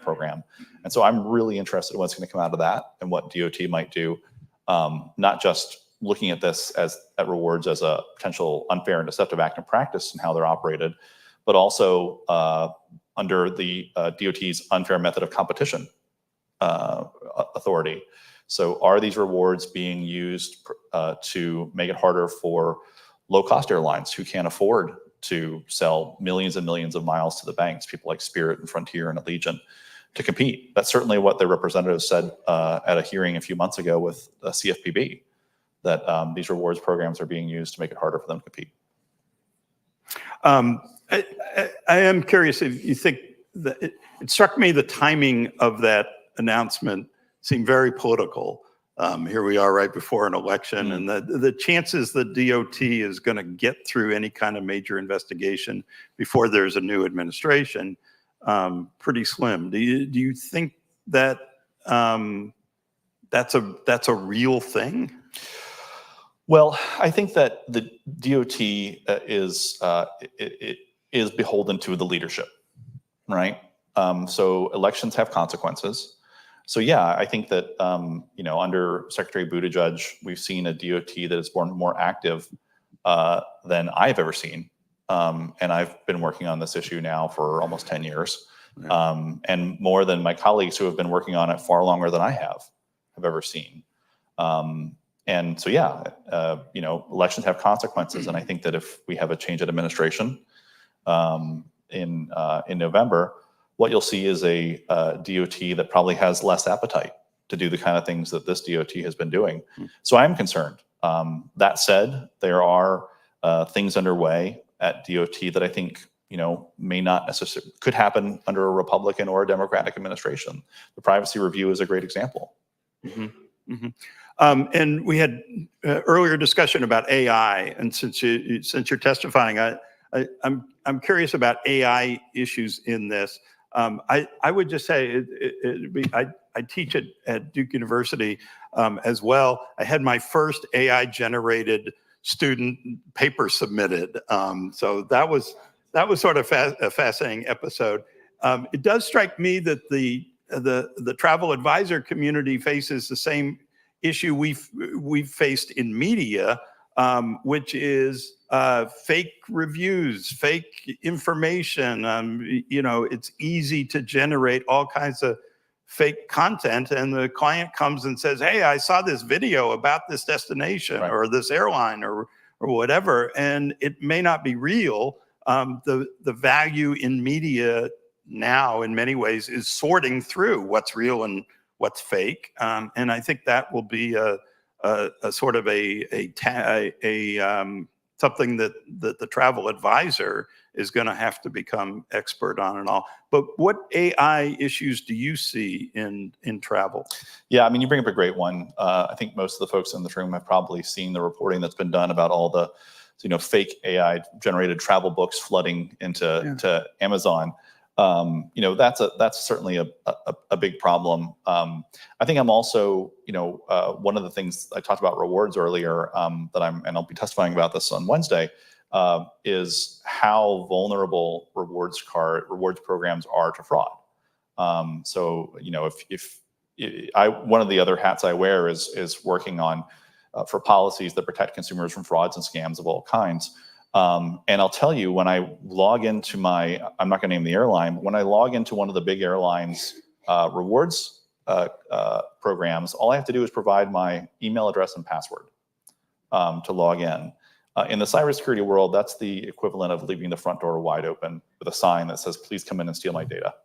program. And so I'm really interested in what's going to come out of that and what DOT might do, not just looking at this at rewards as a potential unfair and deceptive act in practice and how they're operated, but also under the DOT's unfair method of competition authority. So are these rewards being used to make it harder for low-cost airlines who can't afford to sell millions and millions of miles to the banks, people like Spirit and Frontier and Allegiant, to compete? That's certainly what their representatives said at a hearing a few months ago with CFPB, that these rewards programs are being used to make it harder for them to compete. I am curious if you think that it struck me the timing of that announcement seemed very political. Here we are right before an election, and the chances that DOT is going to get through any kind of major investigation before there's a new administration, pretty slim. Do you think that that's a real thing? Well, I think that the DOT is beholden to the leadership, right? So elections have consequences. So yeah, I think that under Secretary Buttigieg, we've seen a DOT that is more active than I've ever seen, and I've been working on this issue now for almost 10 years, and more than my colleagues who have been working on it far longer than I have ever seen. And so yeah, elections have consequences, and I think that if we have a change in administration in November, what you'll see is a DOT that probably has less appetite to do the kind of things that this DOT has been doing. So I'm concerned. That said, there are things underway at DOT that I think may not necessarily could happen under a Republican or a Democratic administration. The privacy review is a great example. And we had earlier discussion about AI, and since you're testifying, I'm curious about AI issues in this. I would just say I teach at Duke University as well. I had my first AI generated student paper submitted, so that was sort of a fascinating episode. It does strike me that the travel advisor community faces the same issue we've faced in media, which is fake reviews, fake information. It's easy to generate all kinds of fake content, and the client comes and says, "Hey, I saw this video about this destination or this airline or whatever," and it may not be real. The value in media now, in many ways, is sorting through what's real and what's fake, and I think that will be a sort of something that the travel advisor is going to have to become expert on and all. But what AI issues do you see in travel? Yeah, I mean, you bring up a great one. I think most of the folks in this room have probably seen the reporting that's been done about all the fake AI generated travel books flooding into Amazon. That's certainly a big problem. I think I'm also, one of the things I talked about rewards earlier, and I'll be testifying about this on Wednesday, is how vulnerable rewards programs are to fraud. So, one of the other hats I wear is working on for policies that protect consumers from frauds and scams of all kinds. And I'll tell you, when I log into I'm not going to name the airline, when I log into one of the big airlines rewards programs, all I have to do is provide my email address and password to log in. In the cybersecurity world, that's the equivalent of leaving the front door wide open with a sign that says, "Please come in and steal my data."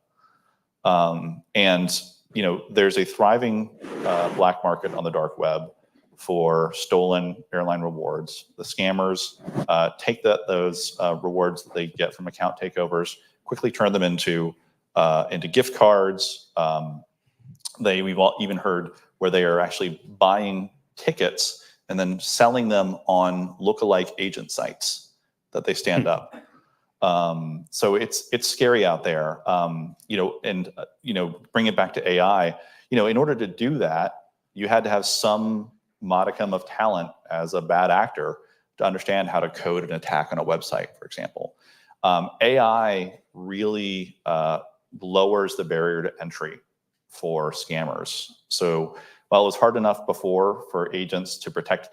And there's a thriving black market on the dark web for stolen airline rewards. The scammers take those rewards that they get from account takeovers, quickly turn them into gift cards. We've all even heard where they are actually buying tickets and then selling them on lookalike agent sites that they stand up. So it's scary out there. Bring it back to AI. In order to do that, you had to have some modicum of talent as a bad actor to understand how to code an attack on a website, for example. AI really lowers the barrier to entry for scammers. So while it was hard enough before for agents to protect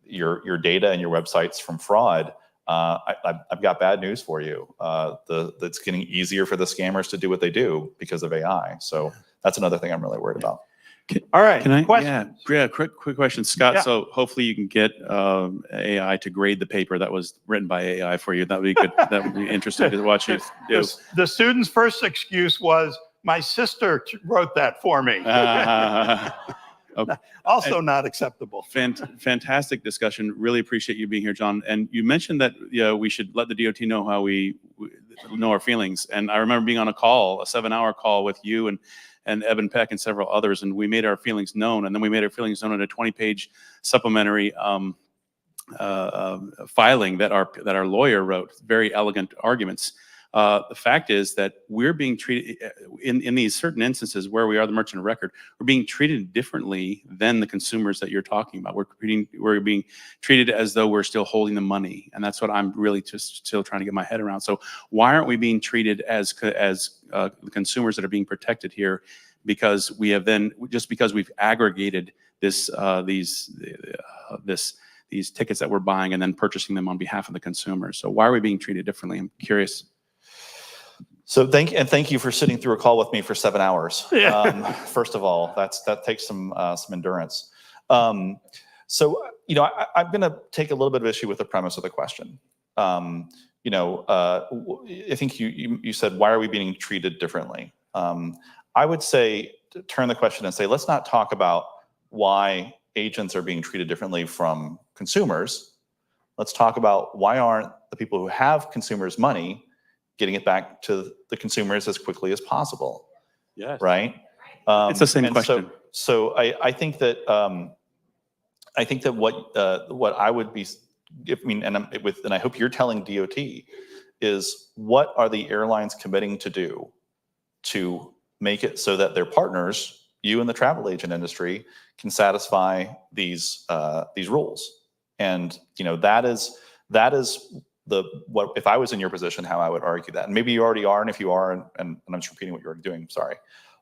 your data and your websites from fraud, I've got bad news for you. It's getting easier for the scammers to do what they do because of AI. So that's another thing I'm really worried about. All right. Can I? Questions? Yeah. Quick question, Scott. Yeah. So hopefully you can get AI to grade the paper that was written by AI for you. That would be good. That would be interesting to watch you do. The student's first excuse was, "My sister wrote that for me." Okay. Also not acceptable. Fantastic discussion. Really appreciate you being here, John. And you mentioned that we should let the DOT know how we know our feelings. And I remember being on a 7-hour call with you and Evan Peck and several others, and we made our feelings known. And then we made our feelings known in a 20-page supplementary filing that our lawyer wrote. Very elegant arguments. The fact is that we're being treated in these certain instances where we are the merchant of record, we're being treated differently than the consumers that you're talking about. We're being treated as though we're still holding the money, and that's what I'm really just still trying to get my head around. So why aren't we being treated as the consumers that are being protected here? Because we have then, just because we've aggregated these tickets that we're buying and then purchasing them on behalf of the consumers. So why are we being treated differently? I'm curious. So thank you for sitting through a call with me for 7 hours. First of all, that takes some endurance. So I'm going to take a little bit of issue with the premise of the question. I think you said, why are we being treated differently? I would say, turn the question and say, let's not talk about why agents are being treated differently from consumers. Let's talk about why aren't the people who have consumers' money getting it back to the consumers as quickly as possible. Yes. Right? It's the same question. So I think that what I would be, and I hope you're telling DOT, is what are the airlines committing to do to make it so that their partners, you and the travel agent industry, can satisfy these rules. And that is what if I was in your position, how I would argue that. And maybe you already are, and if you are, and I'm just repeating what you're doing, sorry.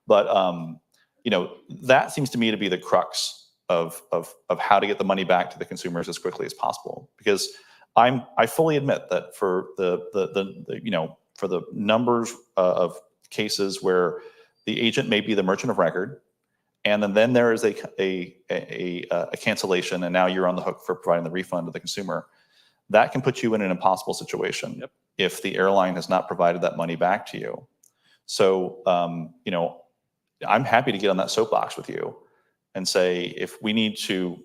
But that seems to me to be the crux of how to get the money back to the consumers as quickly as possible. Because I fully admit that for for the numbers of cases where the agent may be the merchant of record, and then there is a cancellation, and now you're on the hook for providing the refund to the consumer. That can put you in an impossible situation if the airline has not provided that money back to you. So, I'm happy to get on that soapbox with you and say, if we need to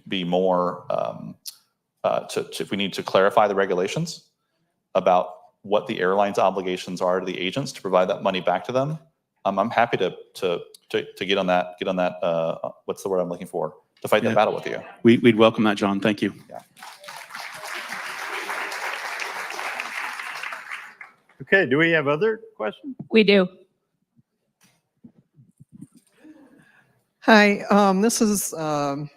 be more, if we need to clarify the regulations about what the airline's obligations are to the agents to provide that money back to them, I'm happy to get on that. What's the word I'm looking for? To fight that battle with you. We'd welcome that, John. Thank you. Yeah. Okay, do we have other questions? We do. Hi, this is, I'm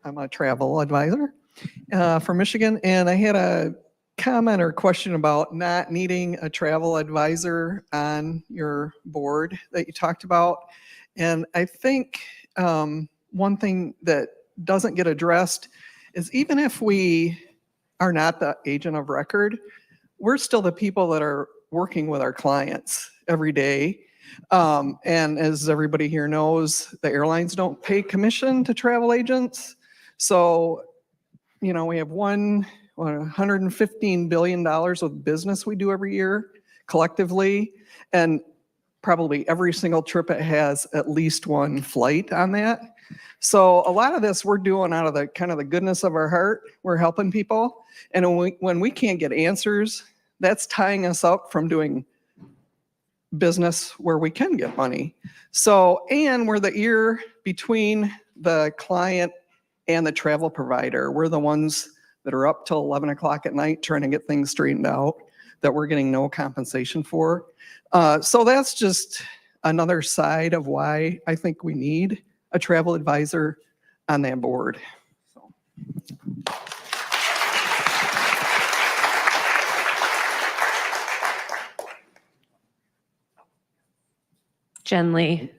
a travel advisor from Michigan, and I had a comment or question about not needing a travel advisor on your board that you talked about. And I think one thing that doesn't get addressed is, even if we are not the agent of record, we're still the people that are working with our clients every day. And as everybody here knows, the airlines don't pay commission to travel agents. So, we have $115 billion of business we do every year collectively. And probably every single trip it has at least one flight on that. So a lot of this we're doing out of the kind of the goodness of our heart. We're helping people. And when we can't get answers, that's tying us up from doing business where we can get money. So, and we're the ear between the client and the travel provider. We're the ones that are up till 11 o'clock at night trying to get things straightened out that we're getting no compensation for. So that's just another side of why I think we need a travel advisor on that board. So. Jen Lee.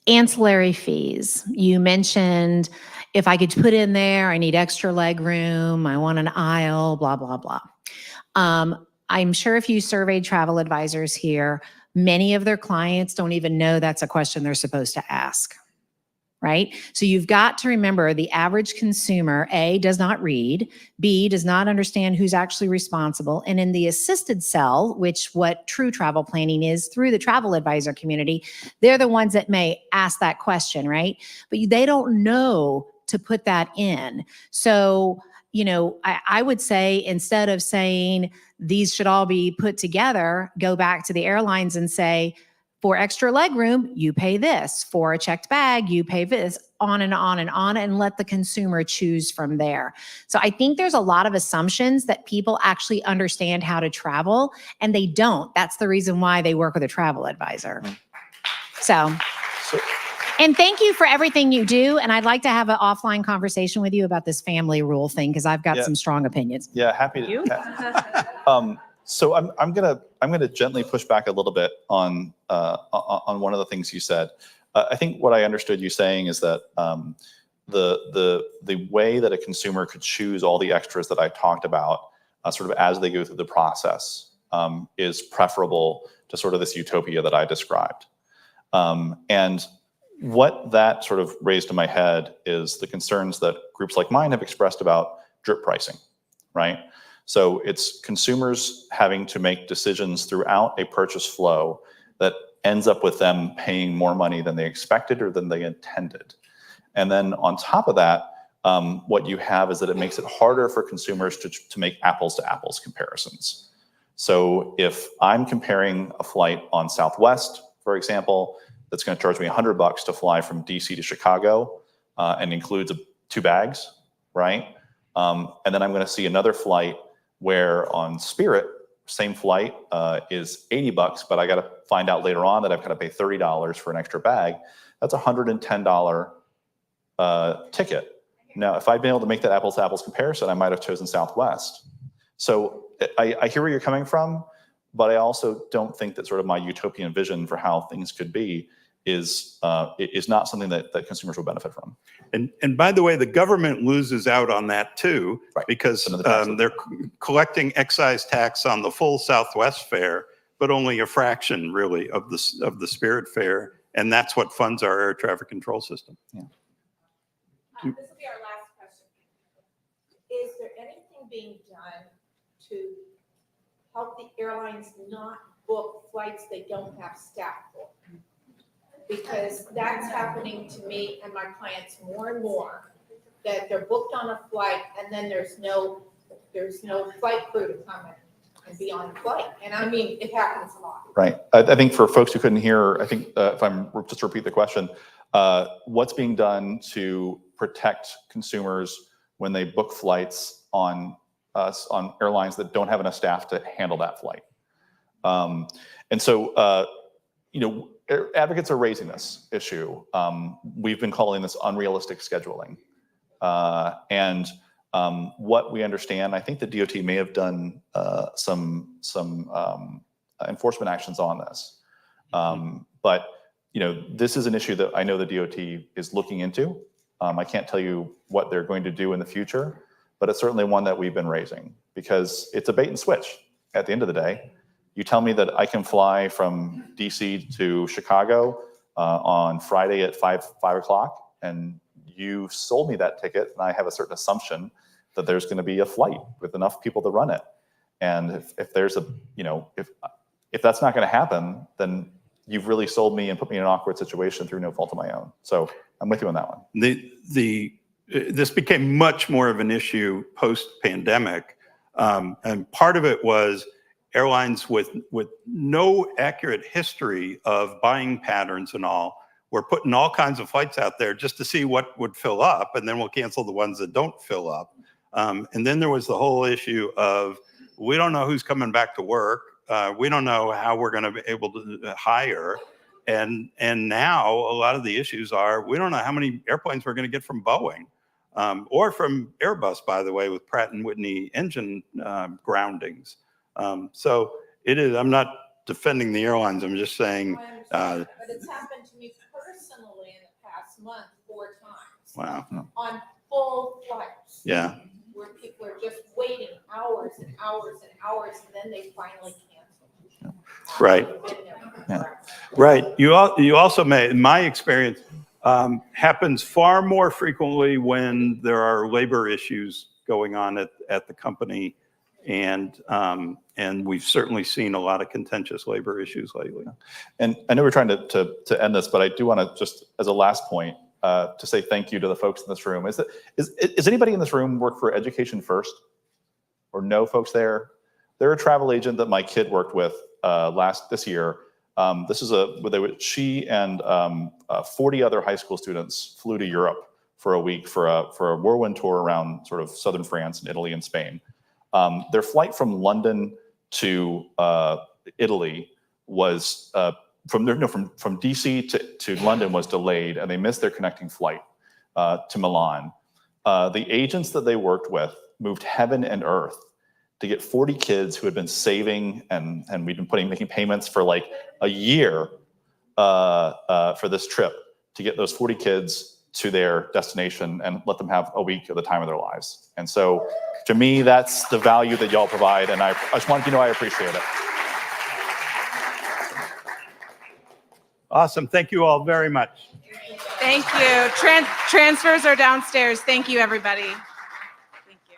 Ancillary fees. You mentioned, if I could put in there, I need extra leg room, I want an aisle, blah, blah, blah. I'm sure if you surveyed travel advisors here, many of their clients don't even know that's a question they're supposed to ask, right? So you've got to remember, the average consumer, A, does not read, B, does not understand who's actually responsible. And in the assisted sell, which what true travel planning is through the travel advisor community, they're the ones that may ask that question, right? But they don't know to put that in. So, I would say, instead of saying these should all be put together, go back to the airlines and say, for extra leg room, you pay this. For a checked bag, you pay this. on and on and on, and let the consumer choose from there. So I think there's a lot of assumptions that people actually understand how to travel, and they don't. That's the reason why they work with a travel advisor. So, and thank you for everything you do. And I'd like to have an offline conversation with you about this family rule thing, because I've got some strong opinions. Yeah, happy to. So I'm gonna gently push back a little bit on one of the things you said. I think what I understood you saying is that the way that a consumer could choose all the extras that I talked about, sort of as they go through the process, is preferable to sort of this utopia that I described. And what that sort of raised in my head is the concerns that groups like mine have expressed about drip pricing, right? So it's consumers having to make decisions throughout a purchase flow that ends up with them paying more money than they expected or than they intended. And then on top of that, what you have is that it makes it harder for consumers to make apples to apples comparisons. So if I'm comparing a flight on Southwest, for example, that's going to charge me $100 to fly from DC to Chicago and includes 2 bags, right? And then I'm going to see another flight where on Spirit, same flight is $80, but I got to find out later on that I've got to pay $30 for an extra bag. That's a $110 ticket. Now, if I'd been able to make that apples to apples comparison, I might have chosen Southwest. So I hear where you're coming from, but I also don't think that sort of my utopian vision for how things could be is not something that consumers will benefit from. And by the way, the government loses out on that too, because they're collecting excise tax on the full Southwest fare, but only a fraction really of the Spirit fare, and that's what funds our air traffic control system. Yeah. This will be our last question. Is there anything being done to help the airlines not book flights they don't have staff for? Because that's happening to me and my clients more and more, that they're booked on a flight and then there's no flight crew to come and be on the flight. And I mean, it happens a lot. Right. I think for folks who couldn't hear, I think if I'm just to repeat the question, what's being done to protect consumers when they book flights on airlines that don't have enough staff to handle that flight? And so, advocates are raising this issue. We've been calling this unrealistic scheduling. And what we understand, I think the DOT may have done some enforcement actions on this. But this is an issue that I know the DOT is looking into. I can't tell you what they're going to do in the future, but it's certainly one that we've been raising because it's a bait and switch at the end of the day. You tell me that I can fly from DC to Chicago on Friday at 5 o'clock, and you sold me that ticket, and I have a certain assumption that there's going to be a flight with enough people to run it. And if there's if that's not going to happen, then you've really sold me and put me in an awkward situation through no fault of my own. So I'm with you on that one. This became much more of an issue post-pandemic, and part of it was airlines with no accurate history of buying patterns and all were putting all kinds of flights out there just to see what would fill up, and then we'll cancel the ones that don't fill up. And then there was the whole issue of we don't know who's coming back to work. We don't know how we're going to be able to hire. And now a lot of the issues are we don't know how many airplanes we're going to get from Boeing or from Airbus, by the way, with Pratt & Whitney engine groundings. So it is, I'm not defending the airlines. I'm just saying. But it's happened to me personally in the past month 4 times. Wow. On full flights. Yeah. Where people are just waiting hours and hours and hours, and then they finally cancel. Right. Yeah. Right. You also may, in my experience, happens far more frequently when there are labor issues going on at the company. And we've certainly seen a lot of contentious labor issues lately. And I know we're trying to end this, but I do want to just, as a last point, to say thank you to the folks in this room. Is anybody in this room work for Education First? Or no folks there? They're a travel agent that my kid worked with this year. She and 40 other high school students flew to Europe for a week for a whirlwind tour around sort of southern France and Italy and Spain. Their flight from London to Italy was from DC to London was delayed, and they missed their connecting flight to Milan. The agents that they worked with moved heaven and earth to get 40 kids who had been saving, and we'd been making payments for like a year for this trip, to get those 40 kids to their destination and let them have a week of the time of their lives. And so to me, that's the value that y'all provide, and I just wanted you to know I appreciate it. Awesome. Thank you all very much. Thank you. Transfers are downstairs. Thank you, everybody. Thank you.